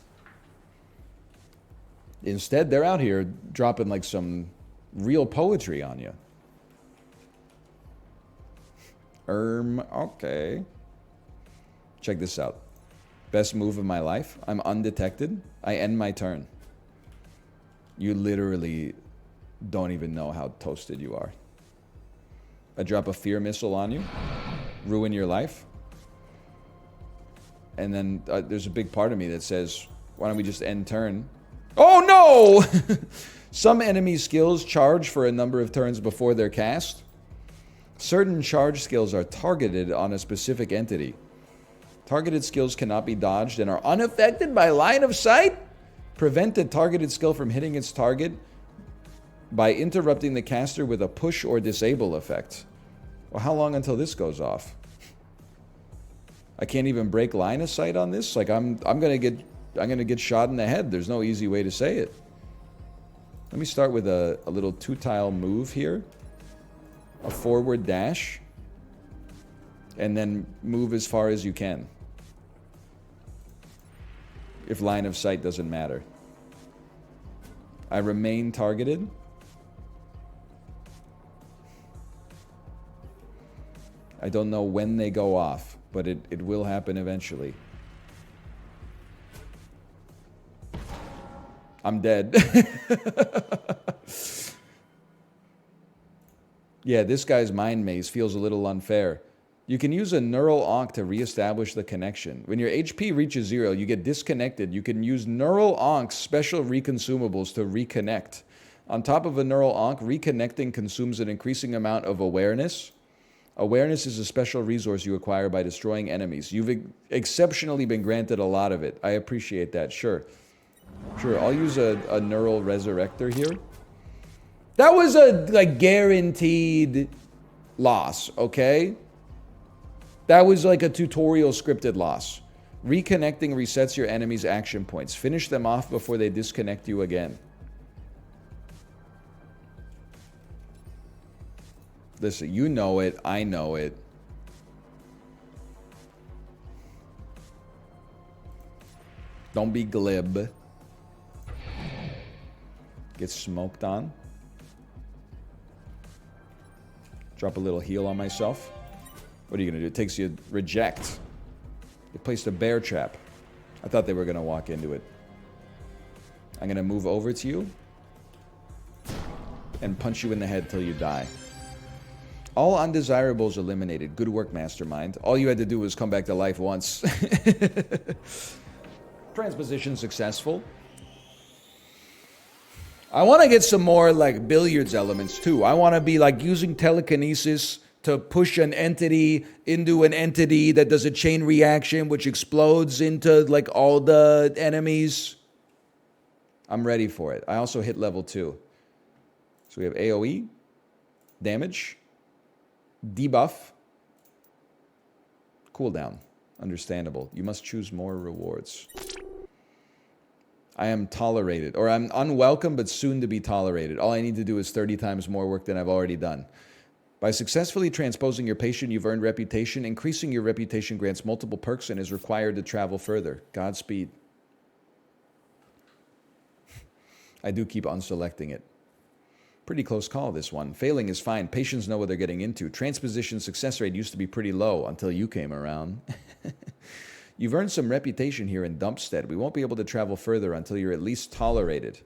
Instead, they're out here dropping like some real poetry on you. Okay. Check this out. Best move of my life. I'm undetected. I end my turn. You literally don't even know how toasted you are. I drop a fear missile on you. Ruin your life. And then there's a big part of me that says, why don't we just end turn? Oh no! Some enemy skills charge for a number of turns before they're cast. Certain charge skills are targeted on a specific entity. Targeted skills cannot be dodged and are unaffected by line of sight. Prevent a targeted skill from hitting its target by interrupting the caster with a push or disable effect. Well, how long until this goes off? I can't even break line of sight on this? Like I'm gonna get shot in the head. There's no easy way to say it. Let me start with a little 2-tile move here. A forward dash. And then move as far as you can. If line of sight doesn't matter. I remain targeted. I don't know when they go off, but it will happen eventually. I'm dead. Yeah, this guy's mind maze feels a little unfair. You can use a neural onk to reestablish the connection. When your HP reaches 0, you get disconnected. You can use neural onk's special reconsumables to reconnect. On top of a neural onk, reconnecting consumes an increasing amount of awareness. Awareness is a special resource you acquire by destroying enemies. You've exceptionally been granted a lot of it. I appreciate that, sure. Sure, I'll use a neural resurrector here. That was a guaranteed loss, okay? That was like a tutorial scripted loss. Reconnecting resets your enemy's action points. Finish them off before they disconnect you again. Listen, you know it. I know it. Don't be glib. Get smoked on. Drop a little heal on myself. What are you going to do? It takes you reject. They placed a bear trap. I thought they were going to walk into it. I'm going to move over to you and punch you in the head till you die. All undesirables eliminated. Good work, Mastermind. All you had to do was come back to life once. Transposition successful. I want to get some more like billiards elements too. I want to be like using telekinesis to push an entity into an entity that does a chain reaction which explodes into like all the enemies. I'm ready for it. I also hit level 2. So we have AoE, damage, debuff, cooldown. Understandable. You must choose more rewards. I am tolerated, or I'm unwelcome but soon to be tolerated. All I need to do is 30 times more work than I've already done. By successfully transposing your patient, you've earned reputation. Increasing your reputation grants multiple perks and is required to travel further. Godspeed. I do keep unselecting it. Pretty close call, this one. Failing is fine. Patients know what they're getting into. Transposition success rate used to be pretty low until you came around. You've earned some reputation here in Dumpstead. We won't be able to travel further until you're at least tolerated.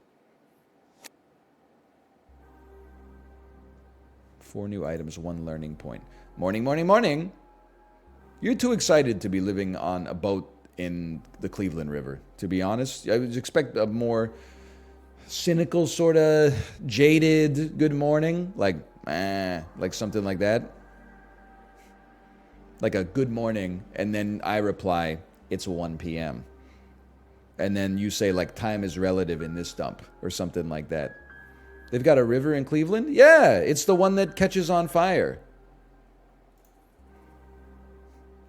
4 new items, 1 learning point. Morning, morning, morning! You're too excited to be living on a boat in the Cleveland River. To be honest, I would expect a more cynical, sort of jaded good morning. Like something like that. Like a good morning, and then I reply, it's 1 p.m. And then you say, like, time is relative in this dump or something like that. They've got a river in Cleveland? Yeah, it's the one that catches on fire.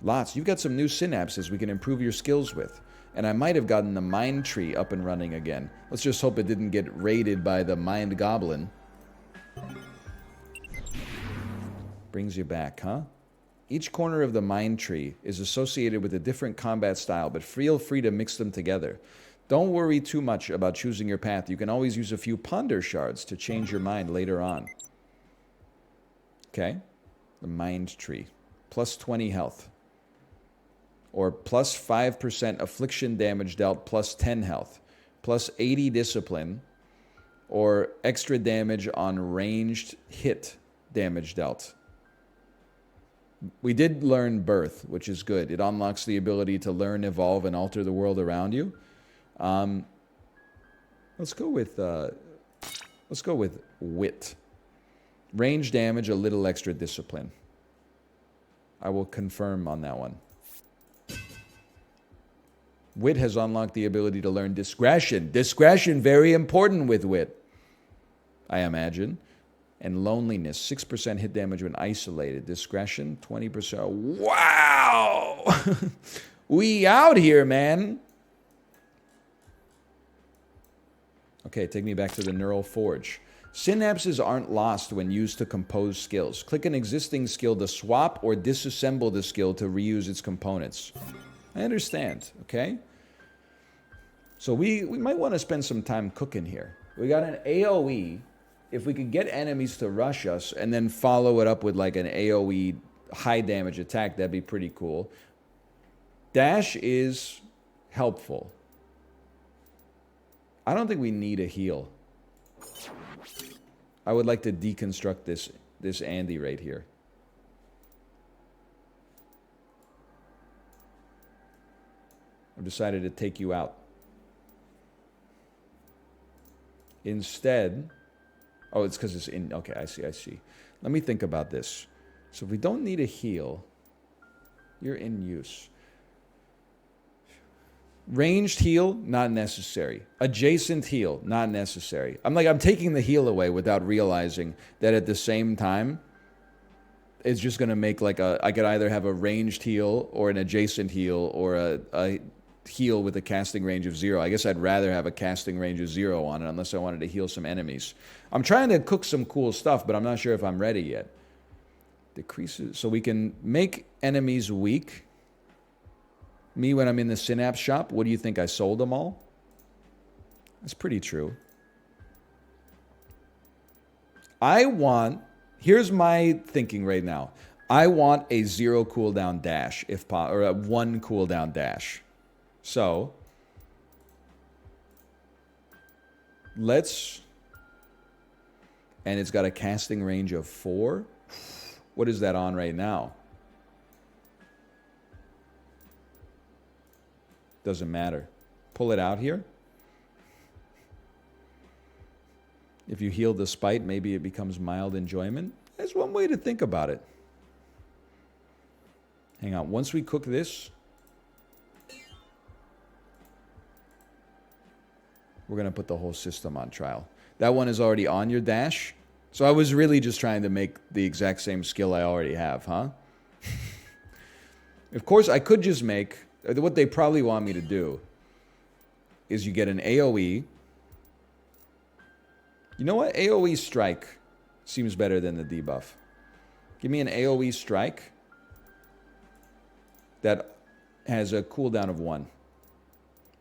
Lots. You've got some new synapses we can improve your skills with. And I might have gotten the mind tree up and running again. Let's just hope it didn't get raided by the mind goblin. Brings you back, huh? Each corner of the mind tree is associated with a different combat style, but feel free to mix them together. Don't worry too much about choosing your path. You can always use a few ponder shards to change your mind later on. Okay? The mind tree. Plus 20 health. Or plus 5% affliction damage dealt, plus 10 health. Plus 80 discipline. Or extra damage on ranged hit damage dealt. We did learn Birth, which is good. It unlocks the ability to learn, evolve, and alter the world around you. Let's go with Wit. Range damage, a little extra discipline. I will confirm on that one. Wit has unlocked the ability to learn Discretion. Discretion, very important with Wit, I imagine. And Loneliness, 6% hit damage when isolated. Discretion, 20%. Wow! We out here, man. Okay, take me back to the Neural Forge. Synapses aren't lost when used to compose skills. Click an existing skill to swap or disassemble the skill to reuse its components. I understand, okay? So we might want to spend some time cooking here. We got an AoE. If we could get enemies to rush us and then follow it up with like an AoE high damage attack, that'd be pretty cool. Dash is helpful. I don't think we need a heal. I would like to deconstruct this Andy right here. I've decided to take you out. Instead... Oh, it's because it's in... Okay, I see. Let me think about this. So if we don't need a heal, you're in use. Ranged heal, not necessary. Adjacent heal, not necessary. I'm taking the heal away without realizing that at the same time, it's just going to make like I could either have a ranged heal or an adjacent heal or a heal with a casting range of 0. I guess I'd rather have a casting range of 0 on it unless I wanted to heal some enemies. I'm trying to cook some cool stuff, but I'm not sure if I'm ready yet. Decreases. So we can make enemies weak. Me, when I'm in the Synapse shop, what do you think? I sold them all? That's pretty true. Here's my thinking right now. I want a 0 cooldown dash, or a 1 cooldown dash. So, let's... And it's got a casting range of 4. What is that on right now? Doesn't matter. Pull it out here. If you heal the spite, maybe it becomes mild enjoyment. That's one way to think about it. Hang on. Once we cook this, we're going to put the whole system on trial. That one is already on your dash. So I was really just trying to make the exact same skill I already have, huh? Of course, I could just make... What they probably want me to do is you get an AoE. You know what? AoE strike seems better than the debuff. Give me an AoE strike that has a cooldown of 1.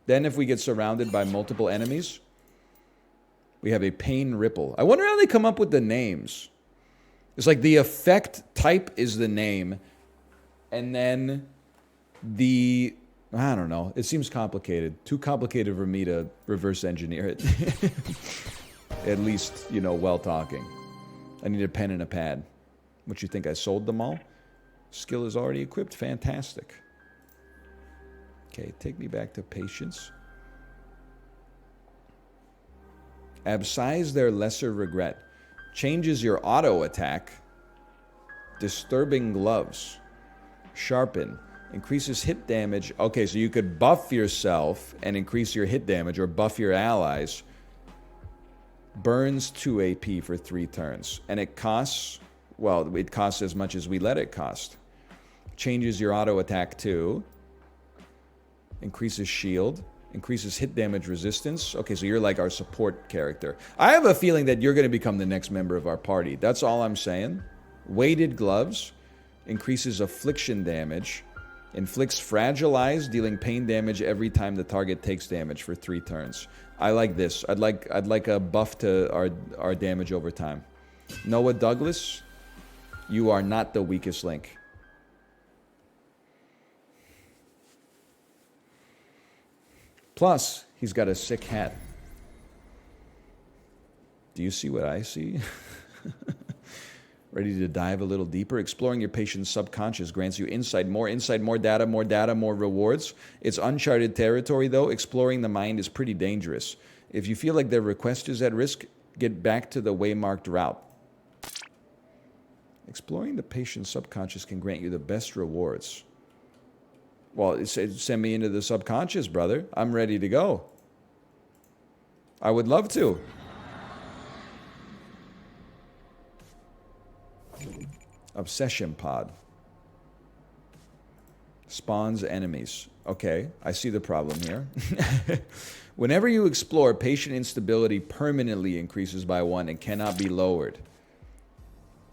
Then if we get surrounded by multiple enemies, we have a pain ripple. I wonder how they come up with the names. It's like the effect type is the name, and then I don't know. It seems complicated. Too complicated for me to reverse engineer it. At least, while talking. I need a pen and a pad. What, you think I sold them all? Skill is already equipped. Fantastic. Okay, take me back to patience. Abscise their lesser regret. Changes your auto attack. Disturbing gloves. Sharpen. Increases hit damage. Okay, so you could buff yourself and increase your hit damage, or buff your allies. Burns 2 AP for 3 turns. And it costs, well, it costs as much as we let it cost. Changes your auto attack too. Increases shield. Increases hit damage resistance. Okay, so you're like our support character. I have a feeling that you're going to become the next member of our party. That's all I'm saying. Weighted gloves. Increases affliction damage. Inflicts fragilize, dealing pain damage every time the target takes damage for 3 turns. I like this. I'd like a buff to our damage over time. Noah Douglas, you are not the weakest link. Plus, he's got a sick hat. Do you see what I see? Ready to dive a little deeper? Exploring your patient's subconscious grants you insight, more data, more rewards. It's uncharted territory, though. Exploring the mind is pretty dangerous. If you feel like their request is at risk, get back to the waymarked route. Exploring the patient's subconscious can grant you the best rewards. Well, send me into the subconscious, brother. I'm ready to go. I would love to. Obsession pod. Spawns enemies. Okay, I see the problem here. Whenever you explore, patient instability permanently increases by 1 and cannot be lowered.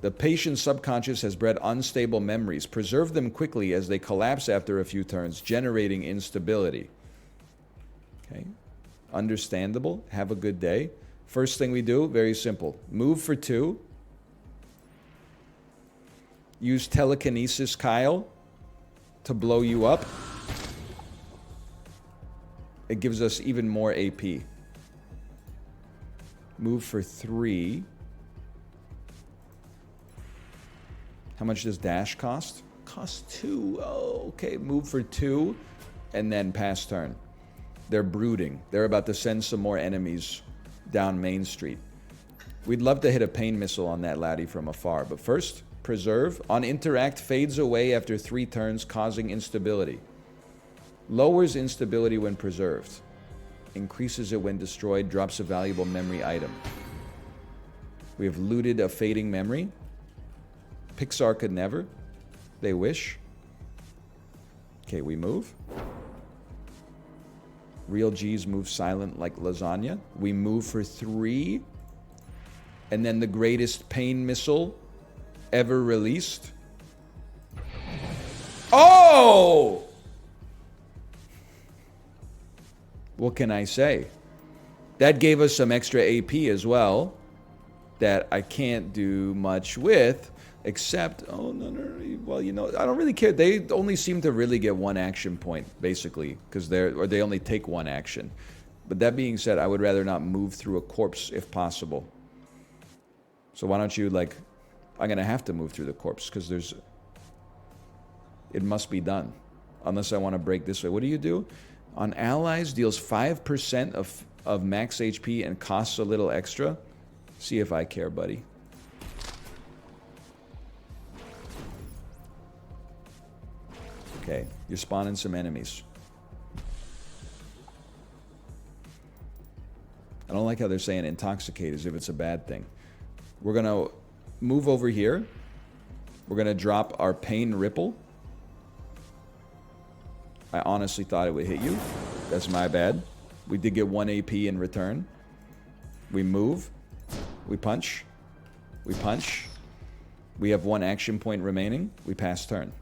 The patient's subconscious has bred unstable memories. Preserve them quickly as they collapse after a few turns, generating instability. Okay, understandable. Have a good day. First thing we do, very simple. Move for 2. Use telekinesis, Kyle, to blow you up. It gives us even more AP. Move for 3. How much does dash cost? Cost 2. Oh, okay. Move for 2 and then pass turn. They're brooding. They're about to send some more enemies down Main Street. We'd love to hit a pain missile on that laddie from afar, but first, preserve. On interact, fades away after 3 turns, causing instability. Lowers instability when preserved. Increases it when destroyed, drops a valuable memory item. We have looted a fading memory. Pixar could never. They wish. Okay, we move. Real G's move silent like lasagna. We move for 3. And then the greatest pain missile ever released. Oh! What can I say? That gave us some extra AP as well that I can't do much with, except, oh, no, well, you know, I don't really care. They only seem to really get 1 action point, basically, because they only take 1 action. But that being said, I would rather not move through a corpse if possible. So why don't you, like, I'm going to have to move through the corpse because it must be done. Unless I want to break this way. What do you do? On allies, deals 5% of max HP and costs a little extra. See if I care, buddy. Okay, you're spawning some enemies. I don't like how they're saying intoxicate as if it's a bad thing. We're going to move over here. We're going to drop our pain ripple. I honestly thought it would hit you. That's my bad. We did get 1 AP in return. We move. We punch. We punch. We have 1 action point remaining. We pass turn.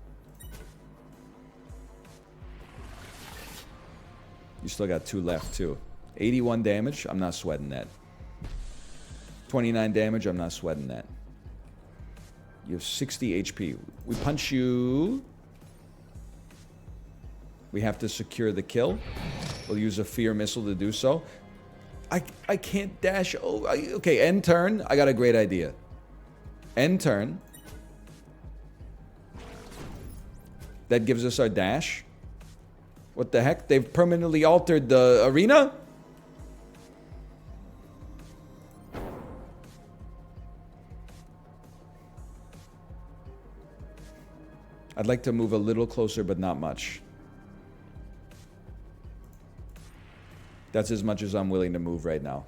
You still got 2 left, too. 81 damage. I'm not sweating that. 29 damage. I'm not sweating that. You have 60 HP. We punch you. We have to secure the kill. We'll use a fear missile to do so. I can't dash. Oh, okay, end turn. I got a great idea. End turn. That gives us our dash. What the heck? They've permanently altered the arena? I'd like to move a little closer, but not much. That's as much as I'm willing to move right now.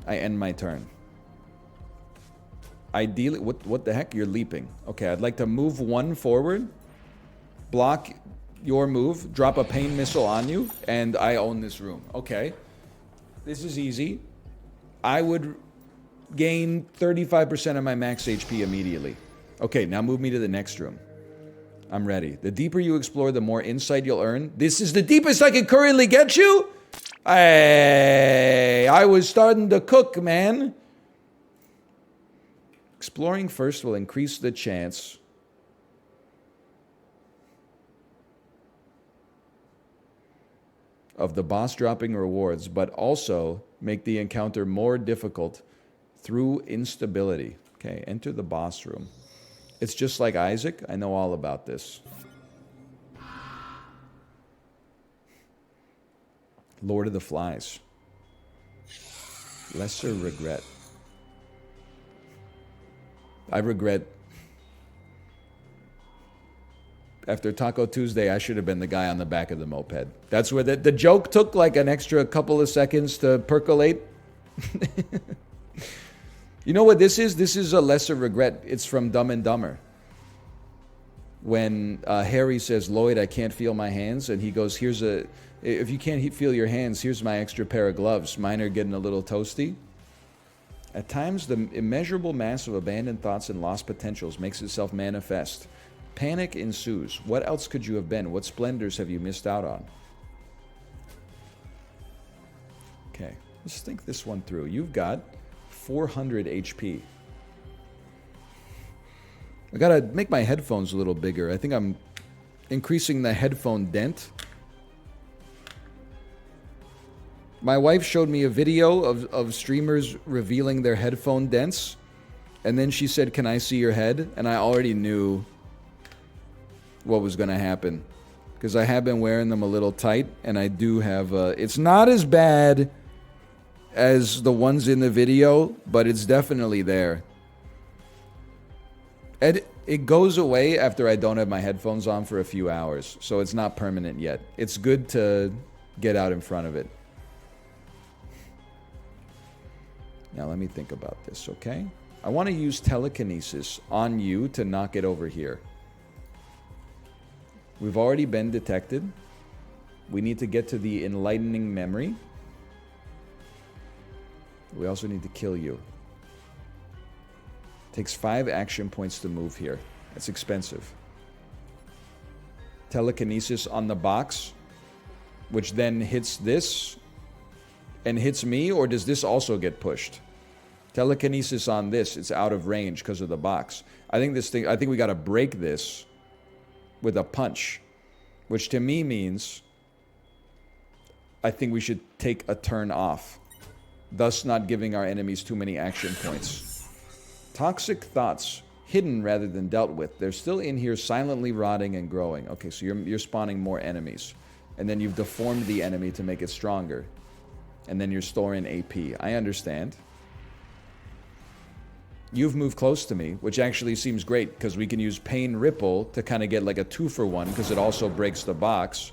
I end my turn. Ideally, what the heck? You're leaping. Okay, I'd like to move 1 forward, block your move, drop a pain missile on you, and I own this room. Okay. This is easy. I would gain 35% of my max HP immediately. Okay, now move me to the next room. I'm ready. The deeper you explore, the more insight you'll earn. This is the deepest I can currently get you? Hey, I was starting to cook, man. Exploring first will increase the chance of the boss dropping rewards, but also make the encounter more difficult through instability. Okay, enter the boss room. It's just like Isaac. I know all about this. Lord of the Flies. Lesser regret. I regret. After Taco Tuesday, I should have been the guy on the back of the moped. That's where the joke took like an extra couple of seconds to percolate. You know what this is? This is a lesser regret. It's from Dumb and Dumber. When Harry says, Lloyd, I can't feel my hands. And he goes, if you can't feel your hands, here's my extra pair of gloves. Mine are getting a little toasty. At times, the immeasurable mass of abandoned thoughts and lost potentials makes itself manifest. Panic ensues. What else could you have been? What splendors have you missed out on? Okay, let's think this one through. You've got 400 HP. I gotta make my headphones a little bigger. I think I'm increasing the headphone dent. My wife showed me a video of streamers revealing their headphone dents. And then she said, can I see your head? And I already knew what was going to happen. Because I have been wearing them a little tight. And I do have... it's not as bad as the ones in the video. But it's definitely there. And it goes away after I don't have my headphones on for a few hours. So it's not permanent yet. It's good to get out in front of it. Now let me think about this, okay? I want to use telekinesis on you to knock it over here. We've already been detected. We need to get to the enlightening memory. We also need to kill you. Takes 5 action points to move here. That's expensive. Telekinesis on the box, which then hits this and hits me, or does this also get pushed? Telekinesis on this, it's out of range because of the box. I think we got to break this with a punch, which to me means I think we should take a turn off, thus not giving our enemies too many action points. Toxic thoughts, hidden rather than dealt with. They're still in here silently rotting and growing. Okay, so you're spawning more enemies. And then you've deformed the enemy to make it stronger. And then you're storing AP. I understand. You've moved close to me, which actually seems great because we can use Pain Ripple to kind of get like a 2-for-1 because it also breaks the box.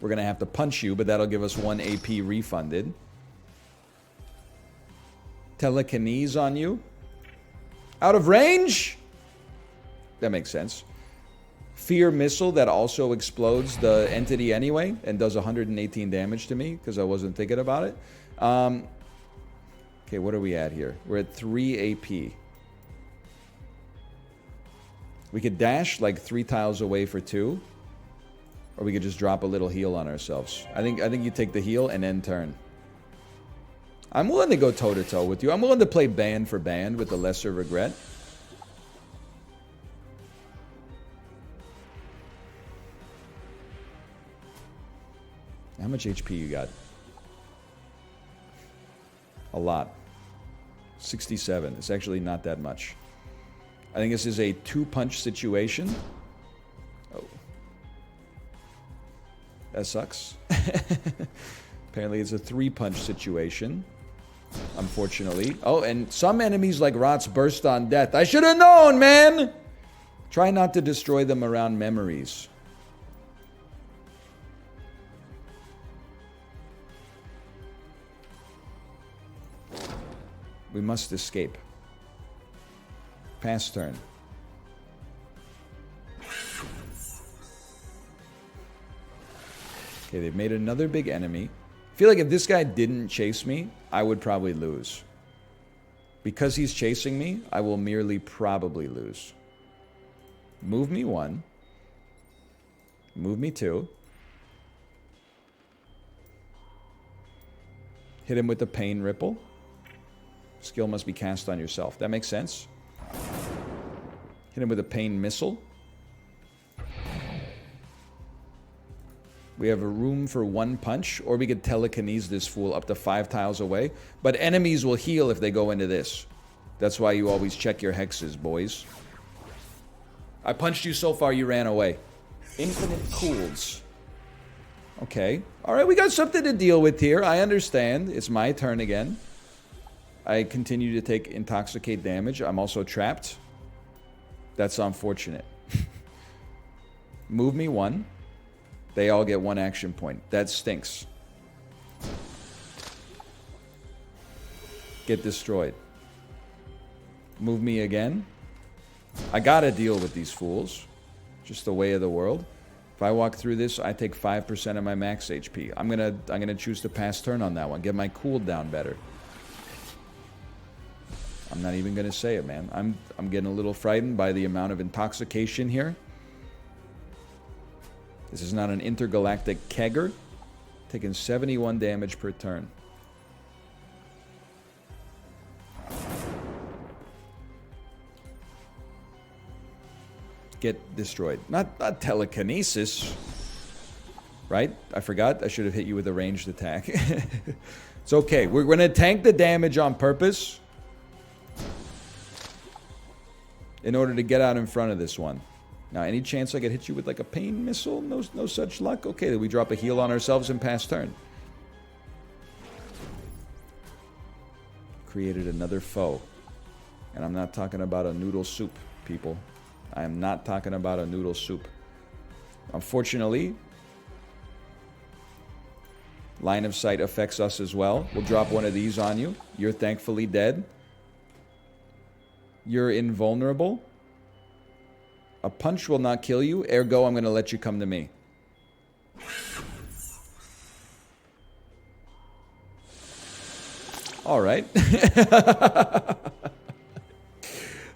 We're going to have to punch you, but that'll give us 1 AP refunded. Telekinese on you. Out of range? That makes sense. Fear Missile that also explodes the entity anyway and does 118 damage to me because I wasn't thinking about it. Okay, what are we at here? We're at 3 AP. We could dash like 3 tiles away for 2. Or we could just drop a little heal on ourselves. I think you take the heal and end turn. I'm willing to go toe-to-toe with you. I'm willing to play band for band with the lesser regret. How much HP you got? A lot. 67. It's actually not that much. I think this is a 2-punch situation. Oh. That sucks. Apparently it's a 3-punch situation. unfortunately. Oh, and some enemies like rots burst on death. I should have known, man! Try not to destroy them around memories. We must escape. Pass turn. Okay, they've made another big enemy. I feel like if this guy didn't chase me, I would probably lose. Because he's chasing me, I will merely probably lose. Move me 1. Move me 2. Hit him with the pain ripple. Skill must be cast on yourself. That makes sense. Hit him with a pain missile. We have a room for 1 punch, or we could telekinese this fool up to 5 tiles away. But enemies will heal if they go into this. That's why you always check your hexes, boys. I punched you so far, you ran away. Infinite cools. Okay. Alright, we got something to deal with here. I understand. It's my turn again. I continue to take intoxicate damage. I'm also trapped. That's unfortunate. Move me 1. They all get 1 action point. That stinks. Get destroyed. Move me again. I gotta deal with these fools. Just the way of the world. If I walk through this, I take 5% of my max HP. I'm gonna choose to pass turn on that one. Get my cooldown better. I'm not even gonna say it, man. I'm getting a little frightened by the amount of intoxication here. This is not an intergalactic kegger. Taking 71 damage per turn. Get destroyed. Not telekinesis. Right? I forgot. I should have hit you with a ranged attack. It's okay. We're going to tank the damage on purpose. In order to get out in front of this one. Now, any chance I could hit you with like a pain missile? No such luck? Okay, then we drop a heal on ourselves and pass turn. Created another foe. And I'm not talking about a noodle soup, people. I am not talking about a noodle soup. Unfortunately, line of sight affects us as well. We'll drop one of these on you. You're thankfully dead. You're invulnerable. A punch will not kill you, ergo I'm going to let you come to me. All right.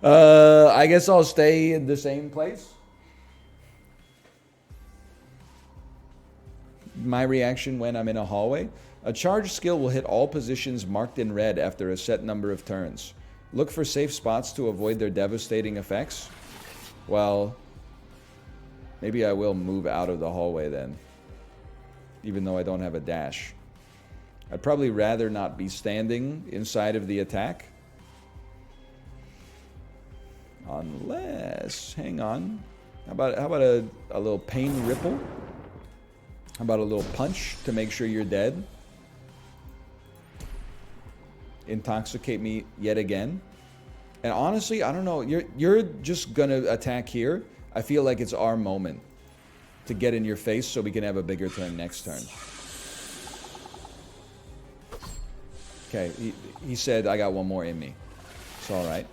I guess I'll stay in the same place. My reaction when I'm in a hallway. A charge skill will hit all positions marked in red after a set number of turns. Look for safe spots to avoid their devastating effects. Well, maybe I will move out of the hallway then. Even though I don't have a dash. I'd probably rather not be standing inside of the attack. Unless, hang on. How about a little pain ripple? How about a little punch to make sure you're dead? Intoxicate me yet again. And honestly, I don't know. You're just gonna attack here. I feel like it's our moment to get in your face so we can have a bigger turn next turn. Okay, he said I got one more in me. It's alright.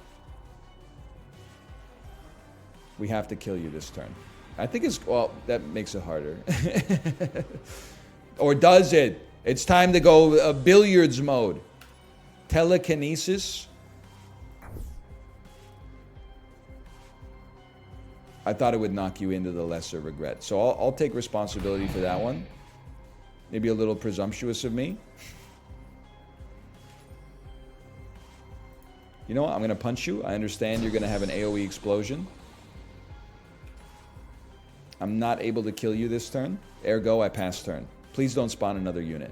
We have to kill you this turn. I think it's... Well, that makes it harder. Or does it? It's time to go billiards mode. Telekinesis. I thought it would knock you into the lesser regret. So I'll take responsibility for that one. Maybe a little presumptuous of me. You know what? I'm going to punch you. I understand you're going to have an AoE explosion. I'm not able to kill you this turn. Ergo, I pass turn. Please don't spawn another unit.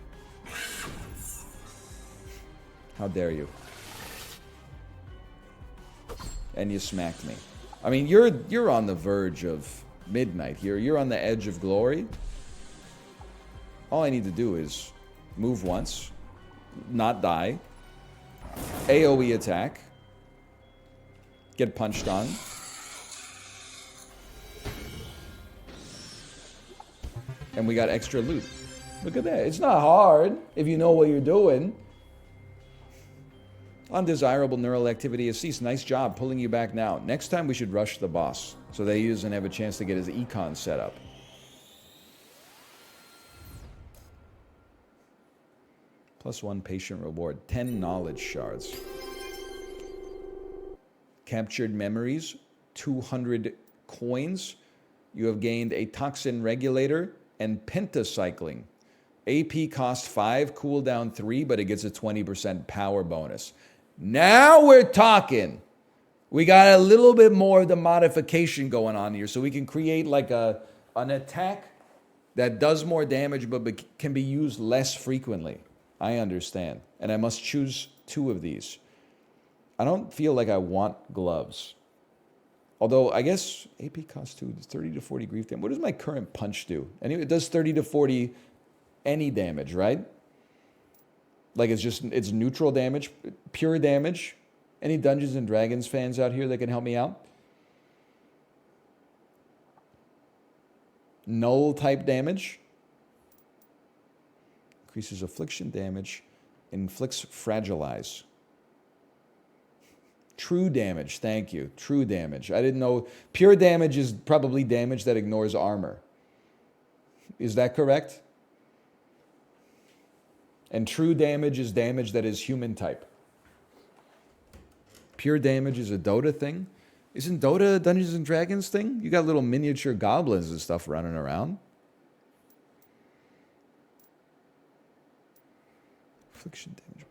How dare you? And you smacked me. I mean, you're on the verge of midnight here. You're on the edge of glory. All I need to do is move once, not die, AoE attack. Get punched on. And we got extra loot. Look at that. It's not hard if you know what you're doing. Undesirable neural activity has ceased. Nice job pulling you back now. Next time we should rush the boss so that he doesn't have a chance to get his econ set up. +1 patient reward. 10 knowledge shards. Captured memories. 200 coins. You have gained a toxin regulator and pentacycling. AP cost 5, cooldown 3, but it gets a 20% power bonus. Now we're talking. We got a little bit more of the modification going on here, so we can create like an attack that does more damage but can be used less frequently. I understand. And I must choose 2 of these. I don't feel like I want gloves. Although, I guess AP costs 2, it's 30 to 40 grief damage. What does my current punch do? Anyway, it does 30 to 40 any damage, right? Like it's neutral damage, pure damage. Any Dungeons and Dragons fans out here that can help me out? Null type damage. Increases affliction damage. Inflicts fragilize. True damage, thank you. True damage. I didn't know. Pure damage is probably damage that ignores armor. Is that correct? And true damage is damage that is human type. Pure damage is a Dota thing. Isn't Dota a Dungeons and Dragons thing? You got little miniature goblins and stuff running around. Affliction damage.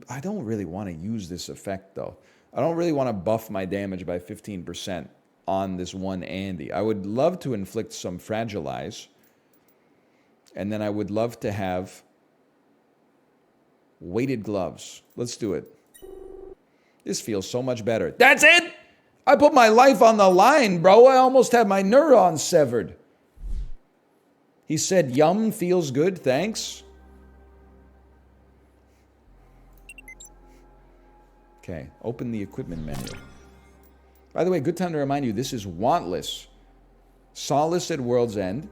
I don't really want to use this effect, though. I don't really want to buff my damage by 15% on this one Andy. I would love to inflict some fragilize. And then I would love to have weighted gloves. Let's do it. This feels so much better. That's it! I put my life on the line, bro. I almost had my neurons severed. He said, yum, feels good, thanks. Okay, open the equipment menu. By the way, good time to remind you, this is Wantless. Solace at World's End.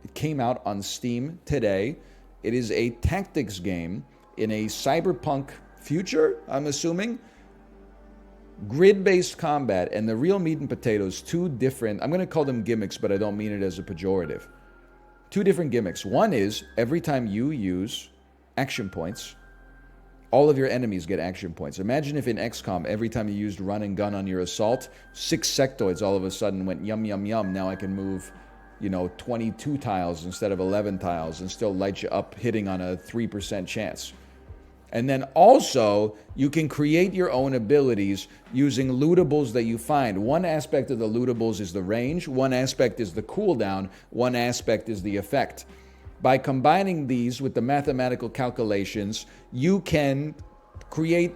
It came out on Steam today. It is a tactics game in a cyberpunk future, I'm assuming. Grid-based combat, and the real meat and potatoes, 2 different, I'm going to call them gimmicks, but I don't mean it as a pejorative. 2 different gimmicks. One is, every time you use action points, all of your enemies get action points. Imagine if in XCOM, every time you used run and gun on your assault, 6 sectoids all of a sudden went yum, yum, yum. Now I can move, 22 tiles instead of 11 tiles and still light you up hitting on a 3% chance. And then also, you can create your own abilities using lootables that you find. One aspect of the lootables is the range, one aspect is the cooldown, one aspect is the effect. By combining these with the mathematical calculations, you can create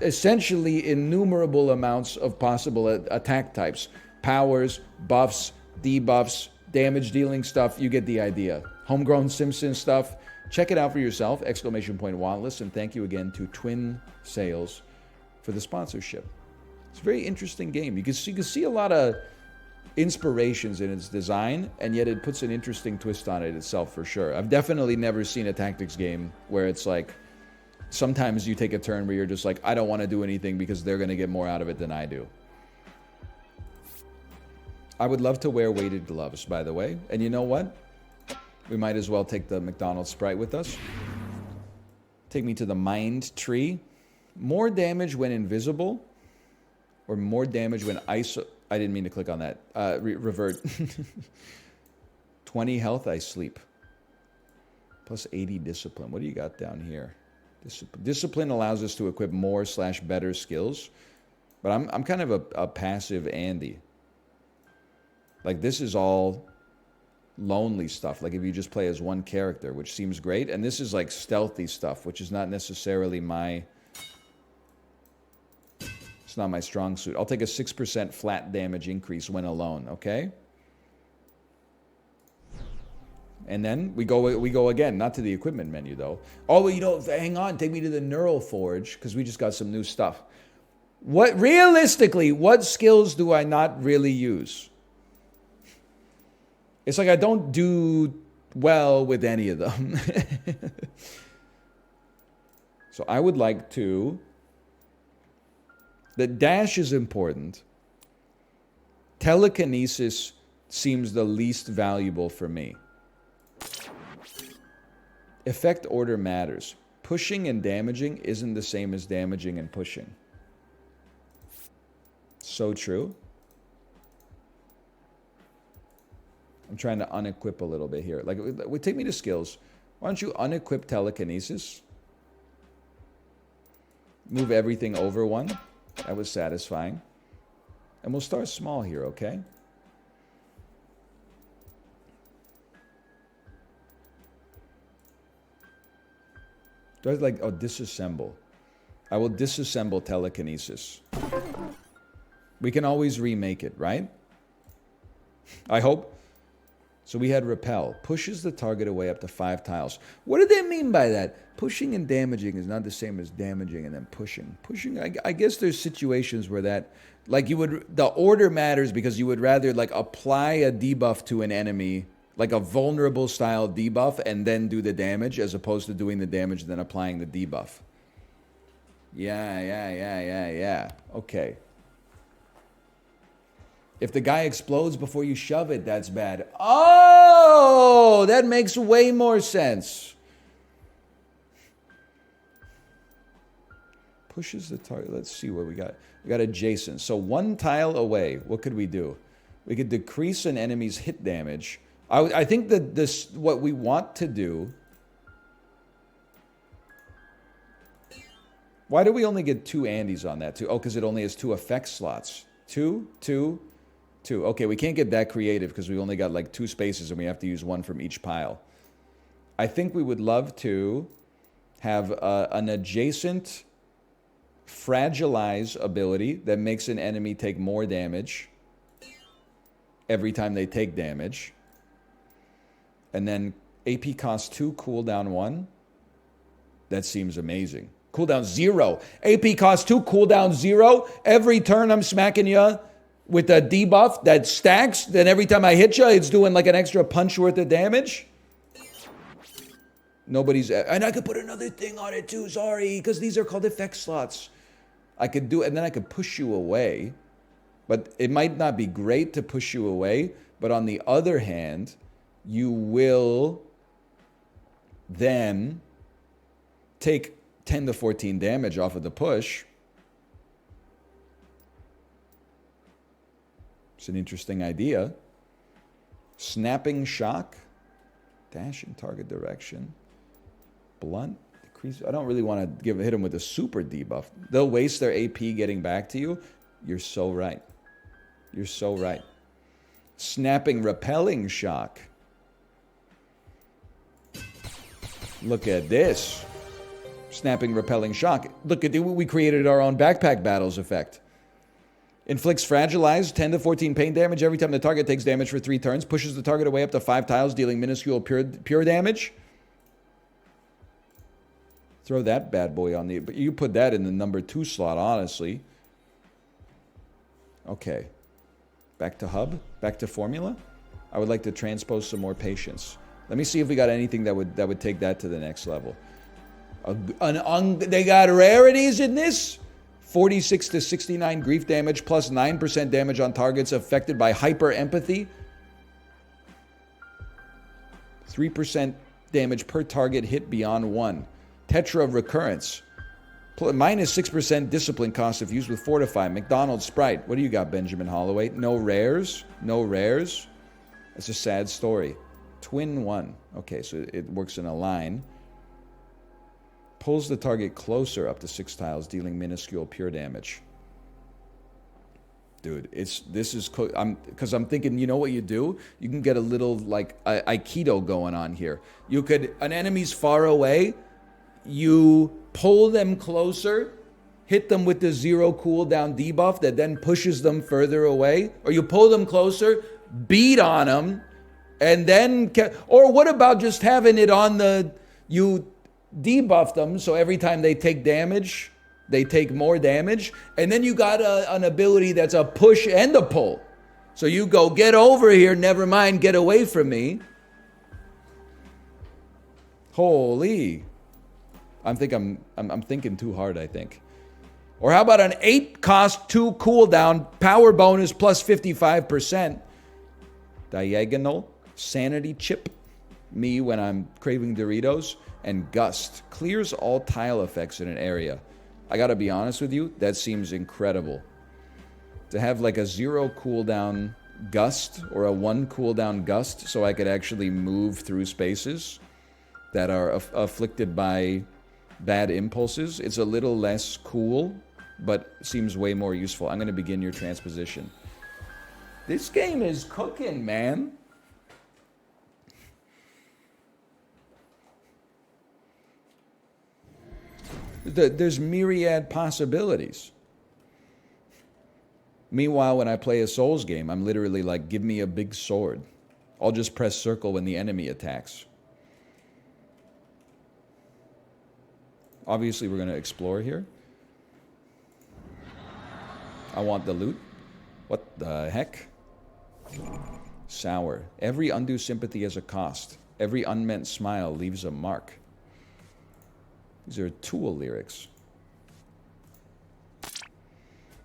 essentially innumerable amounts of possible attack types. Powers, buffs, debuffs, damage dealing stuff, you get the idea. Homegrown Simpson stuff. Check it out for yourself, ! Wantless, and thank you again to Twin Sales for the sponsorship. It's a very interesting game. You can see a lot of inspirations in its design, and yet it puts an interesting twist on it itself for sure. I've definitely never seen a tactics game where it's like, sometimes you take a turn where you're just like, I don't want to do anything because they're going to get more out of it than I do. I would love to wear weighted gloves, by the way. And you know what? We might as well take the McDonald's Sprite with us. Take me to the mind tree. More damage when invisible, or more damage when I didn't mean to click on that. Revert. 20 health, I sleep. Plus 80 discipline. What do you got down here? Discipline allows us to equip more / better skills. But I'm kind of a passive Andy. Like, this is all lonely stuff. Like, if you just play as one character, which seems great. And this is like stealthy stuff, which is not necessarily it's not my strong suit. I'll take a 6% flat damage increase when alone, okay? And then we go again, not to the equipment menu though. Oh, hang on, take me to the Neural Forge because we just got some new stuff. Realistically, what skills do I not really use? It's like I don't do well with any of them. So I would like to... The dash is important. Telekinesis seems the least valuable for me. Effect order matters. Pushing and damaging isn't the same as damaging and pushing. So true. I'm trying to unequip a little bit here. Like, take me to skills. Why don't you unequip telekinesis? Move everything over one. That was satisfying. And we'll start small here, okay? Do I like, disassemble? I will disassemble telekinesis. We can always remake it, right? I hope. So we had repel. Pushes the target away up to 5 tiles. What do they mean by that? Pushing and damaging is not the same as damaging and then pushing. Pushing, I guess there's situations where that, like the order matters because you would rather like apply a debuff to an enemy, like a vulnerable style debuff, and then do the damage as opposed to doing the damage and then applying the debuff. Yeah. Okay. If the guy explodes before you shove it, that's bad. Oh, that makes way more sense. Pushes the target. Let's see what we got. We got adjacent. So 1 tile away. What could we do? We could decrease an enemy's hit damage. I think that what we want to do... Why do we only get 2 Andys on that too? Oh, because it only has 2 effect slots. 2, 2... 2. Okay, we can't get that creative because we only got like 2 spaces and we have to use 1 from each pile. I think we would love to have an adjacent fragilize ability that makes an enemy take more damage every time they take damage. And then AP cost 2, cooldown 1. That seems amazing. Cooldown 0. AP cost 2, cooldown 0. Every turn I'm smacking you with a debuff that stacks, then every time I hit you, it's doing like an extra punch worth of damage. Nobody's... And I could put another thing on it too, sorry, because these are called effect slots. I could do... And then I could push you away. But it might not be great to push you away. But on the other hand, you will then take 10 to 14 damage off of the push. It's an interesting idea. Snapping shock. Dash in target direction. Blunt. Decrease. I don't really want to hit them with a super debuff. They'll waste their AP getting back to you. You're so right. You're so right. Snapping repelling shock. Look at this. Snapping repelling shock. Look at we created our own backpack battles effect. Inflicts fragilize 10 to 14 pain damage every time the target takes damage for 3 turns. Pushes the target away up to 5 tiles, dealing minuscule pure damage. Throw that bad boy on the... But you put that in the number 2 slot, honestly. Okay. Back to hub. Back to formula. I would like to transpose some more patience. Let me see if we got anything that would take that to the next level. They got rarities in this? 46 to 69 grief damage plus 9% damage on targets affected by hyper empathy. 3% damage per target hit beyond 1. Tetra recurrence. Minus 6% discipline cost if used with Fortify. McDonald's Sprite. What do you got, Benjamin Holloway? No rares? No rares? That's a sad story. Twin 1. Okay, so it works in a line. Pulls the target closer up to 6 tiles, dealing minuscule pure damage. Dude, because I'm thinking, you know what you do? You can get a little like Aikido going on here. You could, an enemy's far away, you pull them closer, hit them with the 0 cooldown debuff that then pushes them further away, or you pull them closer, beat on them, And then, or what about just having it on the, you debuff them so every time they take damage, they take more damage. And then you got an ability that's a push and a pull. So you go, get over here, never mind, get away from me. Holy. I'm thinking too hard, I think. Or how about an 8 cost 2 cooldown, power bonus plus 55%. Diagonal, sanity chip, me when I'm craving Doritos, and gust, clears all tile effects in an area. I gotta be honest with you, that seems incredible. To have like a 0 cooldown gust or a 1 cooldown gust so I could actually move through spaces that are afflicted by bad impulses. It's a little less cool, but seems way more useful. I'm going to begin your transposition. This game is cooking, man. There's myriad possibilities. Meanwhile, when I play a Souls game, I'm literally like, give me a big sword. I'll just press circle when the enemy attacks. Obviously, we're going to explore here. I want the loot. What the heck? Sour. Every undue sympathy has a cost. Every unmeant smile leaves a mark. These are Tool lyrics.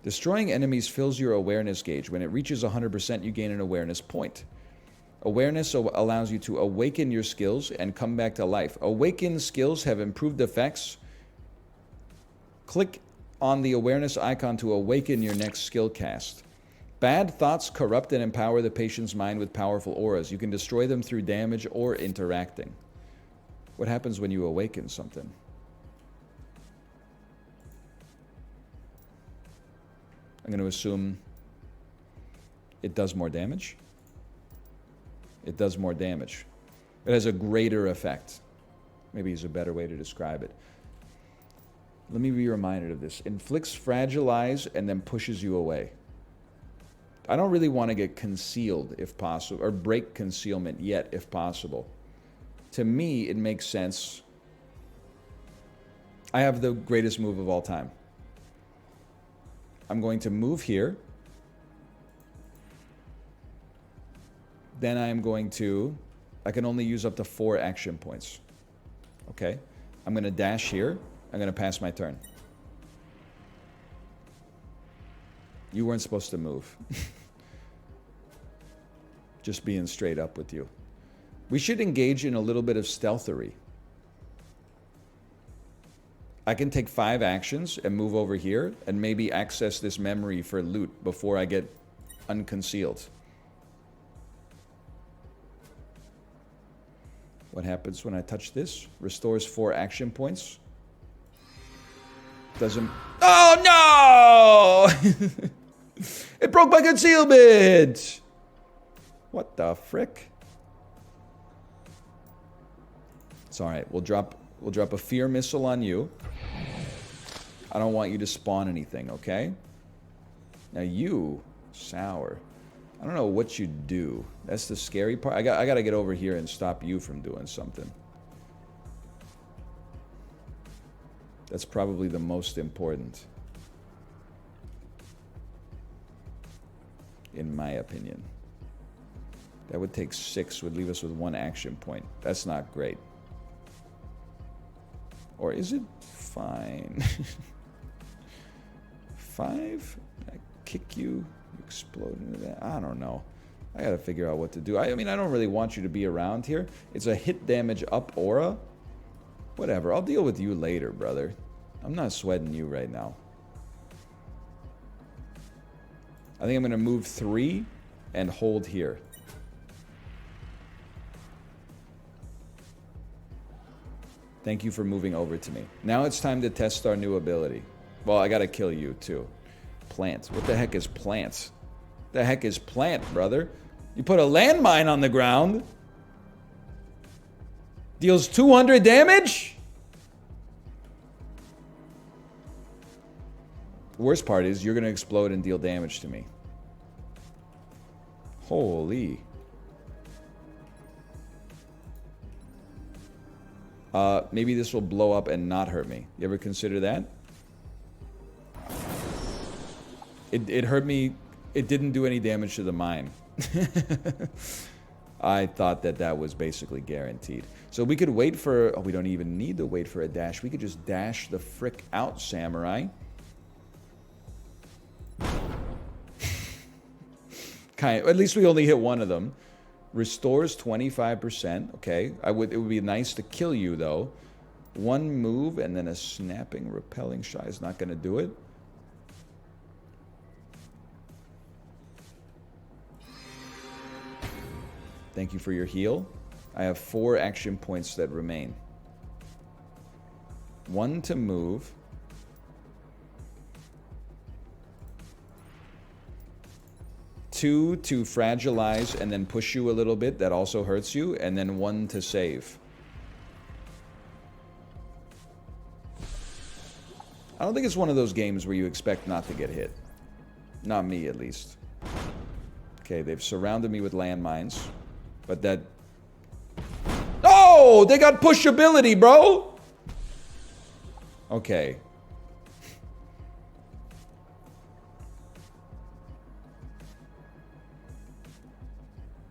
Destroying enemies fills your awareness gauge. When it reaches 100%, you gain an awareness point. Awareness allows you to awaken your skills and come back to life. Awakened skills have improved effects. Click on the awareness icon to awaken your next skill cast. Bad thoughts corrupt and empower the patient's mind with powerful auras. You can destroy them through damage or interacting. What happens when you awaken something? I'm going to assume it does more damage. It does more damage. It has a greater effect. Maybe is a better way to describe it. Let me be reminded of this. Inflicts fragilize and then pushes you away. I don't really want to get concealed if possible, or break concealment yet if possible. To me, it makes sense. I have the greatest move of all time. I'm going to move here. Then I am going to, I can only use up to 4 action points. Okay. I'm going to dash here. I'm going to pass my turn. You weren't supposed to move. Just being straight up with you. We should engage in a little bit of stealthery. I can take 5 actions and move over here and maybe access this memory for loot before I get unconcealed. What happens when I touch this? Restores 4 action points. Doesn't... Oh no! It broke my concealment! What the frick? It's alright. We'll drop a fear missile on you. I don't want you to spawn anything, okay? Now you, Sour. I don't know what you do. That's the scary part. I gotta get over here and stop you from doing something. That's probably the most important. In my opinion. That would take 6, would leave us with 1 action point. That's not great. Or is it? Fine. 5? I kick you, you explode into that. I don't know. I gotta figure out what to do. I mean, I don't really want you to be around here. It's a hit damage up aura. Whatever, I'll deal with you later, brother. I'm not sweating you right now. I think I'm gonna move 3 and hold here. Thank you for moving over to me. Now it's time to test our new ability. Well, I gotta kill you too. Plant. What the heck is plant? The heck is plant, brother? You put a landmine on the ground. Deals 200 damage? The worst part is you're gonna explode and deal damage to me. Holy. Maybe this will blow up and not hurt me. You ever consider that? It hurt me. It didn't do any damage to the mine. I thought that that was basically guaranteed. So we could wait for... Oh, we don't even need to wait for a dash. We could just dash the frick out, Samurai. At least we only hit one of them. Restores 25%. Okay. It would be nice to kill you, though. One move and then a snapping, repelling shot is not going to do it. Thank you for your heal. I have 4 action points that remain. 1 to move. 2 to fragilize and then push you a little bit. That also hurts you. And then 1 to save. I don't think it's one of those games where you expect not to get hit. Not me, at least. Okay, they've surrounded me with landmines. But that... Oh! They got pushability, bro! Okay.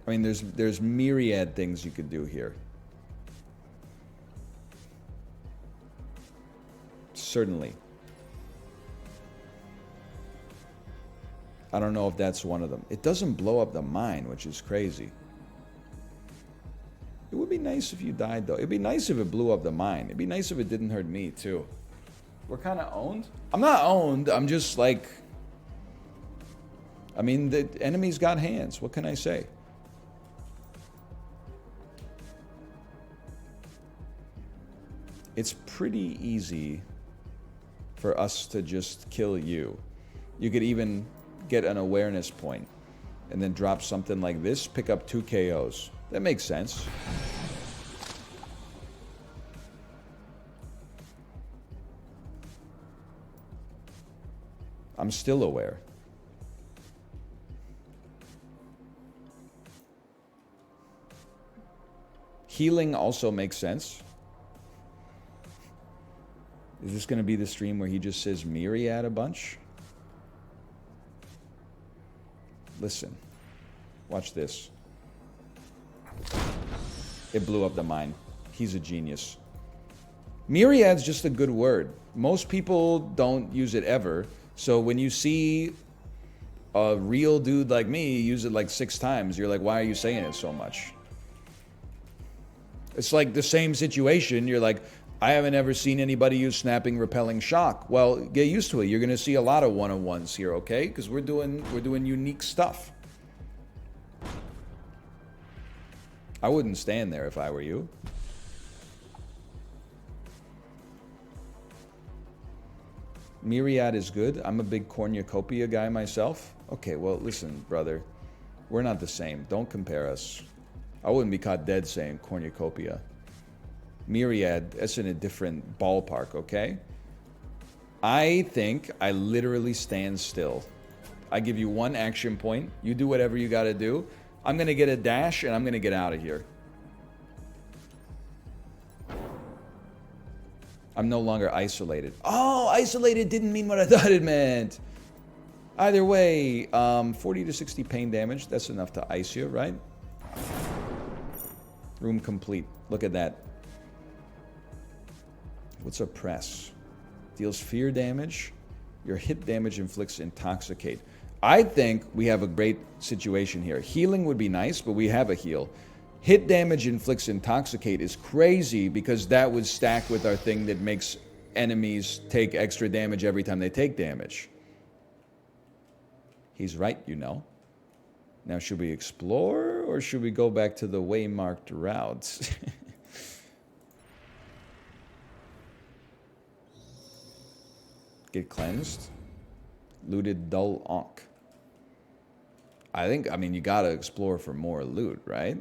I mean, there's myriad things you could do here. Certainly. I don't know if that's one of them. It doesn't blow up the mine, which is crazy. It would be nice if you died, though. It'd be nice if it blew up the mine. It'd be nice if it didn't hurt me, too. We're kind of owned? I'm not owned. I'm just like... I mean, the enemy's got hands. What can I say? It's pretty easy for us to just kill you. You could even get an awareness point and then drop something like this, pick up 2 KOs. That makes sense. I'm still aware. Healing also makes sense. Is this going to be the stream where he just says myriad a bunch? Listen. Watch this. It blew up the mine. He's a genius. Myriad's just a good word. Most people don't use it ever. So when you see a real dude like me use it like 6 times, you're like, why are you saying it so much? It's like the same situation. You're like, I haven't ever seen anybody use snapping, repelling shock. Well, get used to it. You're going to see a lot of one-on-ones here, okay? Because we're doing unique stuff. I wouldn't stand there if I were you. Myriad is good. I'm a big cornucopia guy myself. Okay, well, listen, brother. We're not the same. Don't compare us. I wouldn't be caught dead saying cornucopia. Myriad, that's in a different ballpark, okay? I think I literally stand still. I give you 1 action point. You do whatever you got to do. I'm going to get a dash, and I'm going to get out of here. I'm no longer isolated. Oh, isolated didn't mean what I thought it meant. Either way, 40 to 60 pain damage. That's enough to ice you, right? Room complete. Look at that. What's a press? Deals fear damage. Your hit damage inflicts intoxicate. I think we have a great situation here. Healing would be nice, but we have a heal. Hit damage inflicts intoxicate is crazy because that would stack with our thing that makes enemies take extra damage every time they take damage. He's right, you know. Now, should we explore or should we go back to the waymarked routes? Get cleansed. Looted dull ankh. I mean, you gotta explore for more loot, right?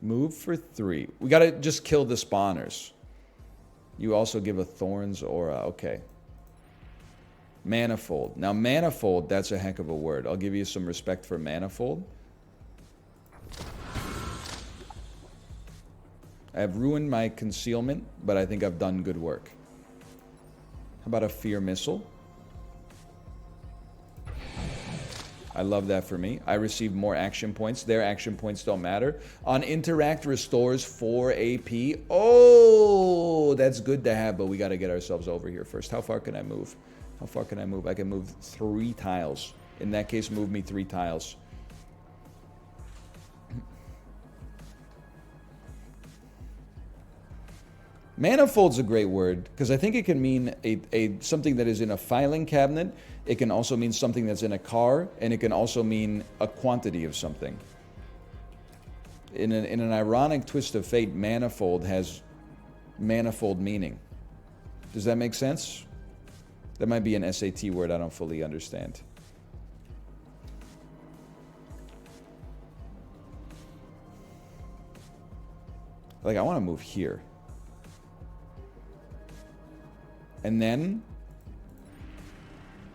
Move for 3. We gotta just kill the spawners. You also give a Thorns aura. Okay. Manifold. Now, Manifold, that's a heck of a word. I'll give you some respect for Manifold. I have ruined my concealment, but I think I've done good work. How about a Fear Missile? I love that for me. I receive more action points. Their action points don't matter. On Interact, restores 4 AP. Oh, that's good to have, but we got to get ourselves over here first. How far can I move? How far can I move? I can move 3 tiles. In that case, move me 3 tiles. Manifold's a great word because I think it can mean something that is in a filing cabinet. It can also mean something that's in a car, and it can also mean a quantity of something. In an ironic twist of fate, manifold has manifold meaning. Does that make sense? That might be an SAT word I don't fully understand. Like, I want to move here. And then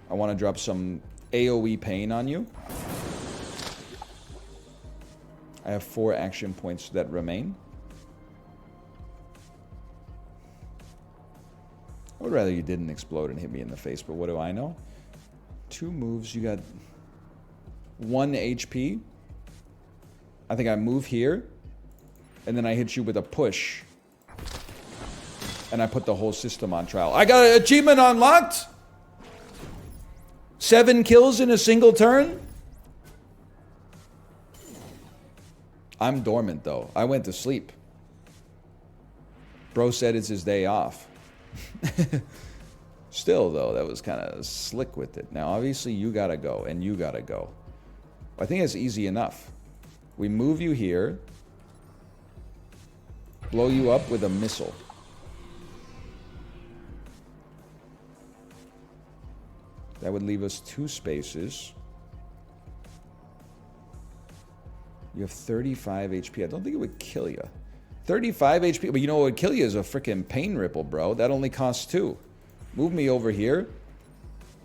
I want to drop some AoE pain on you. I have 4 action points that remain. I would rather you didn't explode and hit me in the face, but what do I know? 2 moves, you got 1 HP. I think I move here, and then I hit you with a push. And I put the whole system on trial. I got an achievement unlocked! 7 kills in a single turn? I'm dormant, though. I went to sleep. Bro said it's his day off. Still, though, that was kind of slick with it. Now, obviously, you gotta go, and you gotta go. I think it's easy enough. We move you here. Blow you up with a missile. That would leave us 2 spaces. You have 35 HP. I don't think it would kill you. 35 HP, but you know what would kill you is a freaking pain ripple, bro. That only costs 2. Move me over here.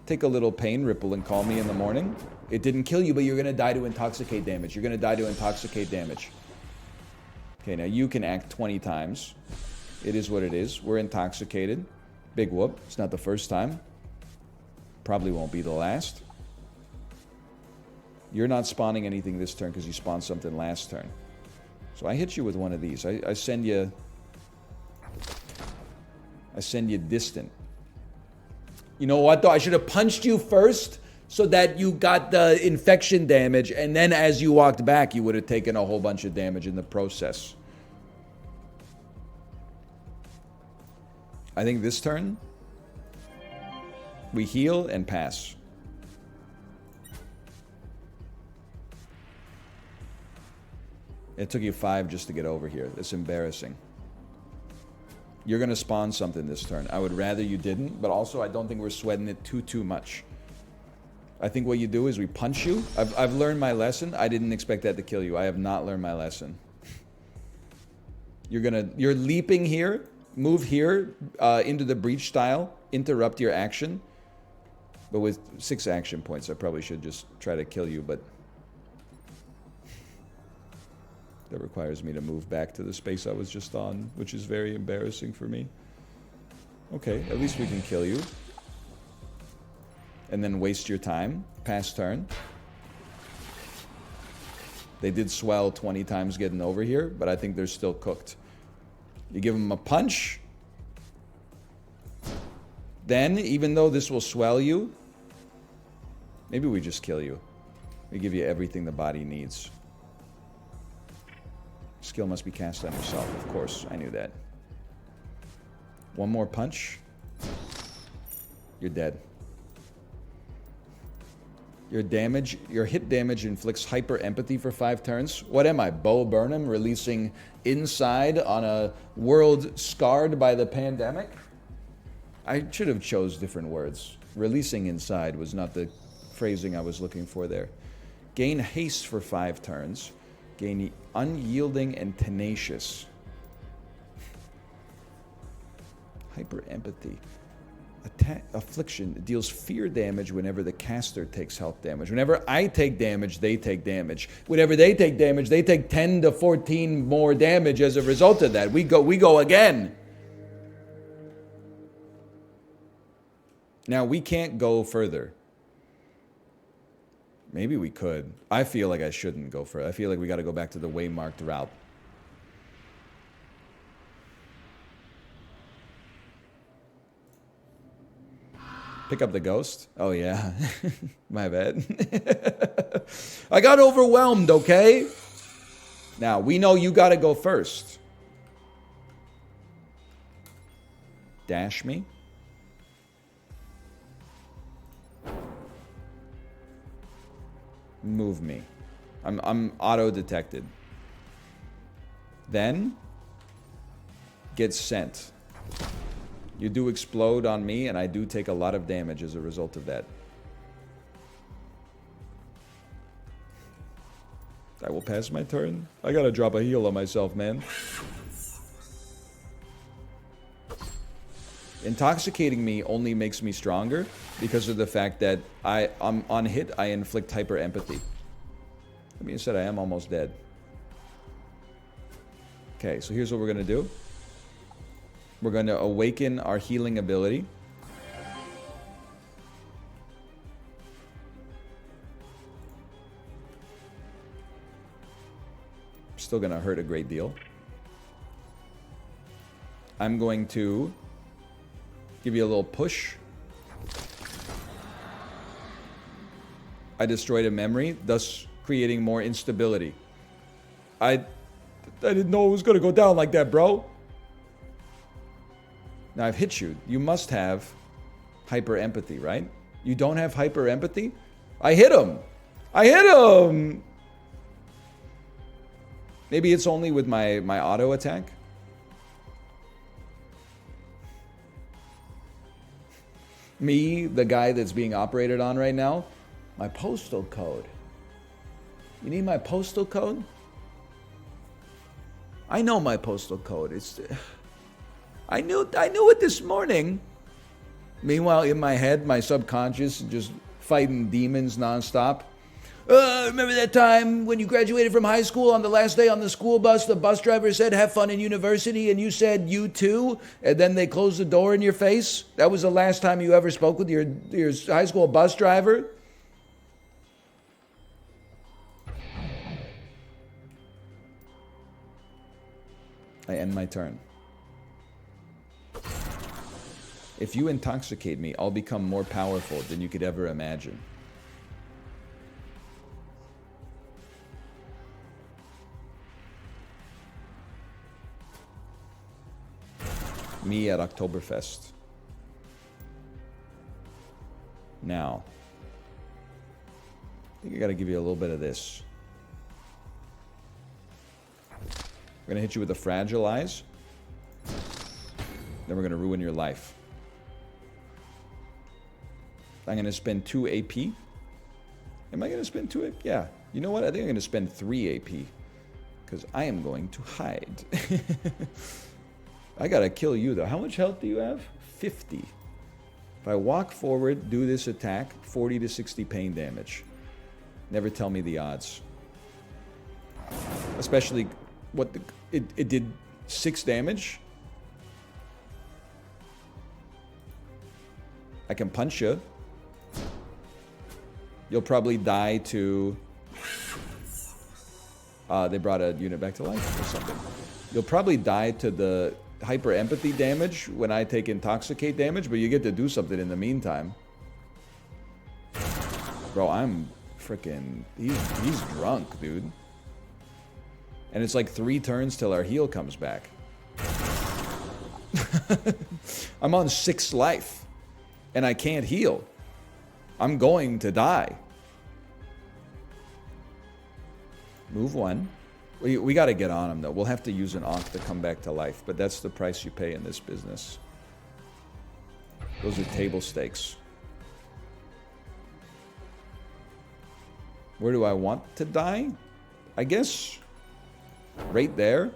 Take a little pain ripple and call me in the morning. It didn't kill you, but you're going to die to intoxicate damage. You're going to die to intoxicate damage. Okay, now you can act 20 times. It is what it is. We're intoxicated. Big whoop. It's not the first time. Probably won't be the last. You're not spawning anything this turn because you spawned something last turn. So I hit you with one of these. I send you distant. You know what, though? I should have punched you first so that you got the infection damage, and then as you walked back, you would have taken a whole bunch of damage in the process. I think this turn, we heal and pass. It took you 5 just to get over here. That's embarrassing. You're going to spawn something this turn. I would rather you didn't, but also I don't think we're sweating it too much. I think what you do is we punch you. I've learned my lesson. I didn't expect that to kill you. I have not learned my lesson. You're leaping here, move here into the breach style, interrupt your action. But with 6 action points, I probably should just try to kill you, but that requires me to move back to the space I was just on, which is very embarrassing for me. Okay, at least we can kill you. And then waste your time. Pass turn. They did swell 20 times getting over here, but I think they're still cooked. You give them a punch. Then, even though this will swell you, maybe we just kill you. We give you everything the body needs. Skill must be cast on yourself, of course. I knew that. One more punch. You're dead. Your hit damage inflicts hyper empathy for 5 turns. What am I, Bo Burnham, releasing Inside on a world scarred by the pandemic? I should have chose different words. Releasing Inside was not the phrasing I was looking for there. Gain haste for 5 turns. Gain unyielding and tenacious. Hyper empathy. Attack affliction deals fear damage whenever the caster takes health damage. Whenever I take damage, they take damage. Whenever they take damage, they take 10 to 14 more damage as a result of that. We go again. Now we can't go further. Maybe we could. I feel like I shouldn't go further. I feel like we got to go back to the waymarked route. Pick up the ghost? Oh, yeah. My bad. I got overwhelmed, okay? Now, we know you got to go first. Dash me. Move me. I'm auto-detected. Then, get sent. You do explode on me, and I do take a lot of damage as a result of that. I will pass my turn. I gotta drop a heal on myself, man. Intoxicating me only makes me stronger because of the fact that I'm on hit, I inflict hyper empathy. That being said, I am almost dead. Okay, so here's what we're gonna do. We're going to awaken our healing ability. Still going to hurt a great deal. I'm going to give you a little push. I destroyed a memory, thus creating more instability. I didn't know it was going to go down like that, bro. Now, I've hit you. You must have hyper empathy, right? You don't have hyper empathy? I hit him! I hit him! Maybe it's only with my auto attack? Me, the guy that's being operated on right now? My postal code. You need my postal code? I know my postal code. It's... I knew it this morning. Meanwhile, in my head, my subconscious just fighting demons nonstop. Remember that time when you graduated from high school on the last day on the school bus, the bus driver said, have fun in university, and you said, you too? And then they closed the door in your face? That was the last time you ever spoke with your high school bus driver? I end my turn. If you intoxicate me, I'll become more powerful than you could ever imagine. Me at Oktoberfest. Now, I think I gotta give you a little bit of this. We're gonna hit you with a Fragilize. Then we're gonna ruin your life. I'm going to spend 2 AP. Am I going to spend 2 AP? Yeah. You know what? I think I'm going to spend 3 AP. Because I am going to hide. I got to kill you, though. How much health do you have? 50. If I walk forward, do this attack, 40 to 60 pain damage. Never tell me the odds. Especially, it did 6 damage. I can punch you. You'll probably die to... they brought a unit back to life or something. You'll probably die to the hyper empathy damage when I take intoxicate damage, but you get to do something in the meantime. Bro, I'm freaking... He's drunk, dude. And it's like 3 turns till our heal comes back. I'm on 6 life. And I can't heal. I'm going to die. Move 1. We got to get on him, though. We'll have to use an Ankh to come back to life, but that's the price you pay in this business. Those are table stakes. Where do I want to die? I guess right there,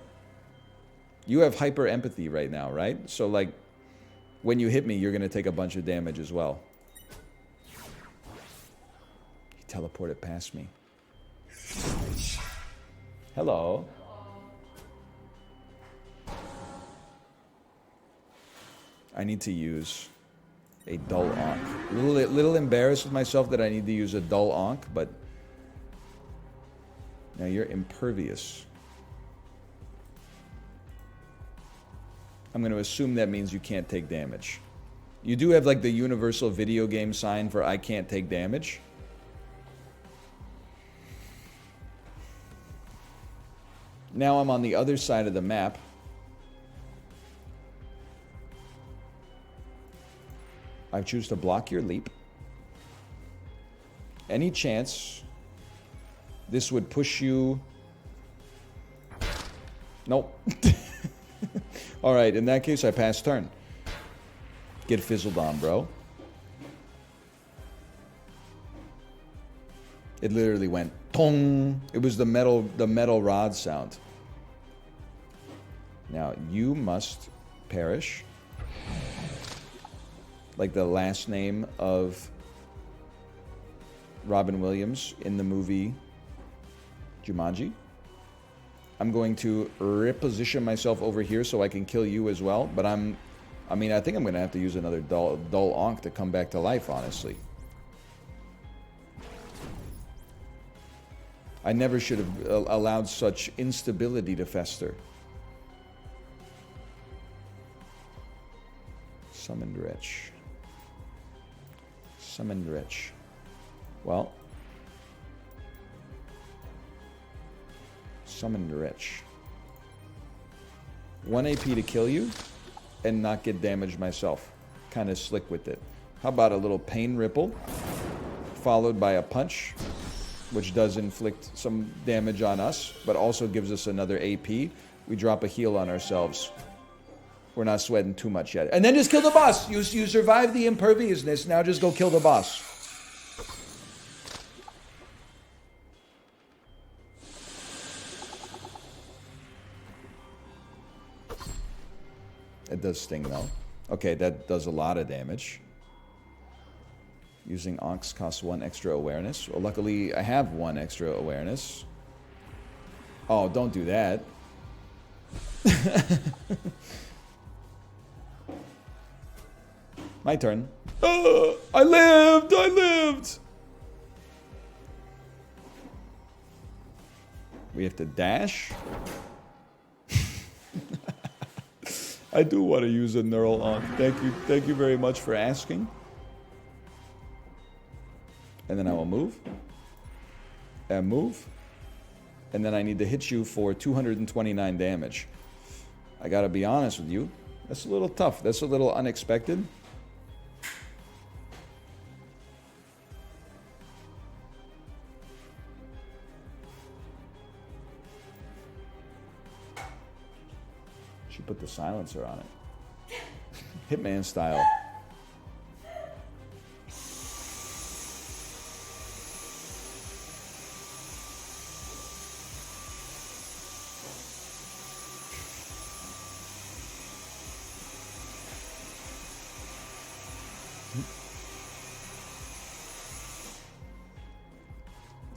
you have hyper empathy right now, right? So like, when you hit me, you're gonna take a bunch of damage as well. He teleported past me. Hello. I need to use a dull onk. Little embarrassed with myself that I need to use a dull onk, but now you're impervious. I'm going to assume that means you can't take damage. You do have like the universal video game sign for I can't take damage. Now I'm on the other side of the map. I choose to block your leap. Any chance this would push you? Nope. Alright, in that case I pass turn. Get fizzled on, bro. It literally went tong. It was the metal rod sound. Now you must perish. Like the last name of Robin Williams in the movie Jumanji. I'm going to reposition myself over here so I can kill you as well. But I think I'm going to have to use another dull onk to come back to life, honestly. I never should have allowed such instability to fester. Summoned Wretch. Summoned Wretch. Well. Summoned Wretch. 1 AP to kill you and not get damaged myself. Kind of slick with it. How about a little Pain Ripple followed by a punch, which does inflict some damage on us, but also gives us another AP. We drop a heal on ourselves. We're not sweating too much yet. And then just kill the boss. You survived the imperviousness. Now just go kill the boss. It does sting though. Okay, that does a lot of damage. Using Onks costs 1 extra awareness. Well, luckily I have 1 extra awareness. Oh, don't do that. My turn. I lived! I lived! We have to dash. I do want to use a neural onk. Thank you very much for asking. And then I will move. And move. And then I need to hit you for 229 damage. I gotta be honest with you. That's a little tough. That's a little unexpected. Should put the silencer on it. Hitman style.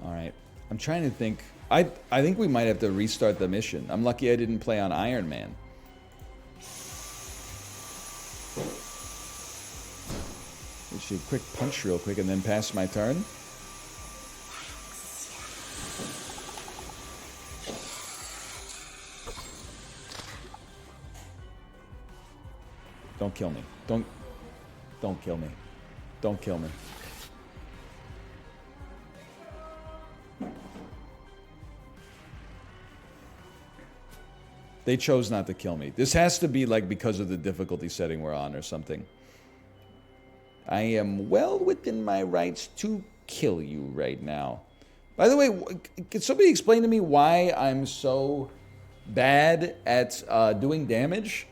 All right. I'm trying to think. I think we might have to restart the mission. I'm lucky I didn't play on Iron Man. Let's do a quick punch real quick and then pass my turn. Don't kill me. Don't kill me. Don't kill me. They chose not to kill me. This has to be like because of the difficulty setting we're on or something. I am well within my rights to kill you right now. By the way, can somebody explain to me why I'm so bad at doing damage?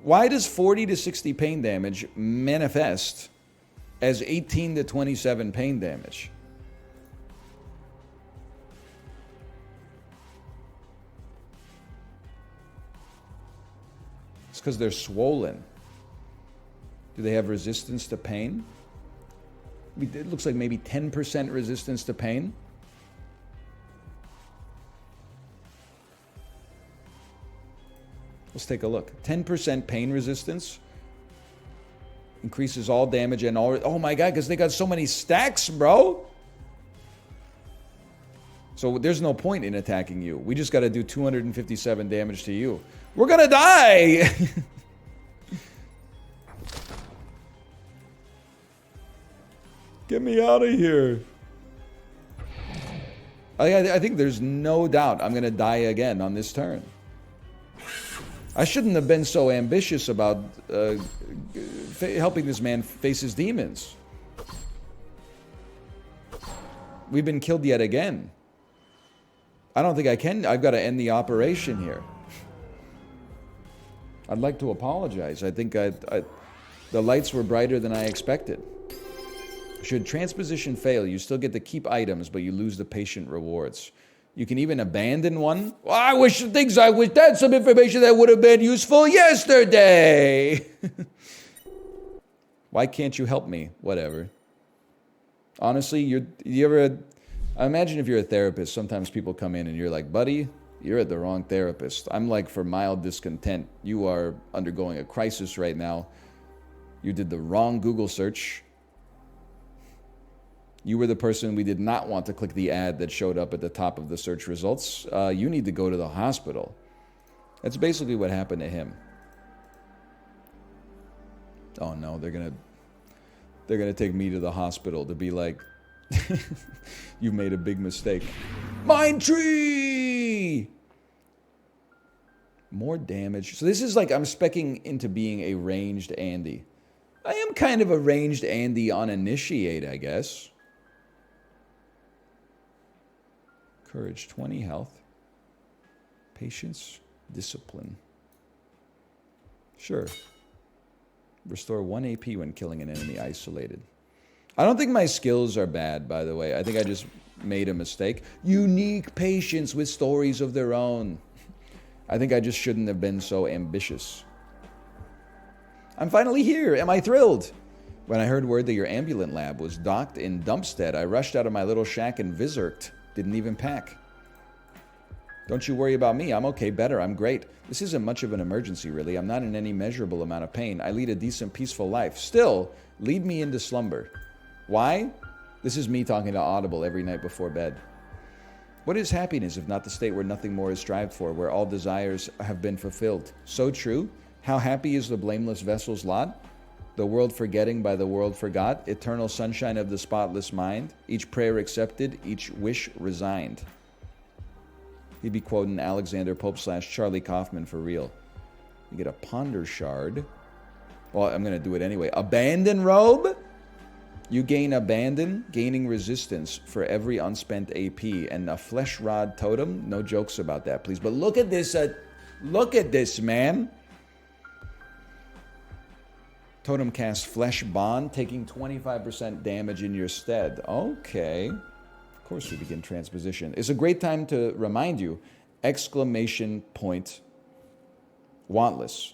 Why does 40 to 60 pain damage manifest as 18 to 27 pain damage? It's because they're swollen. Do they have resistance to pain? It looks like maybe 10% resistance to pain. Let's take a look. 10% pain resistance. Increases all damage and all... Oh my god, because they got so many stacks, bro. So there's no point in attacking you. We just got to do 257 damage to you. We're gonna die! Get me out of here. I think there's no doubt I'm gonna die again on this turn. I shouldn't have been so ambitious about helping this man face his demons. We've been killed yet again. I don't think I can. I've got to end the operation here. I'd like to apologize. I think the lights were brighter than I expected. Should transposition fail, you still get to keep items, but you lose the patient rewards. You can even abandon one. Well, I wish that's some information that would have been useful yesterday. Why can't you help me? Whatever. Honestly, I imagine if you're a therapist, sometimes people come in and you're like, buddy, you're at the wrong therapist. I'm like, for mild discontent. You are undergoing a crisis right now. You did the wrong Google search. You were the person we did not want to click the ad that showed up at the top of the search results. You need to go to the hospital. That's basically what happened to him. Oh no, they're gonna take me to the hospital to be like, you made a big mistake. Mind tree! More damage. So this is like, I'm speccing into being a ranged Andy. I am kind of a ranged Andy on initiate, I guess. Courage, 20 health. Patience, discipline. Sure. Restore 1 AP when killing an enemy isolated. I don't think my skills are bad, by the way. I think I just made a mistake. Unique patients with stories of their own. I think I just shouldn't have been so ambitious. I'm finally here. Am I thrilled? When I heard word that your ambulant lab was docked in Dumpstead, I rushed out of my little shack in Vizirkt. Didn't even pack. Don't you worry about me. I'm okay, better. I'm great. This isn't much of an emergency, really. I'm not in any measurable amount of pain. I lead a decent, peaceful life. Still, lead me into slumber. Why? This is me talking to Audible every night before bed. What is happiness if not the state where nothing more is strived for, where all desires have been fulfilled? So true. How happy is the blameless vessel's lot? The world forgetting by the world forgot, eternal sunshine of the spotless mind, each prayer accepted, each wish resigned. He'd be quoting Alexander Pope / Charlie Kaufman for real. You get a ponder shard. Well, I'm going to do it anyway. Abandon robe? You gain abandon, gaining resistance for every unspent AP, and a flesh rod totem. No jokes about that, please. But look at this, man. Totem cast Flesh Bond, taking 25% damage in your stead. Okay. Of course we begin transposition. It's a great time to remind you, ! Wantless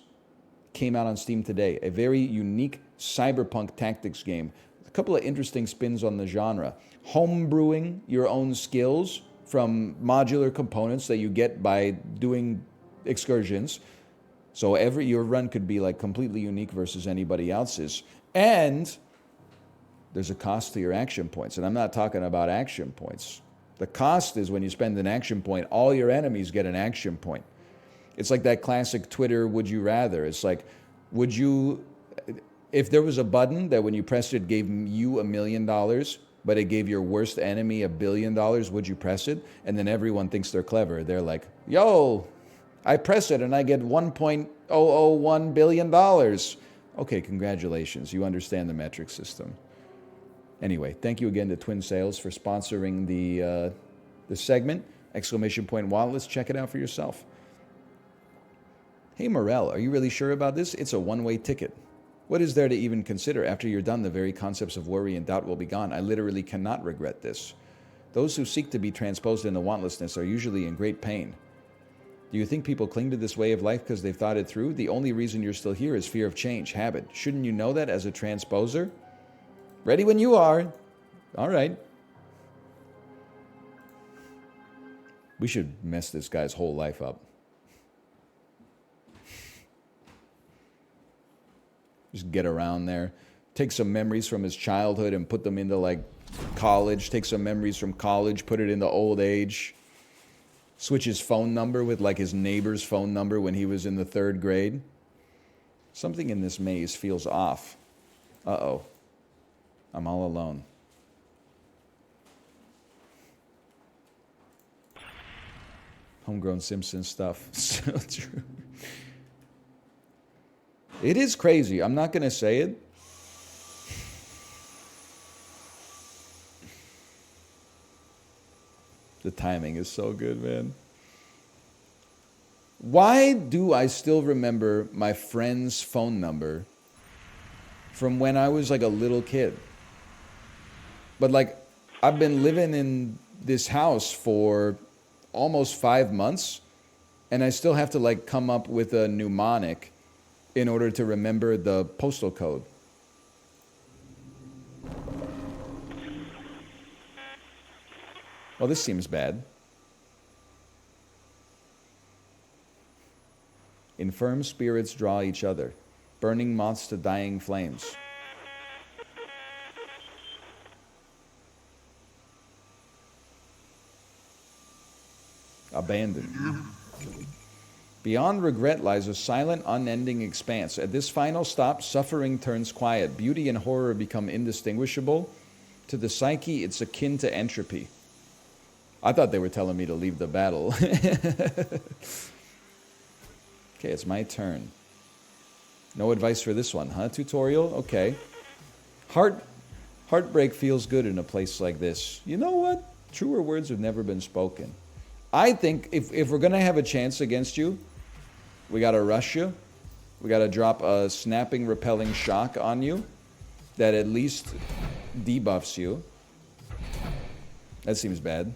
came out on Steam today. A very unique cyberpunk tactics game. A couple of interesting spins on the genre. Homebrewing your own skills from modular components that you get by doing excursions. So your run could be like completely unique versus anybody else's. And there's a cost to your action points. And I'm not talking about action points. The cost is when you spend an action point, all your enemies get an action point. It's like that classic Twitter would you rather. It's like, if there was a button that when you pressed it gave you $1 million, but it gave your worst enemy $1 billion, would you press it? And then everyone thinks they're clever. They're like, yo, I press it and I get $1.001 billion. Okay, congratulations. You understand the metric system. Anyway, thank you again to Twin Sales for sponsoring the segment. ! Wantless. Check it out for yourself. Hey, Morel, are you really sure about this? It's a one-way ticket. What is there to even consider? After you're done, the very concepts of worry and doubt will be gone. I literally cannot regret this. Those who seek to be transposed into wantlessness are usually in great pain. Do you think people cling to this way of life because they've thought it through? The only reason you're still here is fear of change, habit. Shouldn't you know that as a transposer? Ready when you are. All right. We should mess this guy's whole life up. Just get around there. Take some memories from his childhood and put them into, like, college. Take some memories from college, put it into old age. Switch his phone number with, like, his neighbor's phone number when he was in the 3rd grade. Something in this maze feels off. Uh-oh. I'm all alone. Homegrown Simpson stuff. So true. It is crazy. I'm not going to say it. The timing is so good, man. Why do I still remember my friend's phone number from when I was like a little kid? But like, I've been living in this house for almost 5 months, and I still have to like come up with a mnemonic in order to remember the postal code. Well, this seems bad. Infirm spirits draw each other, burning moths to dying flames. Abandoned. Beyond regret lies a silent, unending expanse. At this final stop, suffering turns quiet. Beauty and horror become indistinguishable. To the psyche, it's akin to entropy. I thought they were telling me to leave the battle. Okay, it's my turn. No advice for this one, huh? Tutorial? Okay. Heartbreak feels good in a place like this. You know what? Truer words have never been spoken. I think if we're going to have a chance against you, we got to rush you. We got to drop a snapping, repelling shock on you that at least debuffs you. That seems bad.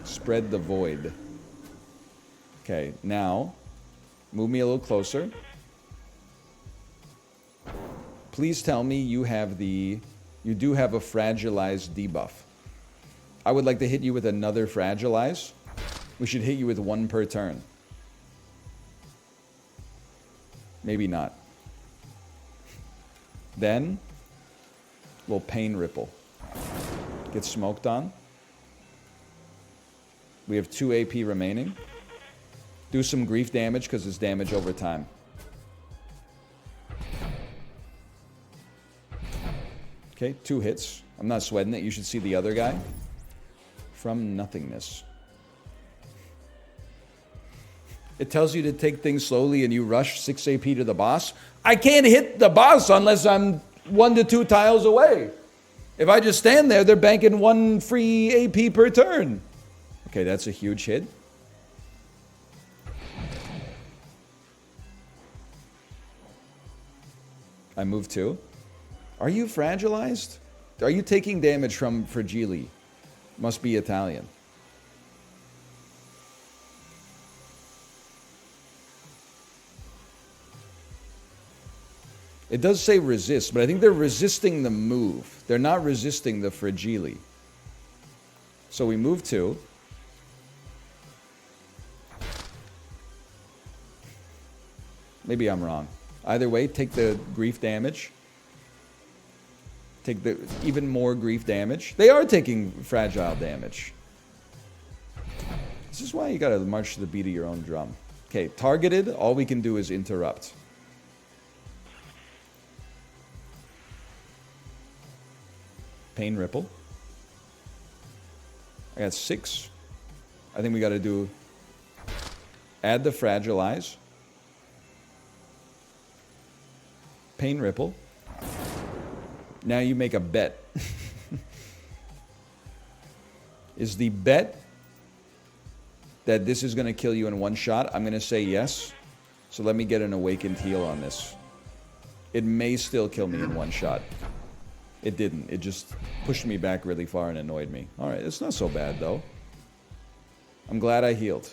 Spread the void. Okay, now, move me a little closer. Please tell me you do have a fragilized debuff. I would like to hit you with another fragilize. We should hit you with 1 per turn. Maybe not. Then, little pain ripple. Get smoked on. We have 2 AP remaining. Do some grief damage because it's damage over time. Okay, 2 hits. I'm not sweating it. You should see the other guy. From nothingness. It tells you to take things slowly and you rush 6 AP to the boss. I can't hit the boss unless I'm 1 to 2 tiles away. If I just stand there, they're banking 1 free AP per turn. Okay, that's a huge hit. I move 2. Are you fragilized? Are you taking damage from Fragili? Must be Italian. It does say resist, but I think they're resisting the move. They're not resisting the Fragili. So we move 2. Maybe I'm wrong. Either way, take the grief damage. Take the even more grief damage. They are taking fragile damage. This is why you gotta march to the beat of your own drum. Okay, targeted, all we can do is interrupt. Pain ripple. I got 6. I think we gotta do add the fragilize. Pain ripple. Now you make a bet. Is the bet that this is going to kill you in 1 shot? I'm going to say yes. So let me get an awakened heal on this. It may still kill me in 1 shot. It didn't. It just pushed me back really far and annoyed me. All right, it's not so bad though. I'm glad I healed.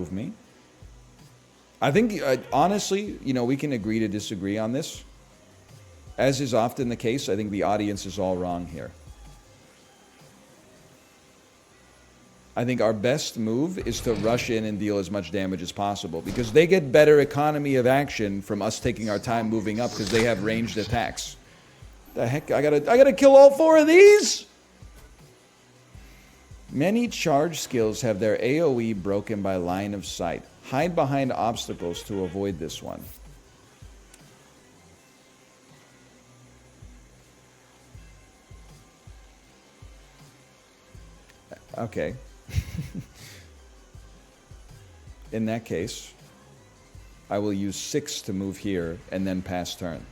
move me. I think, honestly, you know, we can agree to disagree on this. As is often the case, I think the audience is all wrong here. I think our best move is to rush in and deal as much damage as possible, because they get better economy of action from us taking our time moving up because they have ranged attacks. The heck, I gotta kill all 4 of these? Many charge skills have their AoE broken by line of sight. Hide behind obstacles to avoid this one. Okay. In that case, I will use 6 to move here and then pass turn.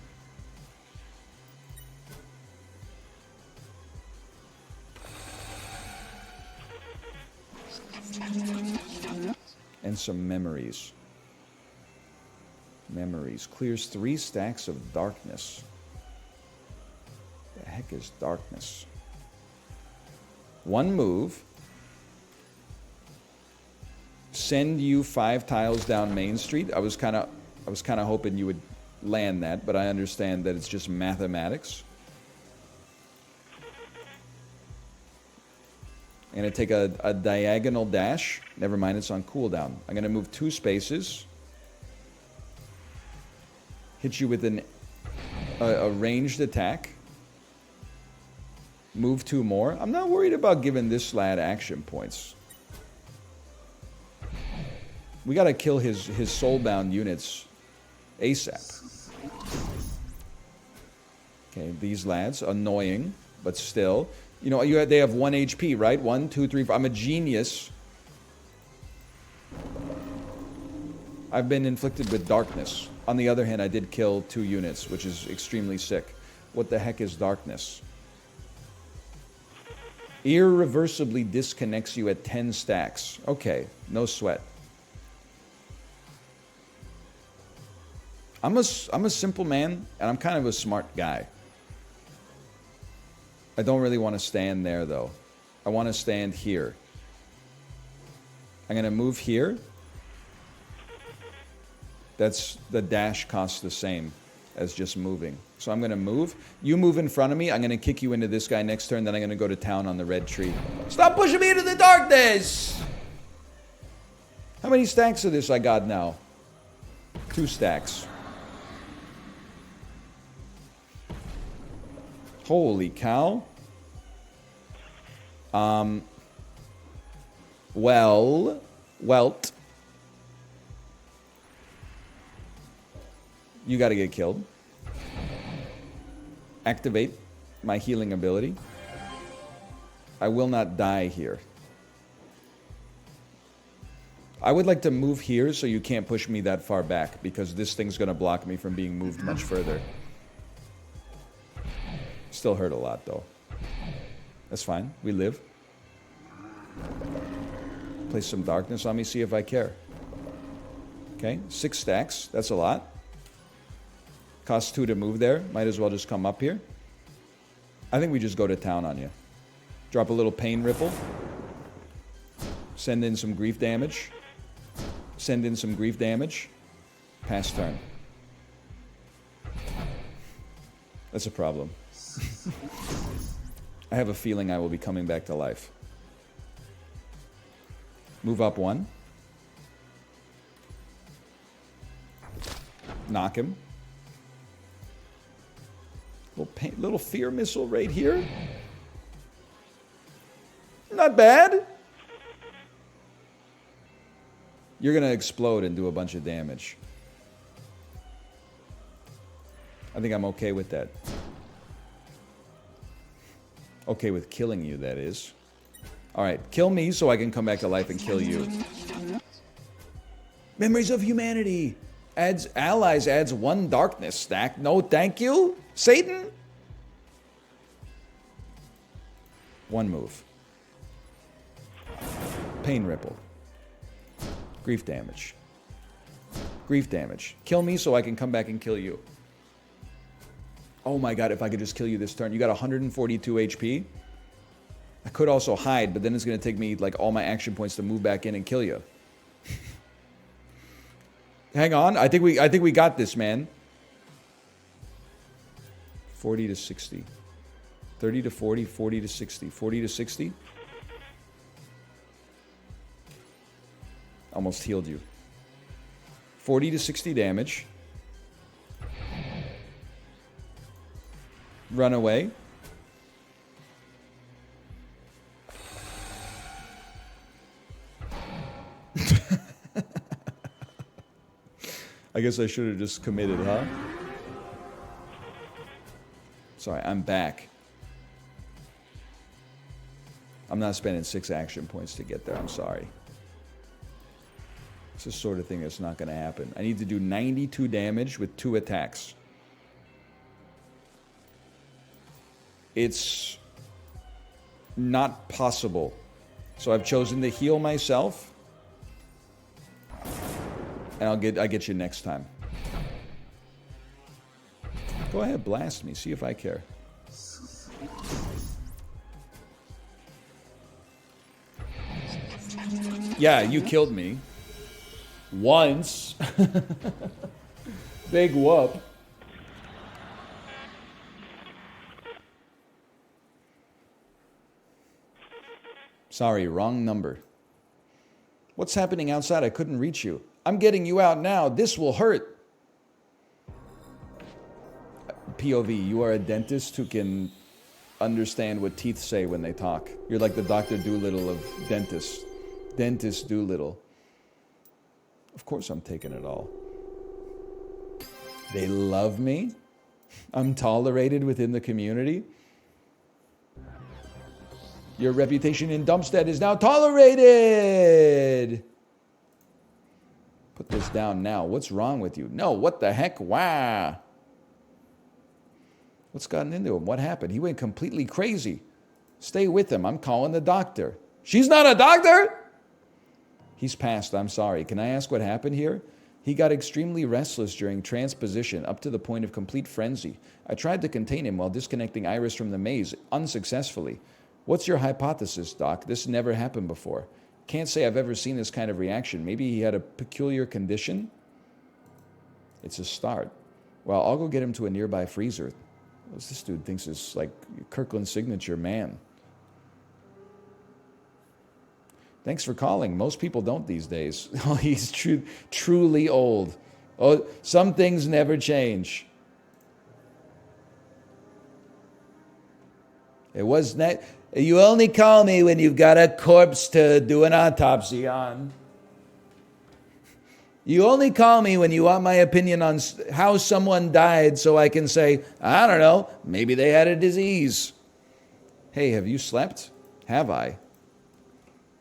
And some memories. Memories. Clears 3 stacks of darkness. The heck is darkness? 1 move. Send you 5 tiles down Main Street. I was kind of hoping you would land that, but I understand that it's just mathematics. I'm going to take a diagonal dash. Never mind, it's on cooldown. I'm going to move 2 spaces. Hit you with a ranged attack. Move 2 more. I'm not worried about giving this lad action points. We got to kill his soulbound units ASAP. Okay, these lads, annoying, but still. You know, they have 1 HP, right? 1, 2, 3, 4. I'm a genius. I've been inflicted with darkness. On the other hand, I did kill 2 units, which is extremely sick. What the heck is darkness? Irreversibly disconnects you at 10 stacks. Okay, no sweat. I'm a simple man, and I'm kind of a smart guy. I don't really want to stand there, though. I want to stand here. I'm going to move here. That's the dash costs the same as just moving. So I'm going to move. You move in front of me. I'm going to kick you into this guy next turn. Then I'm going to go to town on the red tree. Stop pushing me into the darkness! How many stacks of this I got now? 2 stacks. Holy cow. Welt. You gotta get killed. Activate my healing ability. I will not die here. I would like to move here so you can't push me that far back, because this thing's gonna block me from being moved much further. Still hurt a lot, though. That's fine. We live. Place some darkness on me, see if I care. Okay, 6 stacks. That's a lot. Costs 2 to move there. Might as well just come up here. I think we just go to town on you. Drop a little pain ripple. Send in some grief damage. Send in some grief damage. Pass turn. That's a problem. I have a feeling I will be coming back to life. Move up 1. Knock him. Little fear missile right here. Not bad. You're going to explode and do a bunch of damage. I think I'm okay with that. Okay with killing you, that is. Alright, kill me so I can come back to life and kill you. Memories of Humanity. Allies adds 1 darkness stack. No, thank you, Satan. 1 move. Pain ripple. Grief damage. Grief damage. Kill me so I can come back and kill you. Oh my god, if I could just kill you this turn. You got 142 HP. I could also hide, but then it's going to take me like all my action points to move back in and kill you. Hang on. I think we got this, man. 40 to 60. 30 to 40, 40 to 60. 40 to 60. Almost healed you. 40 to 60 damage. Run away. I guess I should have just committed, huh? Sorry, I'm back. I'm not spending 6 action points to get there. I'm sorry. It's the sort of thing that's not going to happen. I need to do 92 damage with 2 attacks. It's not possible. So I've chosen to heal myself. And I get you next time. Go ahead, blast me. See if I care. Yeah, you killed me. Once. Big whoop. Sorry, wrong number. What's happening outside? I couldn't reach you. I'm getting you out now. This will hurt. POV, you are a dentist who can understand what teeth say when they talk. You're like the Dr. Doolittle of dentists. Dentist Doolittle. Of course I'm taking it all. They love me. I'm tolerated within the community. Your reputation in Dumpstead is now tolerated. Put this down now. What's wrong with you? No, what the heck? Wow. What's gotten into him? What happened? He went completely crazy. Stay with him. I'm calling the doctor. She's not a doctor? He's passed. I'm sorry. Can I ask what happened here? He got extremely restless during transposition, up to the point of complete frenzy. I tried to contain him while disconnecting Iris from the maze, unsuccessfully. What's your hypothesis, Doc? This never happened before. Can't say I've ever seen this kind of reaction. Maybe he had a peculiar condition? It's a start. Well, I'll go get him to a nearby freezer. This dude thinks it's like Kirkland's signature man. Thanks for calling. Most people don't these days. Oh, he's truly old. Oh, some things never change. It was not. You only call me when you've got a corpse to do an autopsy on. You only call me when you want my opinion on how someone died so I can say, I don't know, maybe they had a disease. Hey, have you slept? Have I?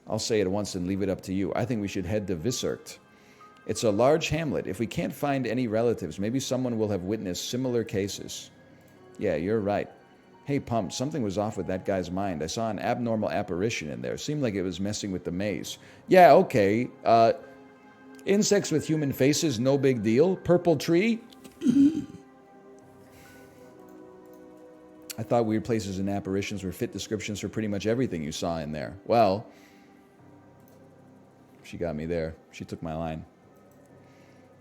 I'll say it once and leave it up to you. I think we should head to Visert. It's a large hamlet. If we can't find any relatives, maybe someone will have witnessed similar cases. Yeah, you're right. Hey, Pump, something was off with that guy's mind. I saw an abnormal apparition in there. Seemed like it was messing with the maze. Yeah, okay. Insects with human faces, no big deal. Purple tree? I thought weird places and apparitions were fit descriptions for pretty much everything you saw in there. Well, she got me there. She took my line.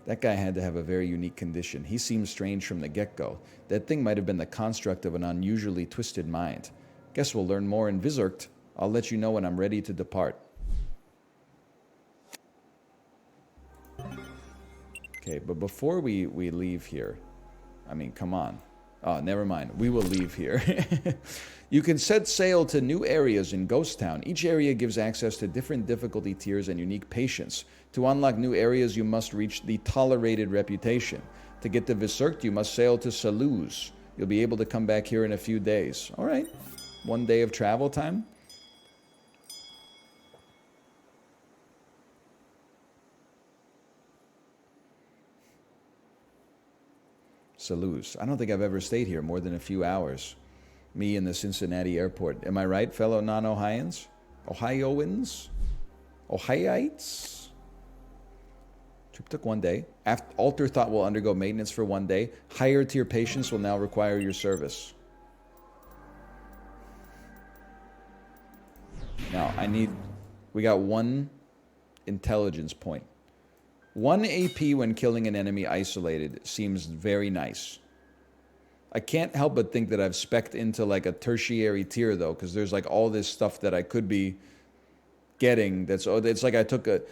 That guy had to have a very unique condition. He seemed strange from the get-go. That thing might have been the construct of an unusually twisted mind. Guess we'll learn more in Visert. I'll let you know when I'm ready to depart. Okay, but before we leave here, I mean, come on. Oh, never mind. We will leave here. You can set sail to new areas in Ghost Town. Each area gives access to different difficulty tiers and unique patience. To unlock new areas, you must reach the tolerated reputation. To get to Visert, you must sail to Saluz. You'll be able to come back here in a few days. All right. 1 day of travel time. Saluz. I don't think I've ever stayed here more than a few hours. Me in the Cincinnati airport. Am I right, fellow non-Ohioans? Ohioans? Ohioites? Trip took 1 day. Alter thought will undergo maintenance for 1 day. Higher tier patients will now require your service. Now, we got 1 intelligence point. 1 AP when killing an enemy isolated seems very nice. I can't help but think that I've spec'd into like a tertiary tier though, because there's like all this stuff that I could be getting. It's like I took a...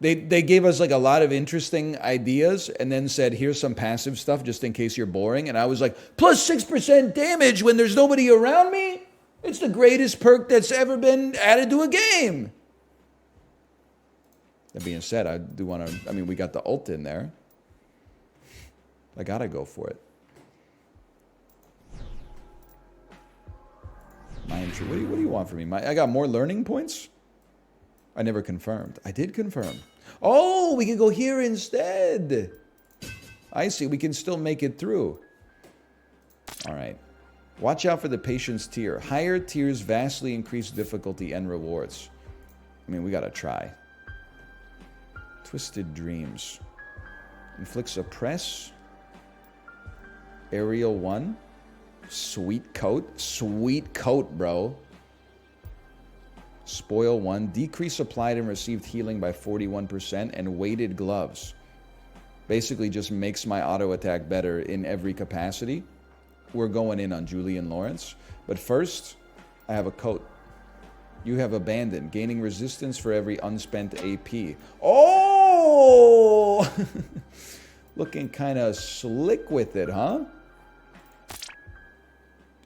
They gave us like a lot of interesting ideas and then said, here's some passive stuff just in case you're boring. And I was like, plus 6% damage when there's nobody around me? It's the greatest perk that's ever been added to a game. That being said, I do want to... I mean, we got the ult in there. I gotta go for it. My entry. What do you want from me? I got more learning points? I never confirmed. I did confirm. Oh, we can go here instead. I see. We can still make it through. All right. Watch out for the patience tier. Higher tiers vastly increase difficulty and rewards. I mean, we got to try. Twisted Dreams. Inflict suppress. Aerial 1. Sweet coat. Sweet coat, bro. Spoil 1. Decrease applied and received healing by 41%. And weighted gloves. Basically just makes my auto attack better in every capacity. We're going in on Julian Lawrence. But first, I have a coat. You have abandoned. Gaining resistance for every unspent AP. Oh! Looking kind of slick with it, huh?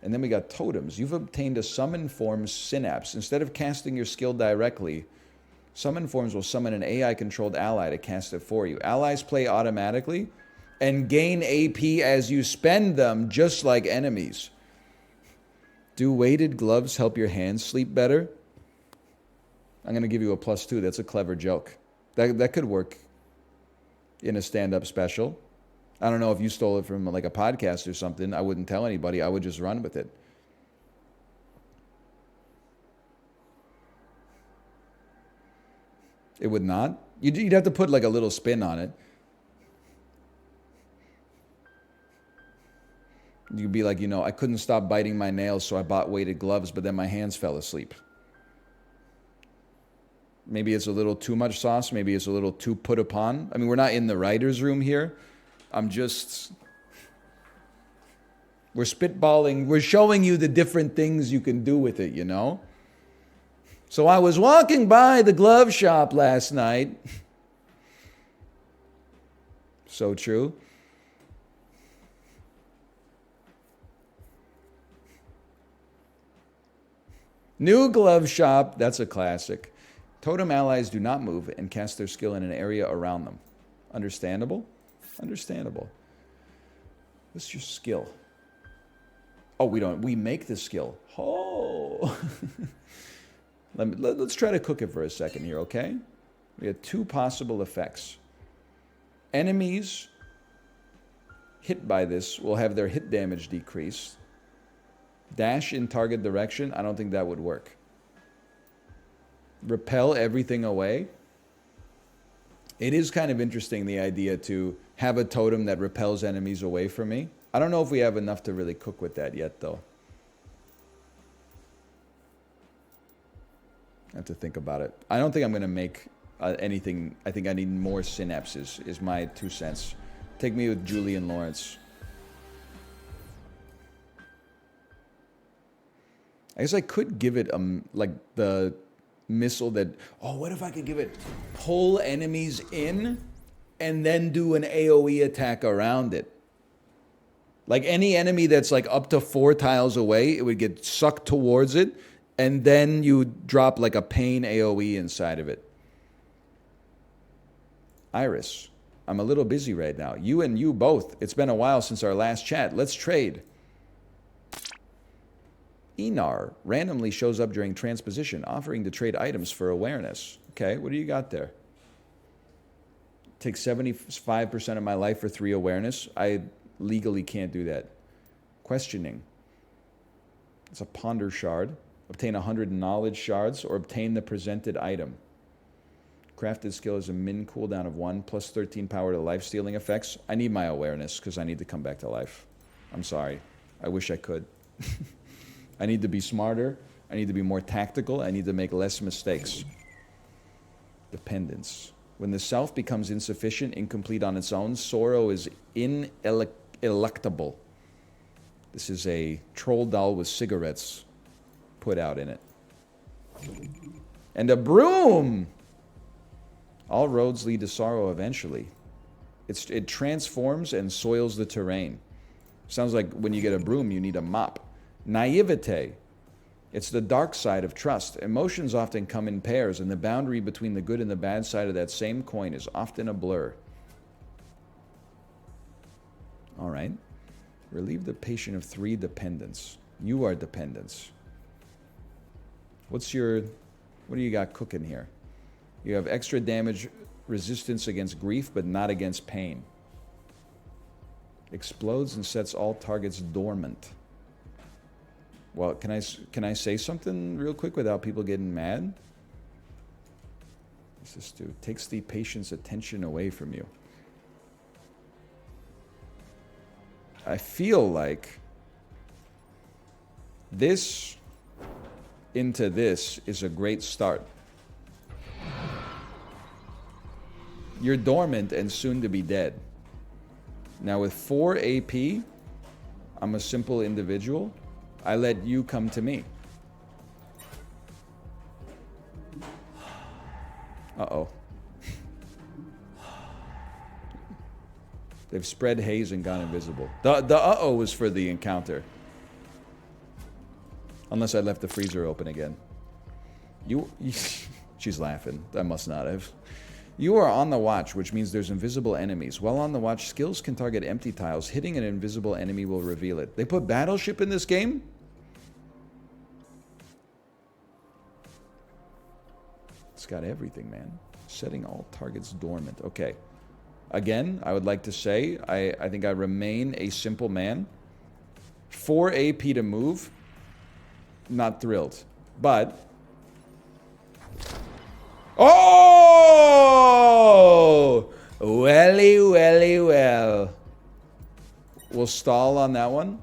And then we got totems. You've obtained a summon form synapse. Instead of casting your skill directly, summon forms will summon an AI-controlled ally to cast it for you. Allies play automatically and gain AP as you spend them, just like enemies. Do weighted gloves help your hands sleep better? I'm going to give you a +2. That's a clever joke. That could work in a stand-up special. I don't know if you stole it from like a podcast or something. I wouldn't tell anybody. I would just run with it. It would not? You'd have to put like a little spin on it. You'd be like, I couldn't stop biting my nails, so I bought weighted gloves, but then my hands fell asleep. Maybe it's a little too much sauce. Maybe it's a little too put upon. I mean, we're not in the writer's room here. We're spitballing. We're showing you the different things you can do with it, So I was walking by the glove shop last night. So true. New glove shop. That's a classic. Totem allies do not move and cast their skill in an area around them. Understandable? Understandable. What's your skill? Oh, we make the skill. Oh. Let's try to cook it for a second here, okay? We have 2 possible effects. Enemies hit by this will have their hit damage decreased. Dash in target direction, I don't think that would work. Repel everything away. It is kind of interesting, the idea to have a totem that repels enemies away from me. I don't know if we have enough to really cook with that yet, though. I have to think about it. I don't think I'm going to make anything. I think I need more synapses, is my 2 cents. Take me with Julian Lawrence. I guess I could give it like the missile that... Oh, what if I could give it pull enemies in and then do an AoE attack around it? Like any enemy that's like up to 4 tiles away, it would get sucked towards it, and then you drop like a pain AoE inside of it. Iris, I'm a little busy right now. You and you both. It's been a while since our last chat. Let's trade. Enar randomly shows up during transposition, offering to trade items for awareness. Okay, what do you got there? Take 75% of my life for 3 awareness. I legally can't do that. Questioning. It's a ponder shard. Obtain 100 knowledge shards or obtain the presented item. Crafted skill is a min cooldown of 1 plus 13 power to life stealing effects. I need my awareness because I need to come back to life. I'm sorry. I wish I could. I need to be smarter. I need to be more tactical. I need to make less mistakes. Dependence. When the self becomes insufficient, incomplete on its own, sorrow is ineluctable. This is a troll doll with cigarettes put out in it. And a broom! All roads lead to sorrow eventually. It transforms and soils the terrain. Sounds like when you get a broom, you need a mop. Naivete. It's the dark side of trust. Emotions often come in pairs, and the boundary between the good and the bad side of that same coin is often a blur. All right. Relieve the patient of 3 dependence. You are dependence. What do you got cooking here? You have extra damage resistance against grief, but not against pain. Explodes and sets all targets dormant. Well, can I say something real quick without people getting mad? What's this do? Takes the patient's attention away from you. I feel like this into this is a great start. You're dormant and soon to be dead. Now with 4 AP, I'm a simple individual. I let you come to me. Uh-oh. They've spread haze and gone invisible. The uh-oh was for the encounter. Unless I left the freezer open again. She's laughing. I must not have. You are on the watch, which means there's invisible enemies. While on the watch, skills can target empty tiles. Hitting an invisible enemy will reveal it. They put Battleship in this game? It's got everything, man. Setting all targets dormant. Okay. Again, I would like to say, I think I remain a simple man. 4 AP to move. Not thrilled. But... Oh! Welly, welly, well. We'll stall on that one.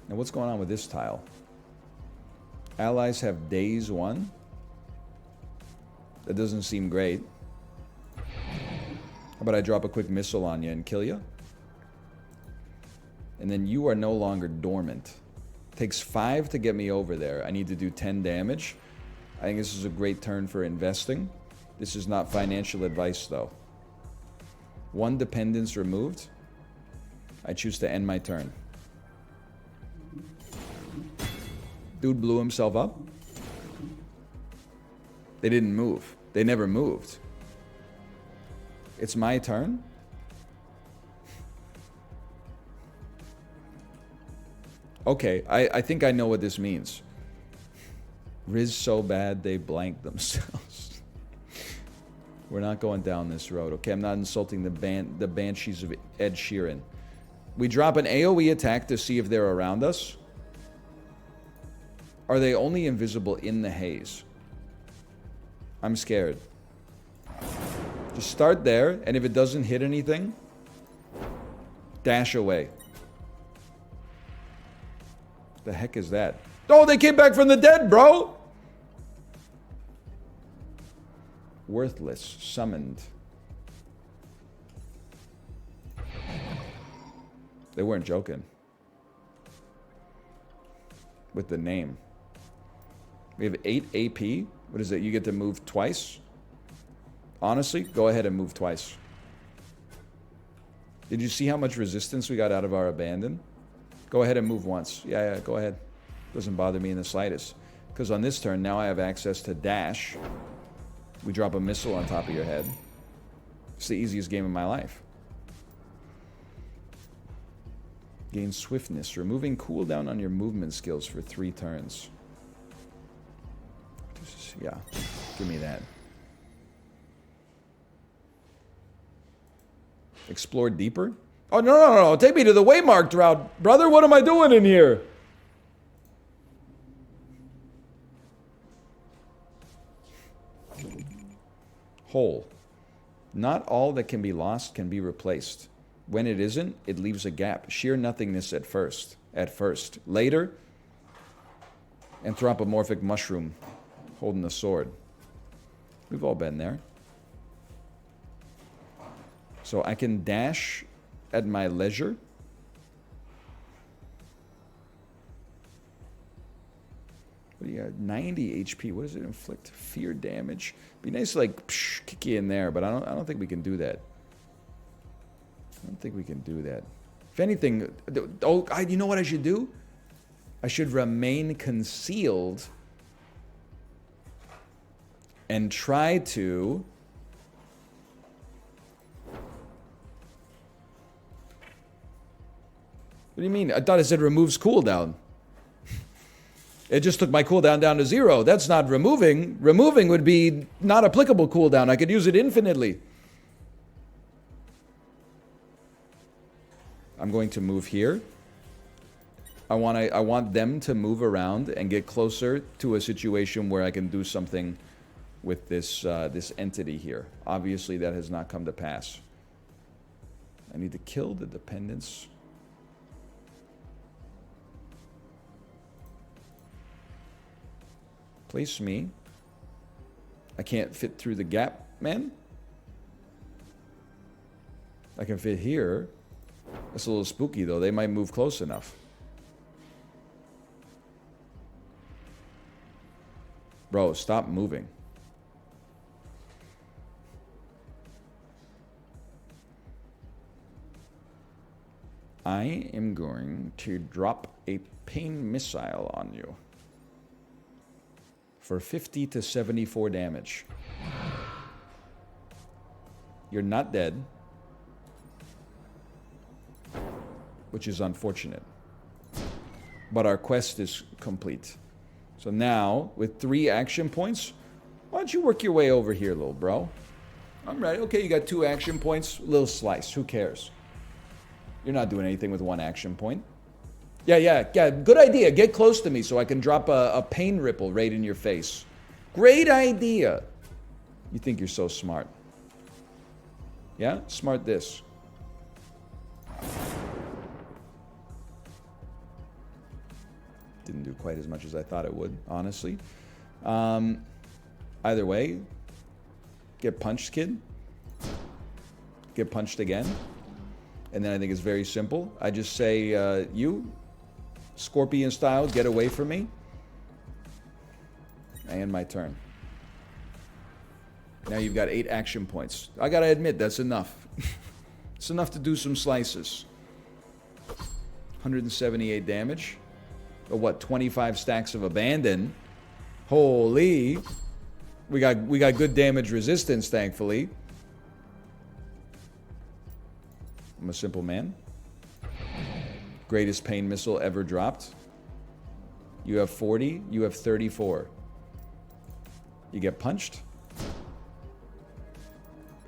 Now what's going on with this tile? Allies have days 1. That doesn't seem great. How about I drop a quick missile on you and kill you? And then you are no longer dormant. Takes 5 to get me over there. I need to do 10 damage. I think this is a great turn for investing. This is not financial advice, though. 1 dependence removed. I choose to end my turn. Dude blew himself up. They didn't move. They never moved. It's my turn. Okay, I think I know what this means. Riz so bad they blanked themselves. We're not going down this road. Okay, I'm not insulting the Banshees of Ed Sheeran. We drop an AoE attack to see if they're around us. Are they only invisible in the haze? I'm scared. Just start there, and if it doesn't hit anything, dash away. The heck is that? Oh, they came back from the dead, bro! Worthless. Summoned. They weren't joking. With the name. We have 8 AP. What is it? You get to move twice? Honestly, go ahead and move twice. Did you see how much resistance we got out of our abandon? Go ahead and move once. Yeah, go ahead. Doesn't bother me in the slightest. Because on this turn, now I have access to dash. We drop a missile on top of your head. It's the easiest game of my life. Gain swiftness. Removing cooldown on your movement skills for 3 turns. Yeah, give me that. Explore deeper? Oh, no. Take me to the waymarked route. Brother, what am I doing in here? Hole. Not all that can be lost can be replaced. When it isn't, it leaves a gap. Sheer nothingness at first. Later, Anthropomorphic mushroom holding the sword. We've all been there. So I can dash at my leisure. What do you got? 90 HP. What does it inflict? Fear damage. Be nice to like kick you in there, but I don't think we can do that. I don't think we can do that. If anything, you know what I should do? I should remain concealed and try to What do you mean? I thought it said removes cooldown. It just took my cooldown down to 0. That's not removing. Removing would be not applicable cooldown. I could use it infinitely. I'm going to move here. I want them to move around and get closer to a situation where I can do something with this this entity here. Obviously, that has not come to pass. I need to kill the dependents. Place me. I can't fit through the gap, man. I can fit here. That's a little spooky, though. They might move close enough. Bro, stop moving. I am going to drop a pain missile on you. For 50 to 74 damage. You're not dead. Which is unfortunate. But our quest is complete. So now, with 3 action points, why don't you work your way over here, little bro? I'm ready. Okay, you got 2 action points. Little slice. Who cares? You're not doing anything with 1 action point. Yeah. Good idea. Get close to me so I can drop a pain ripple right in your face. Great idea. You think you're so smart. Yeah? Smart this. Didn't do quite as much as I thought it would, honestly. Either way, get punched, kid. Get punched again. And then I think it's very simple. I just say, you, Scorpion style, get away from me. And my turn. Now you've got 8 action points. I gotta admit, that's enough. It's enough to do some slices. 178 damage. Or what, 25 stacks of abandon. Holy. We got good damage resistance, thankfully. I'm a simple man. Greatest pain missile ever dropped. You have 40, you have 34. You get punched.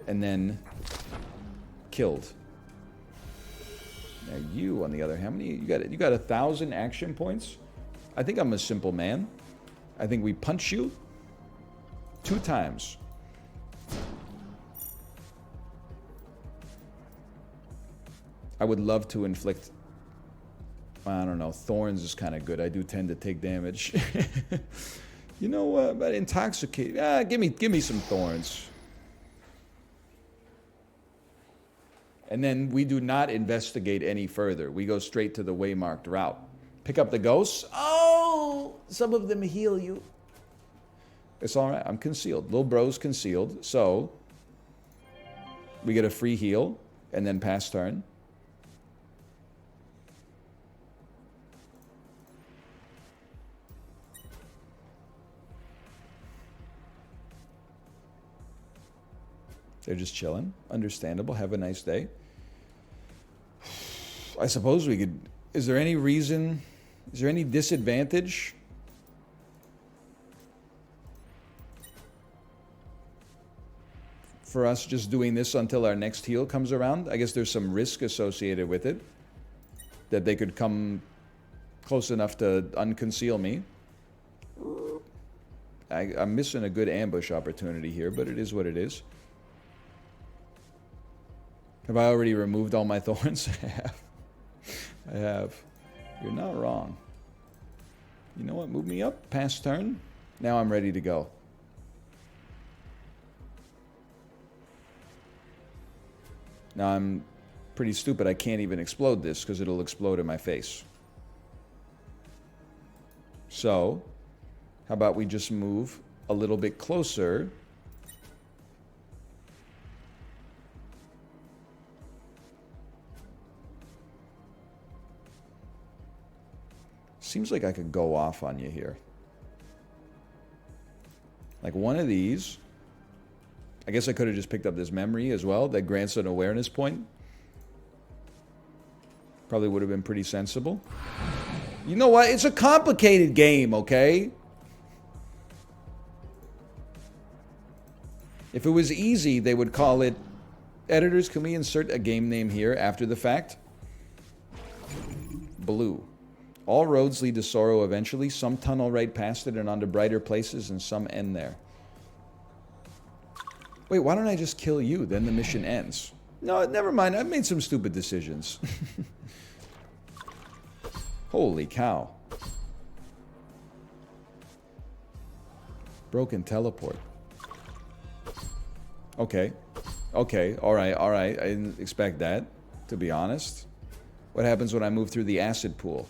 And then killed. Now you, on the other hand, how many you got 1,000 action points? I think I'm a simple man. I think we punch you 2 times. I would love to inflict, I don't know, thorns is kind of good. I do tend to take damage. You know what? But intoxicate. Give me some thorns. And then we do not investigate any further. We go straight to the waymarked route. Pick up the ghosts. Oh, some of them heal you. It's all right. I'm concealed. Little bro's concealed. So we get a free heal and then pass turn. They're just chilling. Understandable. Have a nice day. I suppose we could... Is there any reason... Is there any disadvantage? For us just doing this until our next heal comes around? I guess there's some risk associated with it. That they could come close enough to unconceal me. I'm missing a good ambush opportunity here, but it is what it is. Have I already removed all my thorns? I have. I have. You're not wrong. You know what? Move me up. Pass turn. Now I'm ready to go. Now I'm pretty stupid. I can't even explode this because it'll explode in my face. So, how about we just move a little bit closer? Seems like I could go off on you here. Like one of these. I guess I could have just picked up this memory as well that grants an awareness point. Probably would have been pretty sensible. You know what? It's a complicated game, okay? If it was easy, they would call it... Editors, can we insert a game name here after the fact? Blue. All roads lead to sorrow eventually. Some tunnel right past it and onto brighter places, and some end there. Wait, why don't I just kill you? Then the mission ends. No, never mind. I've made some stupid decisions. Holy cow. Broken teleport. Okay. Okay, alright, alright. I didn't expect that, to be honest. What happens when I move through the acid pool?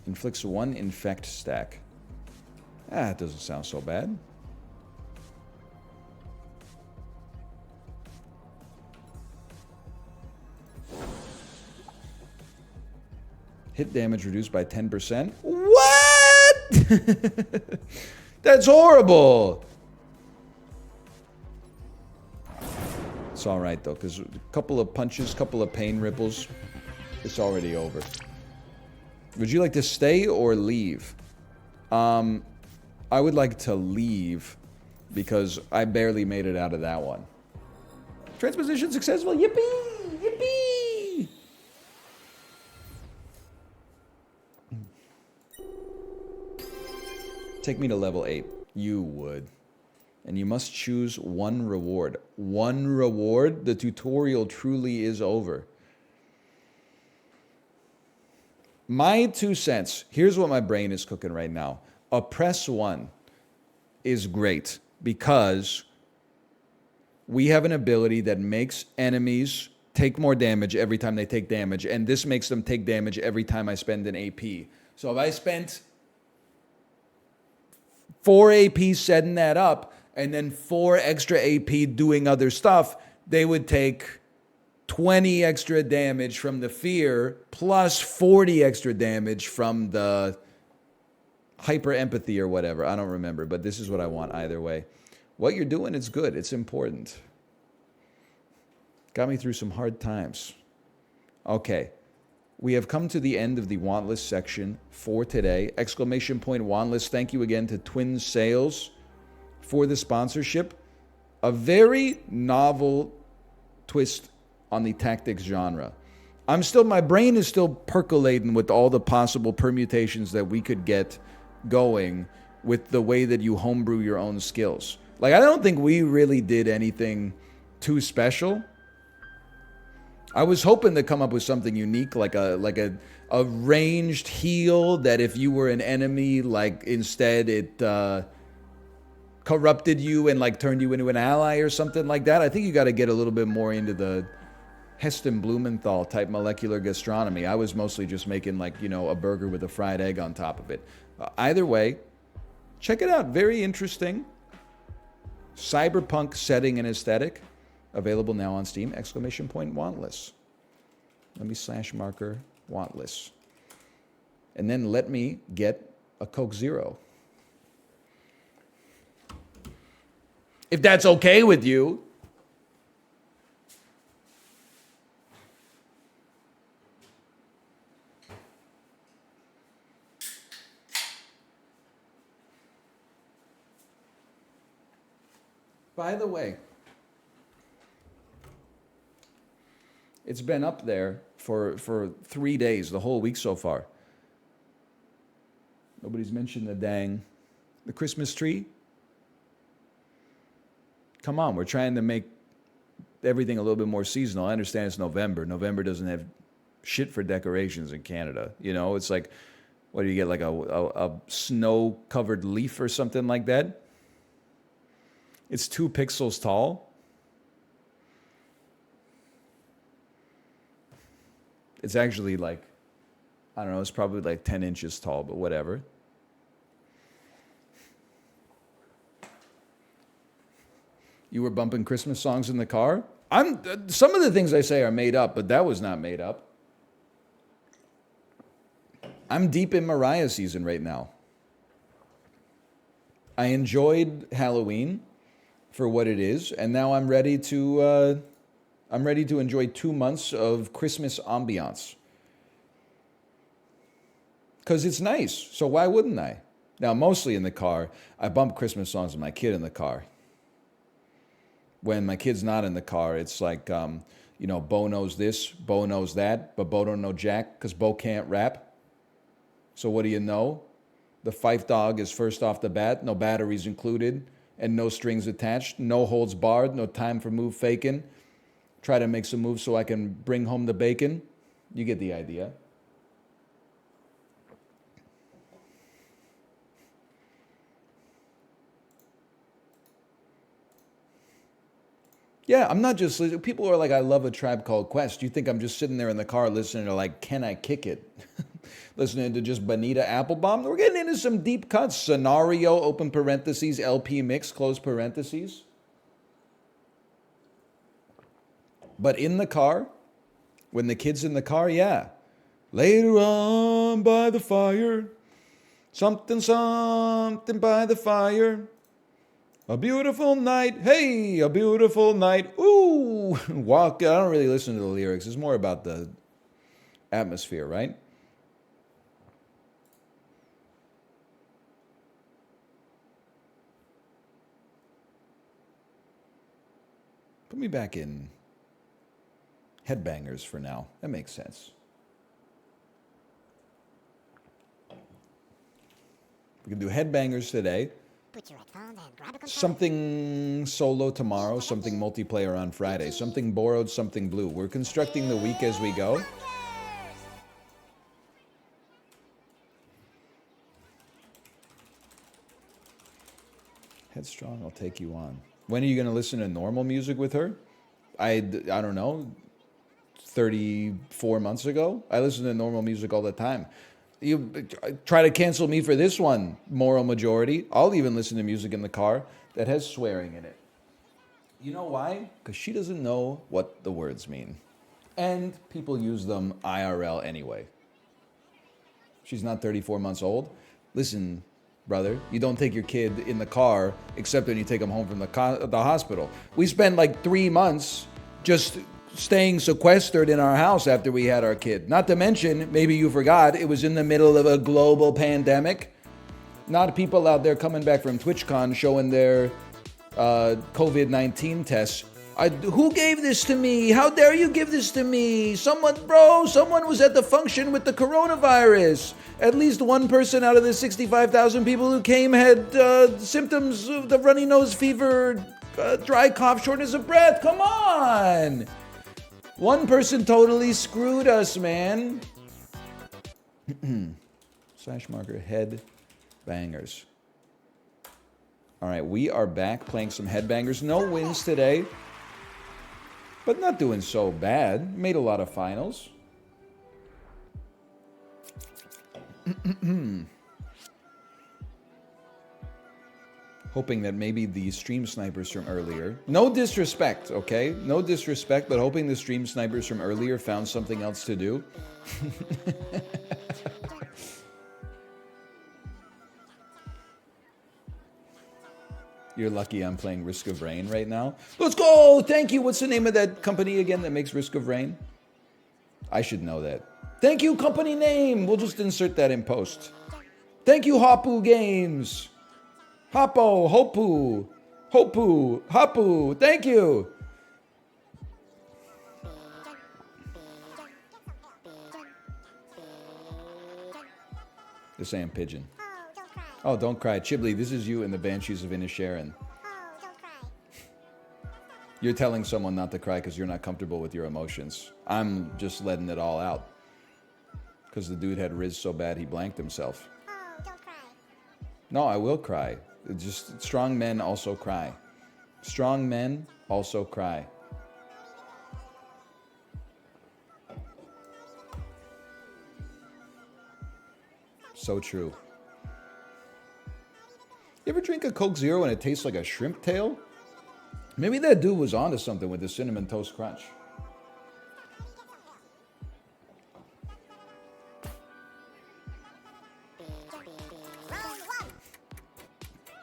Inflicts 1 infect stack. Ah, it doesn't sound so bad. Hit damage reduced by 10%. What? That's horrible. It's alright though, because a couple of punches, couple of pain ripples, it's already over. Would you like to stay or leave? I would like to leave because I barely made it out of that one. Transposition successful. Yippee! Yippee! Take me to level 8. You would. And you must choose one reward. One reward? The tutorial truly is over. My 2 cents. Here's what my brain is cooking right now. Oppress 1 is great because we have an ability that makes enemies take more damage every time they take damage, and this makes them take damage every time I spend an AP. So if I spent 4 AP setting that up, and then 4 extra AP doing other stuff, they would take 20 extra damage from the fear, plus 40 extra damage from the hyper empathy or whatever. I don't remember, but this is what I want either way. What you're doing is good. It's important. Got me through some hard times. Okay. We have come to the end of the want list section for today. Exclamation point want list. Thank you again to Twin Sales for the sponsorship. A very novel twist on the tactics genre. My brain is still percolating with all the possible permutations that we could get going with the way that you homebrew your own skills. Like, I don't think we really did anything too special. I was hoping to come up with something unique, like a ranged heal that if you were an enemy, like instead it corrupted you and like turned you into an ally or something like that. I think you got to get a little bit more into the Heston Blumenthal type molecular gastronomy. I was mostly just making like, you know, a burger with a fried egg on top of it. Either way, check it out. Very interesting. Cyberpunk setting and aesthetic. Available now on Steam. Exclamation point wantless. Let me slash marker wantless. And then let me get a Coke Zero. If that's okay with you. By the way, it's been up there for 3 days, the whole week so far. Nobody's mentioned the Christmas tree. Come on, we're trying to make everything a little bit more seasonal. I understand it's November. November doesn't have shit for decorations in Canada. You know, it's like, What do you get, like a snow-covered leaf or something like that? It's 2 pixels tall. It's actually like, I don't know, it's probably like 10 inches tall, but whatever. You were bumping Christmas songs in the car? Some of the things I say are made up, but that was not made up. I'm deep in Mariah season right now. I enjoyed Halloween for what it is, and now I'm ready to enjoy 2 months of Christmas ambiance. Because it's nice, so why wouldn't I? Now, mostly in the car, I bump Christmas songs with my kid in the car. When my kid's not in the car, it's like, Bo knows this, Bo knows that, but Bo don't know Jack, because Bo can't rap. So what do you know? The Fife Dog is first off the bat, no batteries included, and no strings attached, no holds barred, no time for move faking. Try to make some moves so I can bring home the bacon. You get the idea. Yeah, I'm not just, people are like, I love A Tribe Called Quest. You think I'm just sitting there in the car listening to like, Can I Kick It? Listening to just Bonita Applebum. We're getting into some deep cuts. Scenario, open parentheses, LP mix, close parentheses. But in the car, when the kid's in the car, yeah. Later on by the fire, something, something by the fire. A beautiful night, hey, a beautiful night, ooh, walk. I don't really listen to the lyrics. It's more about the atmosphere, right? Put me back in Headbangers for now. That makes sense. We can do Headbangers today. Put your headphones and grab a controller. Something solo tomorrow, something multiplayer on Friday, something borrowed, something blue. We're constructing the week as we go. Headstrong, I'll take you on. When are you going to listen to normal music with her? I don't know, 34 months ago? I listen to normal music all the time. You try to cancel me for this one, moral majority. I'll even listen to music in the car that has swearing in it. You know why? Because she doesn't know what the words mean. And people use them IRL anyway. She's not 34 months old. Listen, brother, you don't take your kid in the car except when you take him home from the hospital. We spent like 3 months just staying sequestered in our house after we had our kid. Not to mention, maybe you forgot, it was in the middle of a global pandemic. Not people out there coming back from TwitchCon showing their COVID-19 tests. Who gave this to me? How dare you give this to me? Someone was at the function with the coronavirus. At least one person out of the 65,000 people who came had symptoms of the runny nose, fever, dry cough, shortness of breath. Come on! One person totally screwed us, man. Slash marker head bangers. All right, we are back playing some headbangers. No wins today, but not doing so bad. Made a lot of finals. Hoping that maybe the stream snipers from earlier, no disrespect, okay? No disrespect, but hoping the stream snipers from earlier found something else to do. You're lucky I'm playing Risk of Rain right now. Let's go! Thank you. What's the name of that company again that makes Risk of Rain? I should know that. Thank you, company name. We'll just insert that in post. Thank you, Hopu Games. Hoppo, Hopu, Hopu, Hapu. Thank you. They're saying pigeon. Oh, don't cry. Chibli, this is you in the Banshees of Inisherin. You're telling someone not to cry because you're not comfortable with your emotions. I'm just letting it all out. Because the dude had Riz so bad he blanked himself. Oh, don't cry. No, I will cry. It's just strong men also cry. Strong men also cry. So true. You ever drink a Coke Zero and it tastes like a shrimp tail? Maybe that dude was onto something with the Cinnamon Toast Crunch.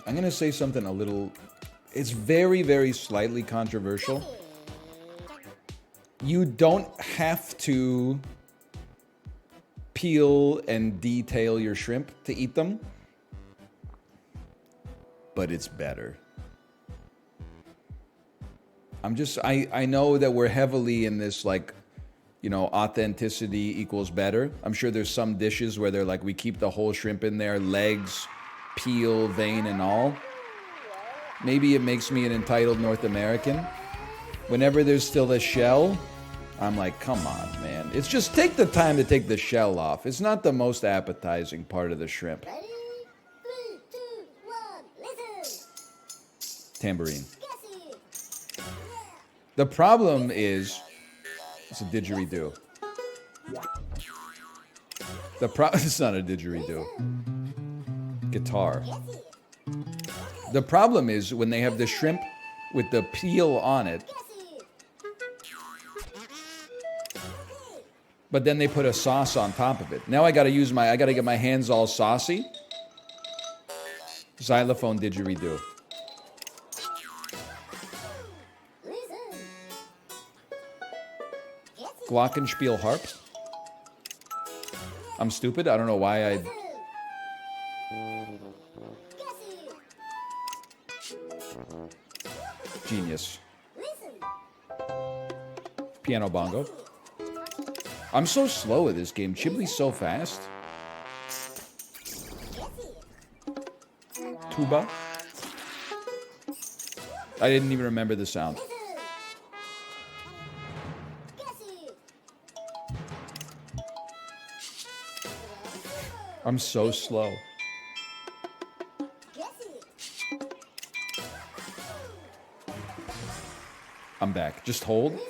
I'm going to say something a little... It's very, very slightly controversial. You don't have to peel and detail your shrimp to eat them. But it's better. I know that we're heavily in this, like, you know, authenticity equals better. I'm sure there's some dishes where they're like, we keep the whole shrimp in there, legs, peel, vein, and all. Maybe it makes me an entitled North American. Whenever there's still a shell, I'm like, come on, man. It's just take the time to take the shell off. It's not the most appetizing part of the shrimp. Ready? 3, 2, 1, listen. Tambourine. Guess it. The problem is, it's a didgeridoo. It's not a didgeridoo. Guitar. Guess it. The problem is when they have the shrimp with the peel on it, Guess it. but then they put a sauce on top of it. Now I gotta get my hands all saucy. Xylophone didgeridoo. Listen. Guess it. Glockenspiel harp. I'm stupid. I don't know why I... Guess it. Genius. Listen. Piano bongo. I'm so slow at this game. Chibli's so fast. Guess it. Tuba. I didn't even remember the sound. Listen. Guess it. I'm so slow. Guess it. I'm back. Just hold. Listen.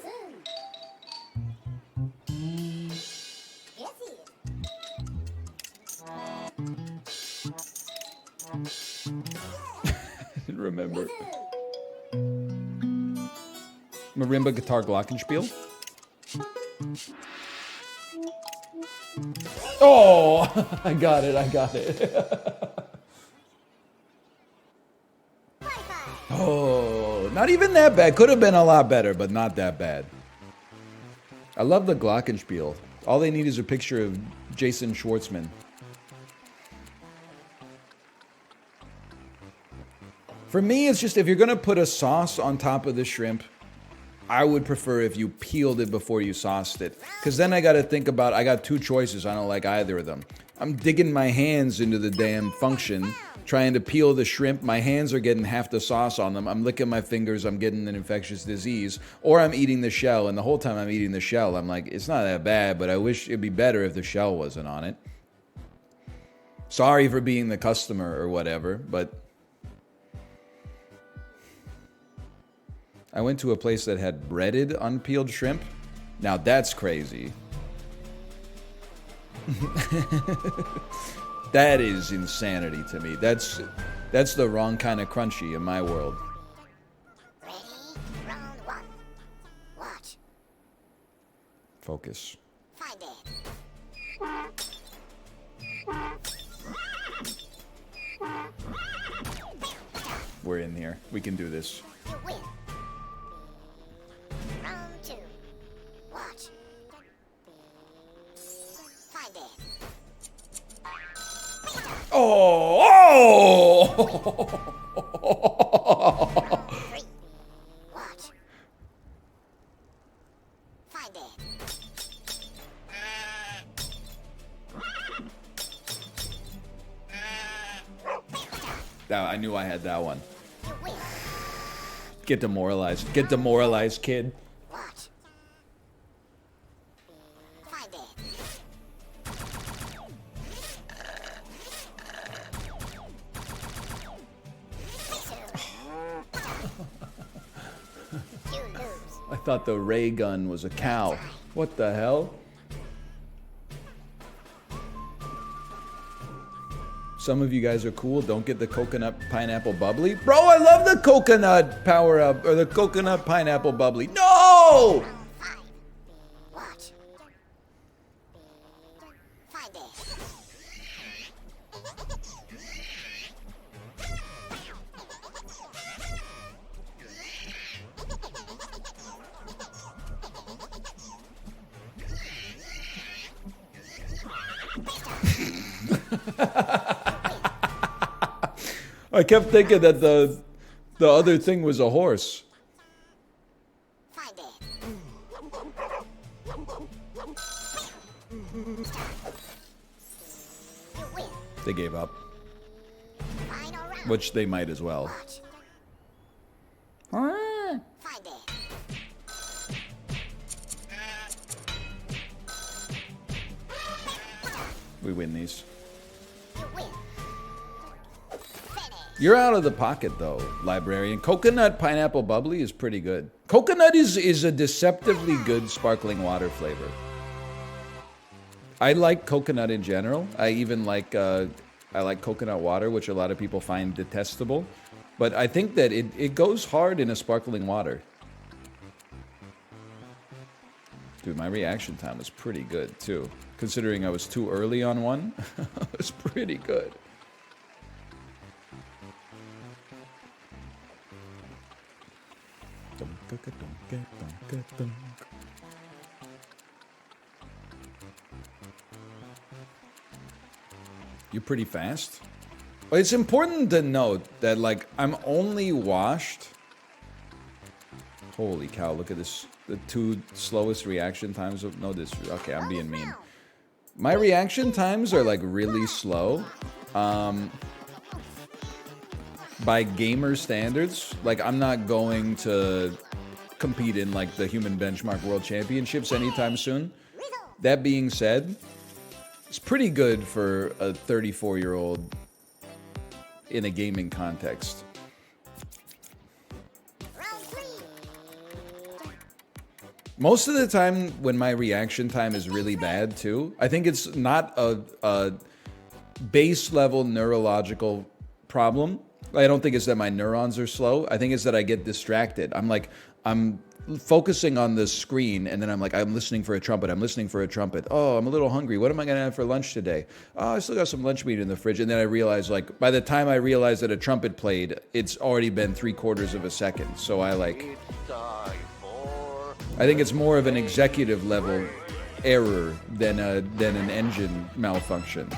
Guess it. I didn't remember. Listen. Marimba guitar glockenspiel. Oh, I got it. Wi-Fi. Oh, not even that bad. Could have been a lot better, but not that bad. I love the glockenspiel. All they need is a picture of Jason Schwartzman. For me, it's just if you're going to put a sauce on top of the shrimp, I would prefer if you peeled it before you sauced it. Because then I got to think about, I got two choices. I don't like either of them. I'm digging my hands into the damn function, trying to peel the shrimp. My hands are getting half the sauce on them. I'm licking my fingers. I'm getting an infectious disease. Or I'm eating the shell. And the whole time I'm eating the shell, I'm like, it's not that bad, but I wish it'd be better if the shell wasn't on it. Sorry for being the customer or whatever, but... I went to a place that had breaded unpeeled shrimp. Now that's crazy. That is insanity to me. That's the wrong kind of crunchy in my world. Ready? Round 1. Watch. Focus. Find it. We're in here. We can do this. You win. Round 2. Watch. Find it. Oh! Round 3. Watch. Find it. Now, I knew I had that one. You win. Get demoralized. Get demoralized, kid. Watch. Find it. I thought the ray gun was a cow. What the hell? Some of you guys are cool. Don't get the coconut pineapple bubbly. Bro, I love the coconut power up or the coconut pineapple bubbly. No! Watch. Find it. I kept thinking that the other thing was a horse. Find it. You win. They gave up, Final round. which they might as well. Watch. Find it. We win these. You win. Finish. You're out of the pocket though, librarian. Coconut pineapple bubbly is pretty good. Coconut is a deceptively good sparkling water flavor. I like coconut in general. I even like I like coconut water, which a lot of people find detestable. But I think that it goes hard in a sparkling water. Dude, my reaction time was pretty good too. Considering I was too early on one, it was pretty good. You're pretty fast. But it's important to note that, like, I'm only washed. Holy cow, look at this. The two slowest reaction times of. No, this. Okay, I'm being mean. My reaction times are, like, really slow. By gamer standards. Like, I'm not going to compete in, like, the Human Benchmark World Championships anytime soon. That being said, it's pretty good for a 34-year-old in a gaming context. Round 3. Most of the time when my reaction time is really bad too, I think it's not a base level neurological problem. I don't think it's that my neurons are slow. I think it's that I get distracted. I'm focusing on the screen, and then I'm like, I'm listening for a trumpet. I'm listening for a trumpet. Oh, I'm a little hungry. What am I going to have for lunch today? Oh, I still got some lunch meat in the fridge. And then I realize, like, by the time I realize that a trumpet played, it's already been 3/4 of a second. So I think it's more of an executive level error than an engine malfunction.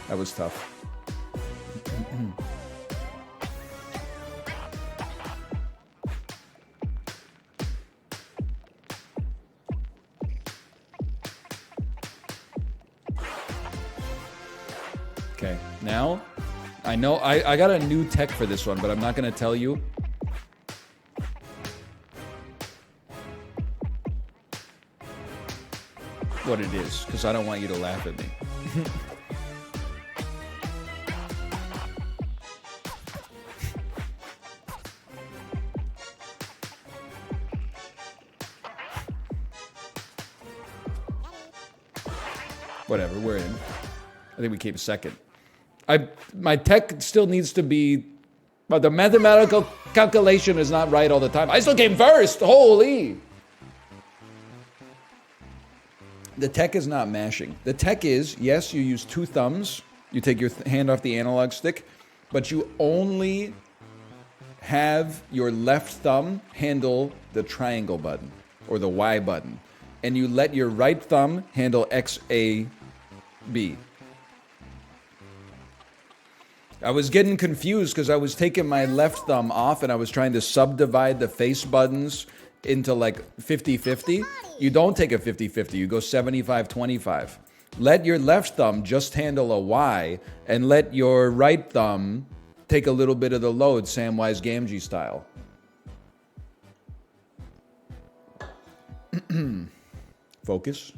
That was tough. Okay, now I know I got a new tech for this one, but I'm not going to tell you. What it is, because I don't want you to laugh at me. Whatever, we're in. I think we came second. My tech still needs to be, but the mathematical calculation is not right all the time. I still came first. Holy! The tech is not mashing. The tech is, yes, you use two thumbs. You take your hand off the analog stick, but you only have your left thumb handle the triangle button or the Y button, and you let your right thumb handle X, A, B. I was getting confused because I was taking my left thumb off and I was trying to subdivide the face buttons into like 50-50. You don't take a 50-50, you go 75-25. Let your left thumb just handle a Y and let your right thumb take a little bit of the load, Samwise Gamgee style. Focus.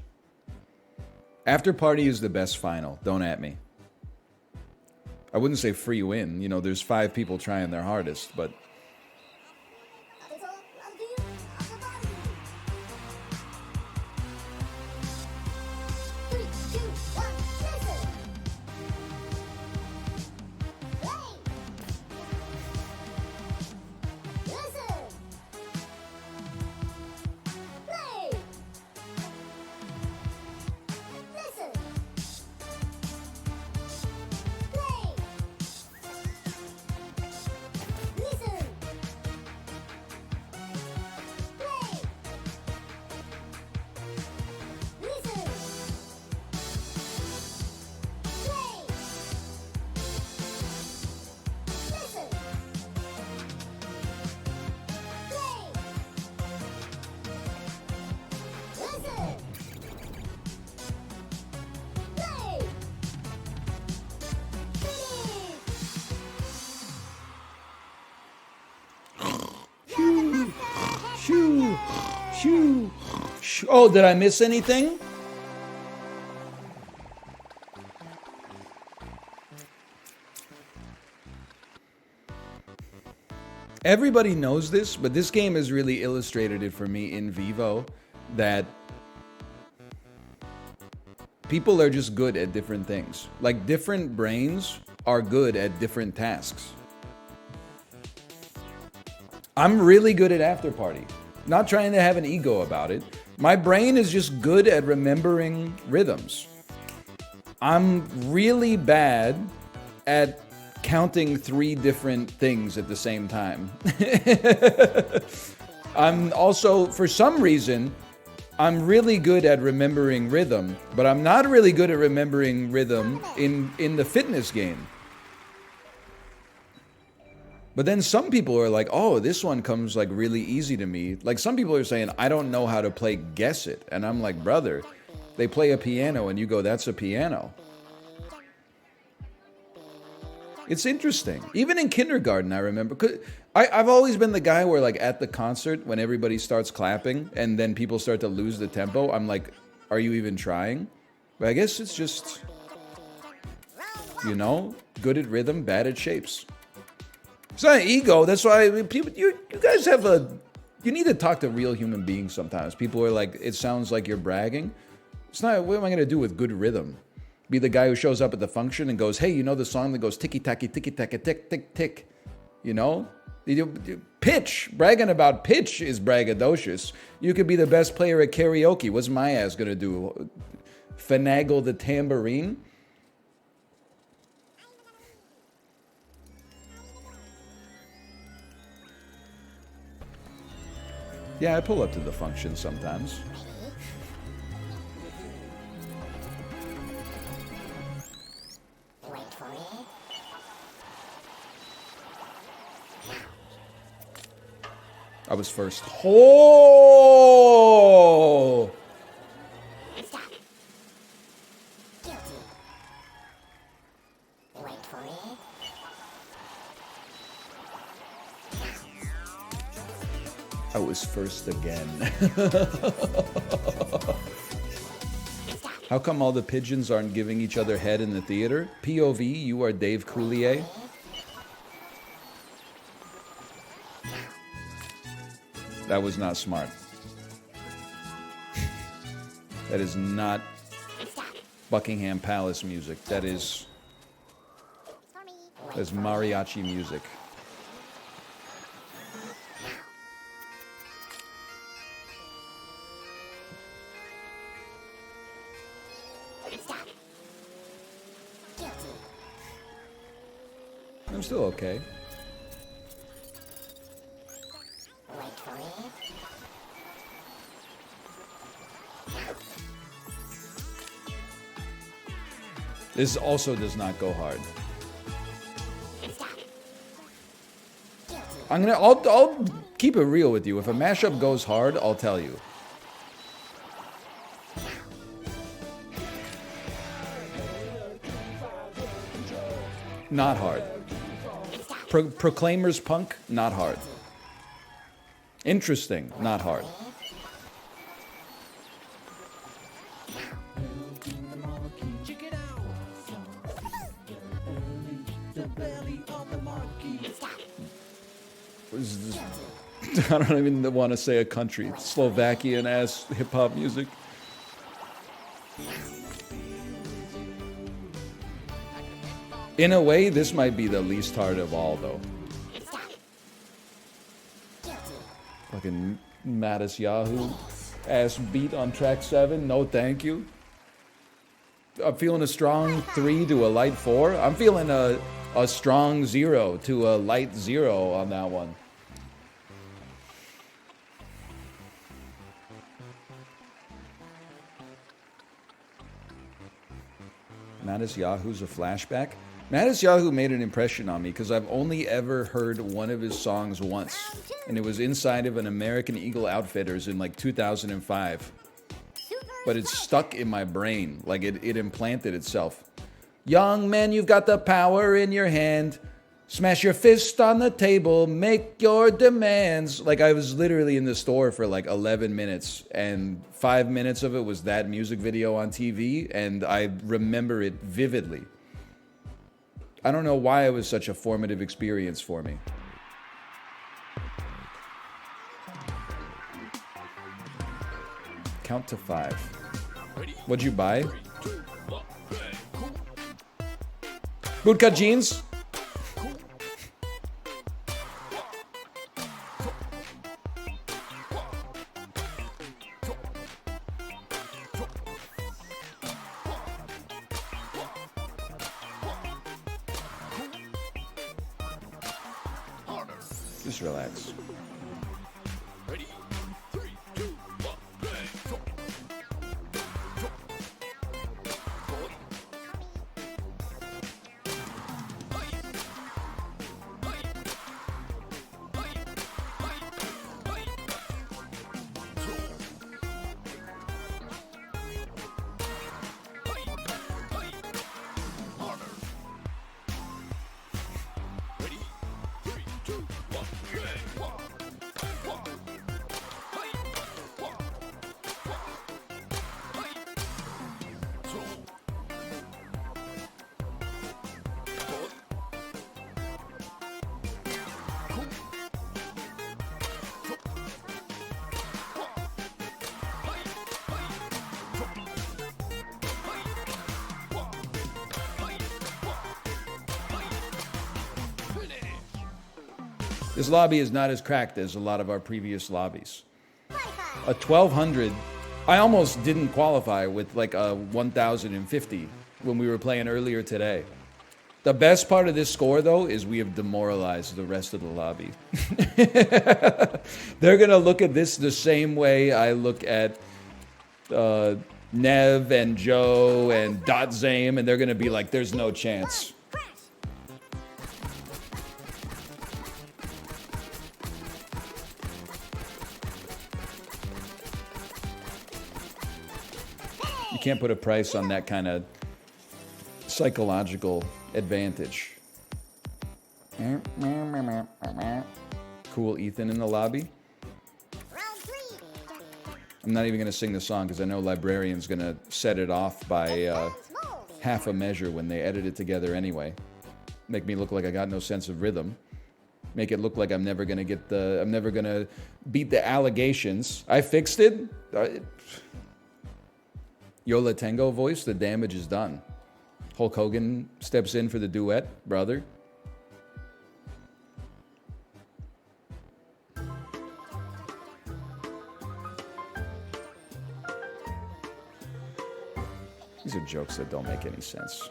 After party is the best final. Don't at me. I wouldn't say free win. You know, there's 5 people trying their hardest, but Three, two, one, listen. Play. Listen. Play. Listen. Play. Listen. Play. Listen. Play. Listen. Play. Listen. Play. shoo, shoo, shoo. Oh, did I miss anything? Everybody knows this, but this game has really illustrated it for me in vivo that people are just good at different things. Like, different brains are good at different tasks. I'm really good at after party. Not trying to have an ego about it. My brain is just good at remembering rhythms. I'm really bad at counting 3 different things at the same time. I'm also, for some reason, I'm really good at remembering rhythm, but I'm not really good at remembering rhythm in the fitness game. But then some people are like, oh, this one comes like really easy to me. Like, some people are saying, I don't know how to play Guess It. And I'm like, brother, they play a piano and you go, that's a piano. It's interesting. Even in kindergarten, I remember. 'Cause I've always been the guy where, like, at the concert, when everybody starts clapping and then people start to lose the tempo, I'm like, are you even trying? But I guess it's just, you know, good at rhythm, bad at shapes. It's not an ego. That's why people, you guys have you need to talk to real human beings sometimes. People are like, it sounds like you're bragging. It's not, what am I going to do with good rhythm? Be the guy who shows up at the function and goes, hey, you know the song that goes ticky-tacky, ticky-tacky, tick, tick, tick? You know? Pitch. Bragging about pitch is braggadocious. You could be the best player at karaoke. What's my ass going to do? Finagle the tambourine? Yeah, I pull up to the function sometimes. Wait for it. I was first. Oh! Stop. Guilty. Wait for it. I was first again. How come all the pigeons aren't giving each other head in the theater? POV, you are Dave Coulier. That was not smart. That is not Buckingham Palace music. That is mariachi music. Stop. Guilty. I'm still okay. Wait for it. This also does not go hard. Stop. Guilty. I'll keep it real with you. If a mashup goes hard, I'll tell you. Not hard. Proclaimers Punk, not hard. Interesting, not hard. I don't even want to say a country. Slovakian ass hip hop music. In a way, this might be the least hard of all, though. Fucking Mattis Yahoo ass beat on track 7. No, thank you. I'm feeling a strong 3 to a light 4. I'm feeling a strong 0 to a light 0 on that one. Mattis Yahoo's a flashback. Mattis Yahoo made an impression on me because I've only ever heard one of his songs once, and it was inside of an American Eagle Outfitters in like 2005. But it's stuck in my brain, like it implanted itself. Young man, you've got the power in your hand. Smash your fist on the table, make your demands. Like, I was literally in the store for like 11 minutes, and 5 minutes of it was that music video on TV, and I remember it vividly. I don't know why it was such a formative experience for me. Count to 5. What'd you buy? Bootcut jeans? Just relax. Ready? 3, 2, 1, bang! Ready? 3, 2, 1, bang! This lobby is not as cracked as a lot of our previous lobbies. A 1200, I almost didn't qualify with like a 1050 when we were playing earlier today. The best part of this score, though, is we have demoralized the rest of the lobby. They're going to look at this the same way I look at Nev and Joe and Dot Zame, and they're going to be like, there's no chance. You can't put a price on that kind of psychological advantage. Cool Ethan in the lobby. I'm not even going to sing the song because I know Librarian's going to set it off by half a measure when they edit it together anyway. Make me look like I got no sense of rhythm. Make it look like I'm never going to beat the allegations. I fixed it. Yola Tango voice, the damage is done. Hulk Hogan steps in for the duet, brother. These are jokes that don't make any sense.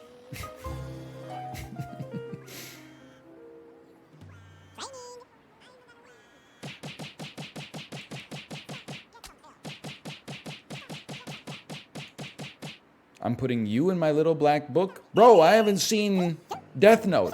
I'm putting you in my little black book? Bro, I haven't seen Death Note.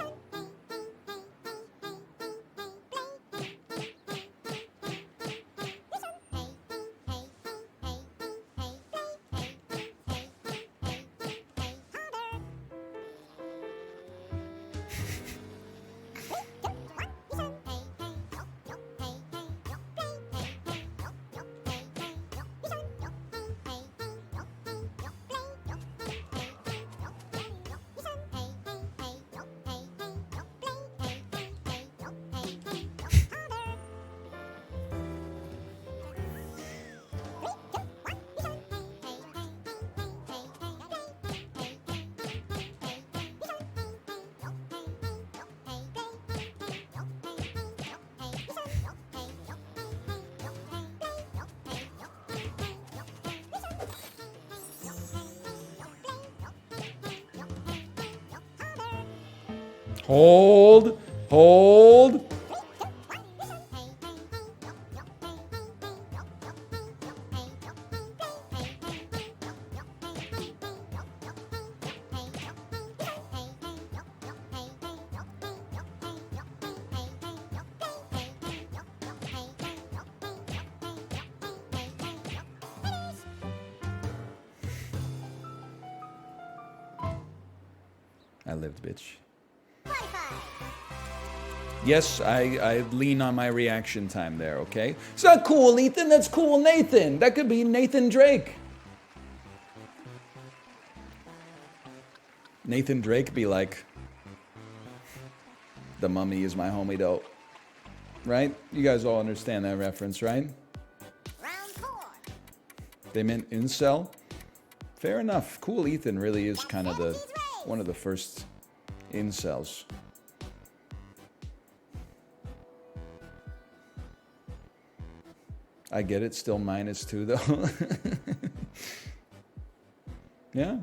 Hold. Hold. I lived, bitch. Yes, I lean on my reaction time there, okay? It's not cool, Ethan. That's cool, Nathan. That could be Nathan Drake. Nathan Drake be like, the mummy is my homie, though. Right? You guys all understand that reference, right? Round 4. They meant incel. Fair enough. Cool Ethan really is kind of the one of the first incels. I get it, still -2 though. Yeah.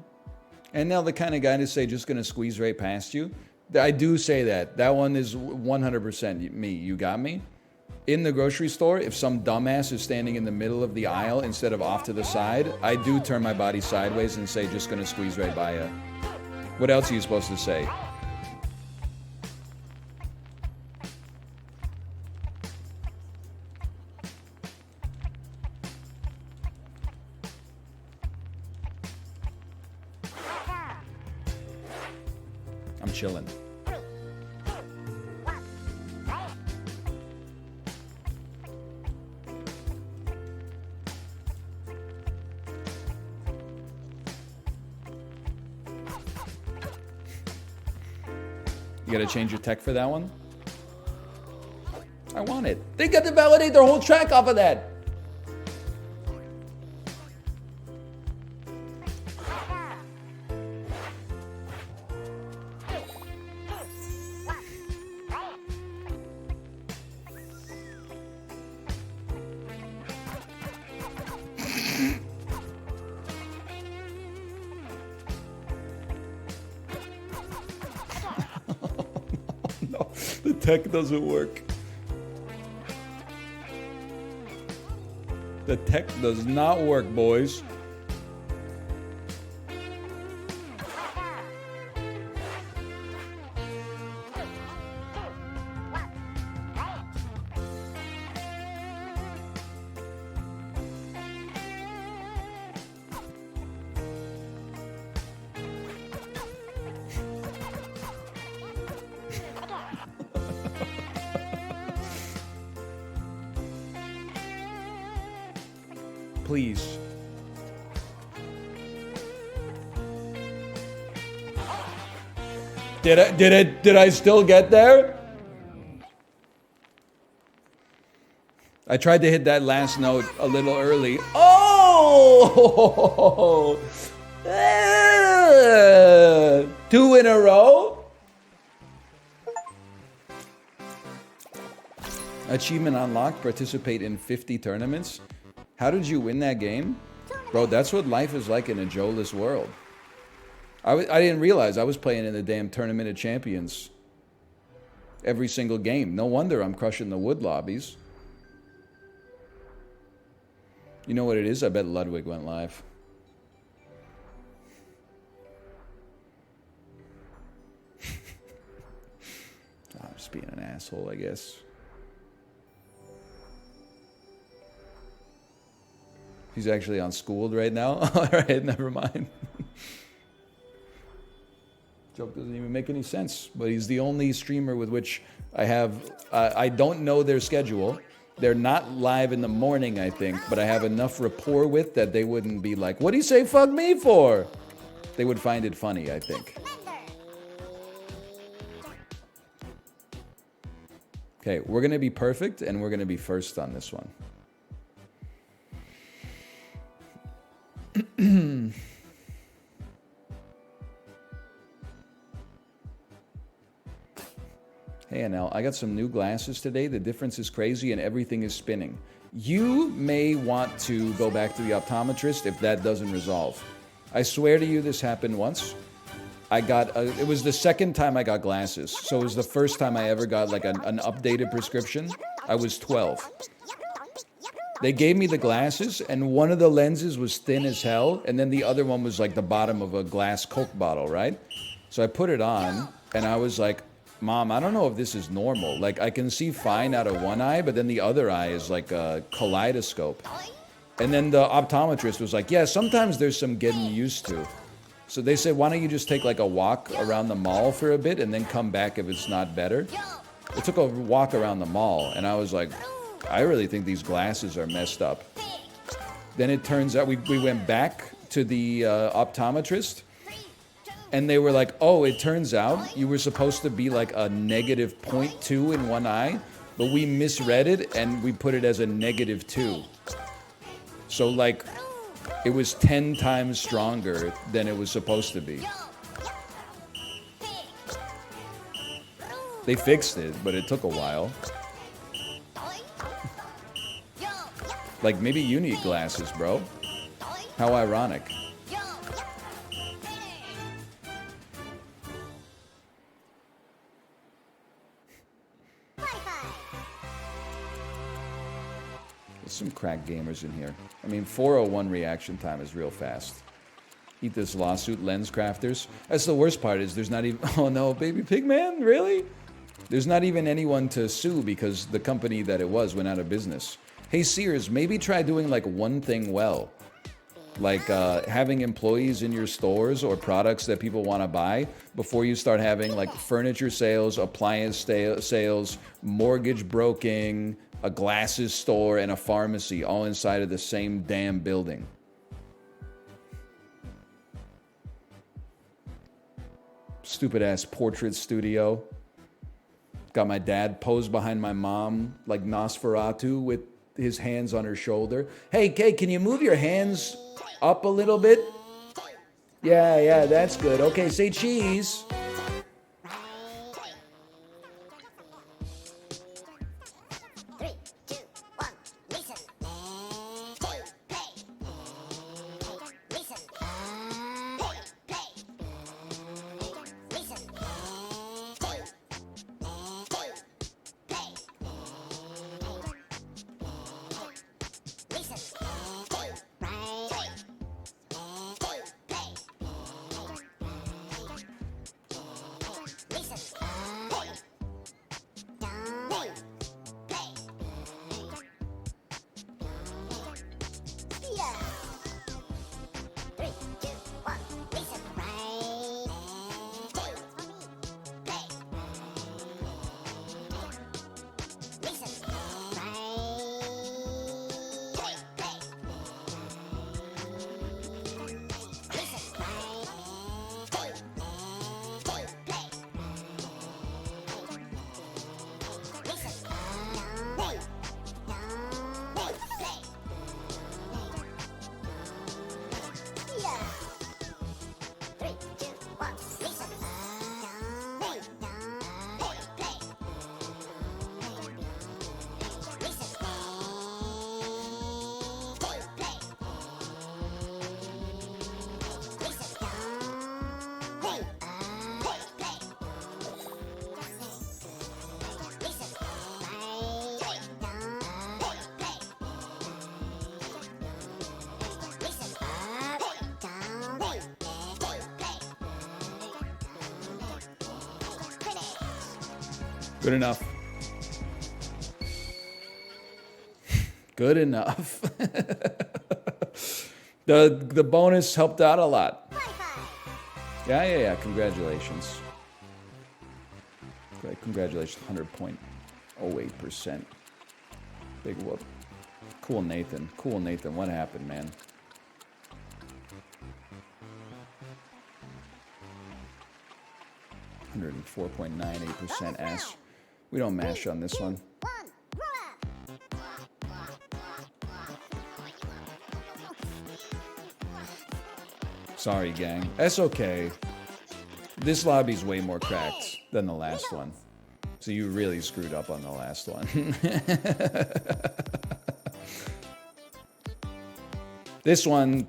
And now the kind of guy to say just gonna squeeze right past you. I do say that. That one is 100% me. You got me? In the grocery store, if some dumbass is standing in the middle of the aisle instead of off to the side, I do turn my body sideways and say just gonna squeeze right by you. What else are you supposed to say? I'm chilling. You gotta change your tech for that one? I want it. They got to validate their whole track off of that. No, the tech doesn't work. The tech does not work, boys. Please. Did I still get there? I tried to hit that last note a little early. Oh! 2 in a row? Achievement unlocked, participate in 50 tournaments. How did you win that game? Bro, that's what life is like in a Joe-less world. I didn't realize I was playing in the damn Tournament of Champions every single game. No wonder I'm crushing the wood lobbies. You know what it is? I bet Ludwig went live. I'm just being an asshole, I guess. He's actually unschooled right now. All right, never mind. Joke doesn't even make any sense. But he's the only streamer with which I have... I don't know their schedule. They're not live in the morning, I think. But I have enough rapport with that they wouldn't be like, what do you say fuck me for? They would find it funny, I think. Okay, we're going to be perfect, and we're going to be first on this one. Hey NL, I got some new glasses today. The difference is crazy and everything is spinning. You may want to go back to the optometrist if that doesn't resolve. I swear to you this happened once. I got, it was the second time I got glasses. So it was the first time I ever got like an updated prescription. I was 12. They gave me the glasses, and one of the lenses was thin as hell, and then the other one was like the bottom of a glass Coke bottle, right? So I put it on, and I was like, Mom, I don't know if this is normal. Like, I can see fine out of one eye, but then the other eye is like a kaleidoscope. And then the optometrist was like, yeah, sometimes there's some getting used to. So they said, why don't you just take like a walk around the mall for a bit and then come back if it's not better? I took a walk around the mall, and I was like, I really think these glasses are messed up. Then it turns out we went back to the optometrist, and they were like, oh, it turns out you were supposed to be like a negative 0.2 in one eye, but we misread it and we put it as a negative 2. So like, it was 10 times stronger than it was supposed to be. They fixed it, but it took a while. Like, maybe you need glasses, bro. How ironic. There's some crack gamers in here. I mean, 401 reaction time is real fast. Eat this lawsuit, lens crafters. That's the worst part, is there's not even... Oh no, Baby Pigman? Really? There's not even anyone to sue because the company that it was went out of business. Hey Sears, maybe try doing like one thing well. Like having employees in your stores or products that people want to buy before you start having like furniture sales, appliance sales, mortgage broking, a glasses store, and a pharmacy all inside of the same damn building. Stupid ass portrait studio. Got my dad posed behind my mom like Nosferatu with his hands on her shoulder. Hey, Kay, can you move your hands up a little bit? Yeah, that's good. Okay, say cheese. Good enough. Good enough. The bonus helped out a lot. Yeah. Congratulations. Congratulations, 100.08%. Big whoop. Cool, Nathan. What happened, man? $104.98% ass. We don't mash on this one. Sorry, gang. That's okay. This lobby's way more cracked than the last one. So you really screwed up on the last one. This one,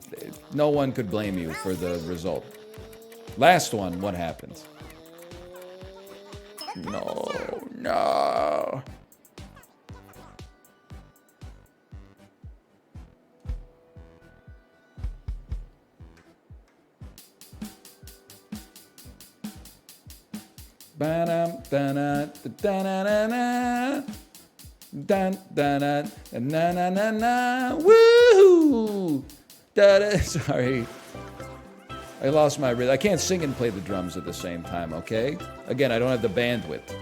no one could blame you for the result. Last one, what happened? No, no. Ba-dum, da-da, da-da-da-da. Dun, dun, dun, na na na na. Woohoo! Da-da. Sorry. I lost my rhythm. I can't sing and play the drums at the same time, okay? Again, I don't have the bandwidth.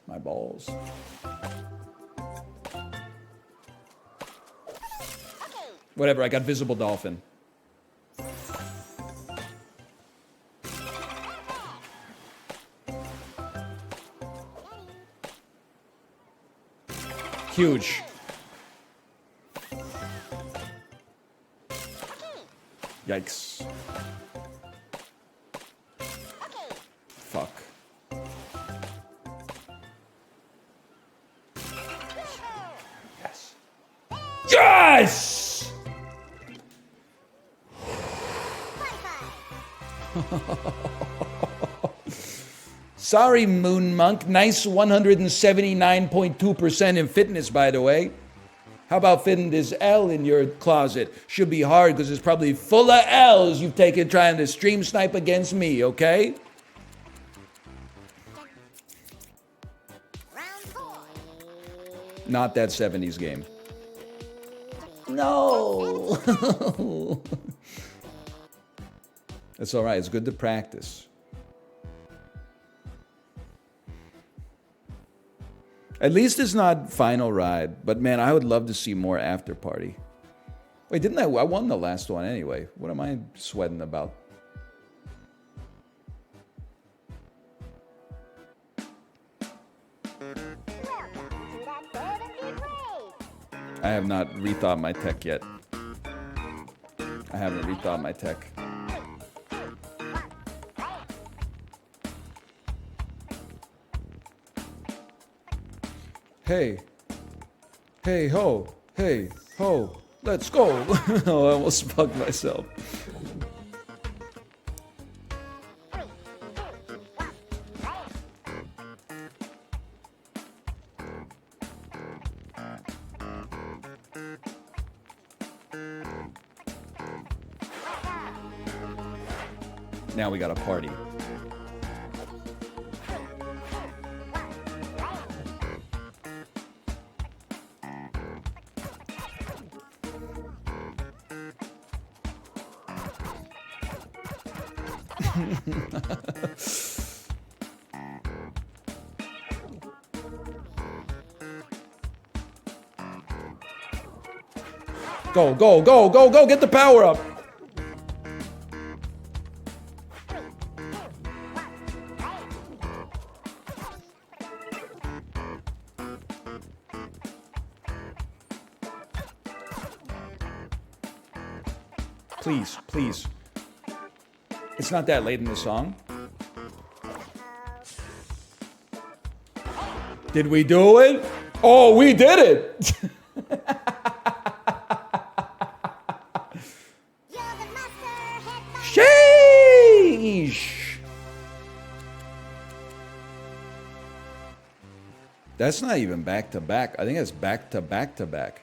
My balls. Whatever, I got visible dolphin. Huge. Yikes. Fuck. Yes. Yes! Sorry, Moon Monk. Nice 179.2% in fitness, by the way. How about fitting this L in your closet? Should be hard because it's probably full of L's you've taken trying to stream snipe against me, okay? Not that 70s game. No! It's all right. It's good to practice. At least it's not final ride. But man, I would love to see more after party. Wait, didn't I won the last one anyway. What am I sweating about? I have not rethought my tech yet. I haven't rethought my tech. Hey. Hey ho. Hey ho. Let's go. Oh, I almost bugged myself. Now we got a party. Go, go, go, go, go, get the power up. Please, please. It's not that late in the song. Did we do it? Oh, we did it! Sheesh! That's not even back to back. I think that's back to back to back.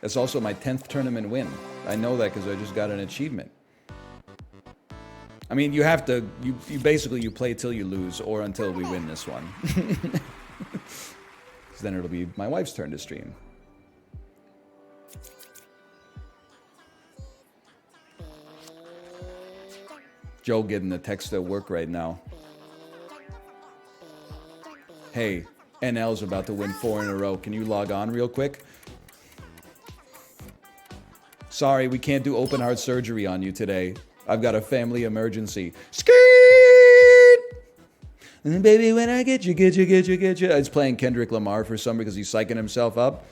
That's also my 10th tournament win. I know that because I just got an achievement. I mean, you have to, you basically, you play till you lose or until we win this one. Because then it'll be my wife's turn to stream. Joe getting the text at work right now. Hey, NL's about to win 4 in a row. Can you log on real quick? Sorry, we can't do open heart surgery on you today. I've got a family emergency. Skirt! And baby, when I get you. It's playing Kendrick Lamar for some because he's psyching himself up.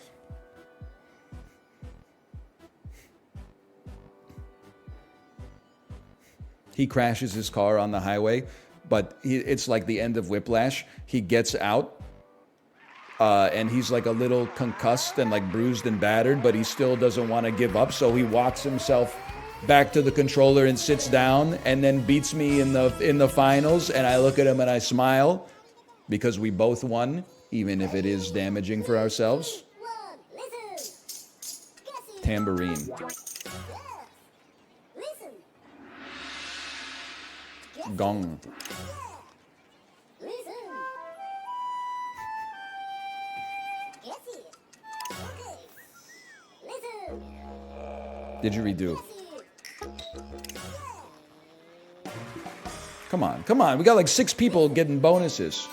He crashes his car on the highway, but it's like the end of Whiplash. He gets out, and he's like a little concussed and like bruised and battered, but he still doesn't want to give up. So he walks himself back to the controller and sits down, and then beats me in the finals. And I look at him and I smile because we both won, even if it is damaging for ourselves. Tambourine. Gong. Didgeridoo. Come on. We got like 6 people getting bonuses.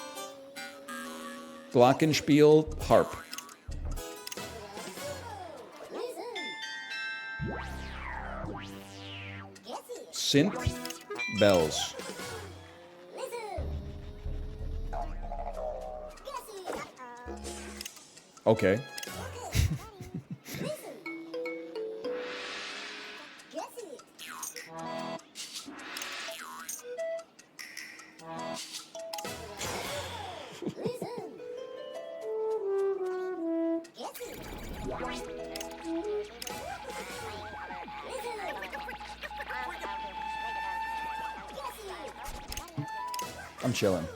Glockenspiel, harp. Synth, bells. Okay. I'm chilling.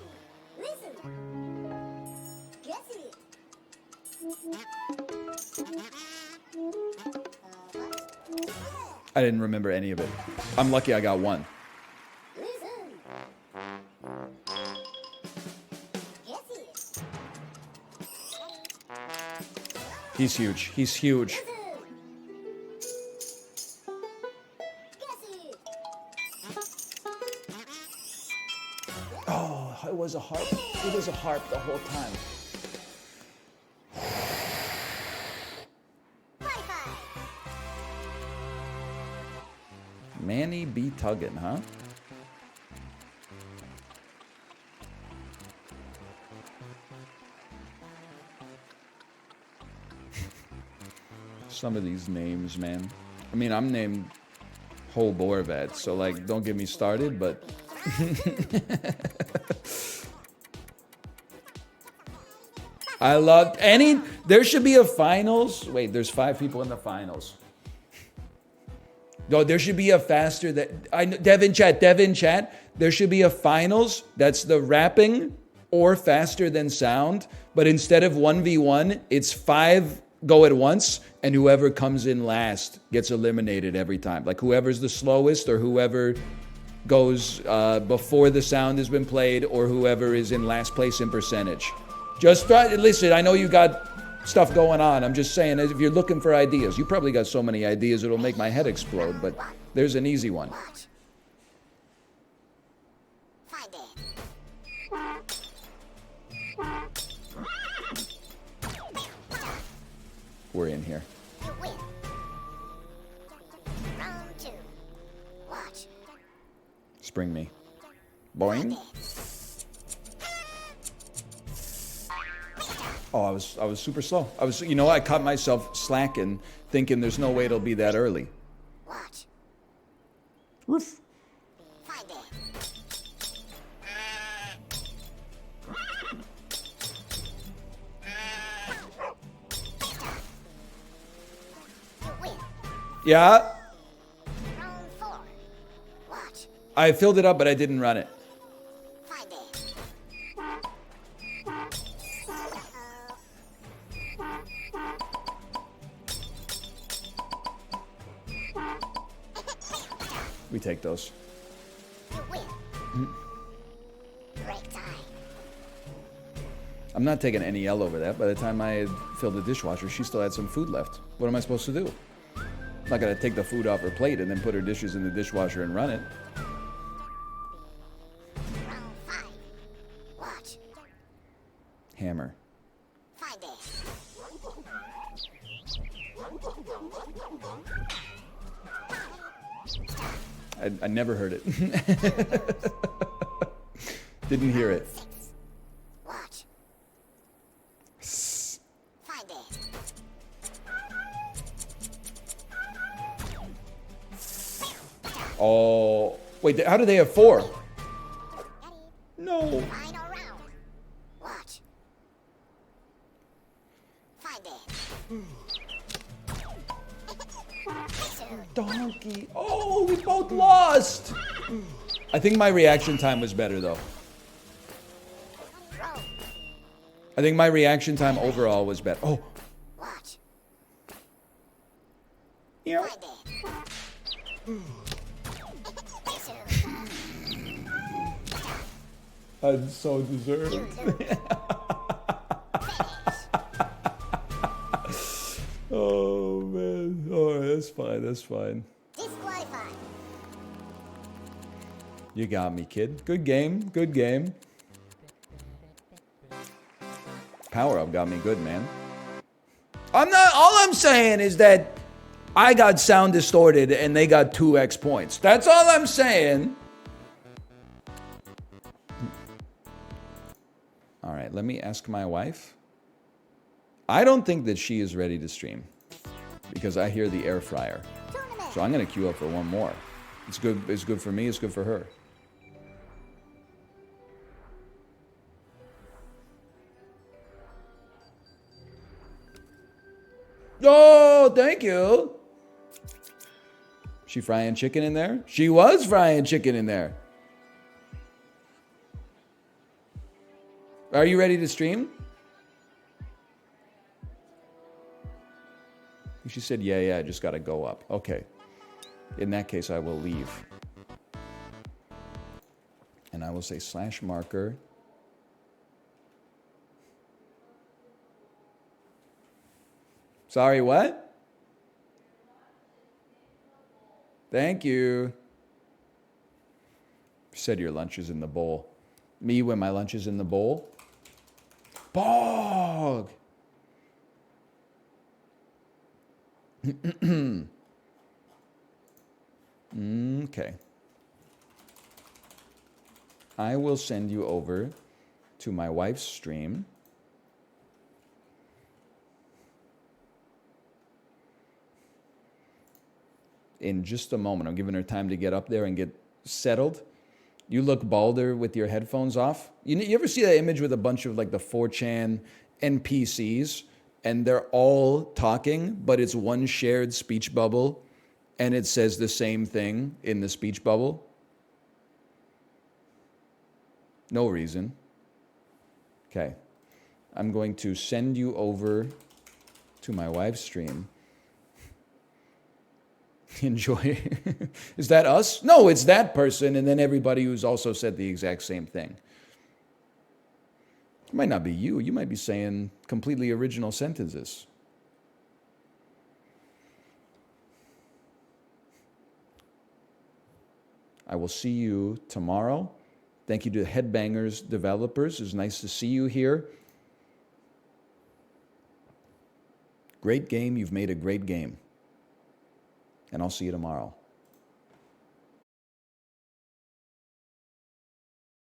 I didn't remember any of it. I'm lucky I got one. He's huge. He's huge. Oh, it was a harp. It was a harp the whole time. Manny B. Tuggin, huh? Some of these names, man. I mean, I'm named Whole Borvat, so like, don't get me started, but... I love any... There should be a finals. Wait, there's 5 people in the finals. No, there should be a faster that I know, Devin chat. There should be a finals that's the rapping or faster than sound, but instead of 1v1, it's 5 go at once, and whoever comes in last gets eliminated every time. Like whoever's the slowest, or whoever goes before the sound has been played, or whoever is in last place in percentage. Just try. Listen, I know you got stuff going on. I'm just saying, if you're looking for ideas, you probably got so many ideas it'll make my head explode, but there's an easy one. We're in here. Spring me. Boing. Oh, I was super slow. You know, I caught myself slacking, thinking there's no way it'll be that early. Watch. Woof. Find it. You win. Yeah, Round 4. Watch. I filled it up, but I didn't run it. Find it. We take those. You win. Break time. I'm not taking any L over that. By the time I had filled the dishwasher, she still had some food left. What am I supposed to do? I'm not gonna take the food off her plate and then put her dishes in the dishwasher and run it. Round 5. Watch. Hammer. Find it. I never heard it. Didn't hear it. Six. Watch. Find it. Oh, wait, how do they have 4? Ready? No. Final round. Watch. Find it. Donkey. Oh, we both lost. I think my reaction time was better, though. Roll. I think my reaction time overall was better. Oh. Watch. Yeah. Find it. I so deserved. Oh, man. All right, that's fine. That's fine. Disqualified. You got me, kid. Good game. Good game. Power up got me good, man. I'm not. All I'm saying is that I got sound distorted and they got 2x points. That's all I'm saying. All right, let me ask my wife. I don't think that she is ready to stream because I hear the air fryer. Tournament. So I'm going to queue up for one more. It's good. It's good for me. It's good for her. Oh, thank you. She frying chicken in there? She was frying chicken in there. Are you ready to stream? She said, yeah, I just got to go up. Okay. In that case, I will leave. And I will say /marker. Sorry, what? Thank you. You said your lunch is in the bowl. Me when my lunch is in the bowl? Bog! Okay. I will send you over to my wife's stream. In just a moment. I'm giving her time to get up there and get settled. You look balder with your headphones off. You ever see that image with a bunch of like the 4chan NPCs and they're all talking, but it's one shared speech bubble and it says the same thing in the speech bubble? No reason. Okay. I'm going to send you over to my wife's stream. Enjoy. Is that us? No, it's that person and then everybody who's also said the exact same thing. It might not be you. You might be saying completely original sentences. I will see you tomorrow. Thank you to Headbangers developers. It's nice to see you here. Great game. You've made a great game. And I'll see you tomorrow.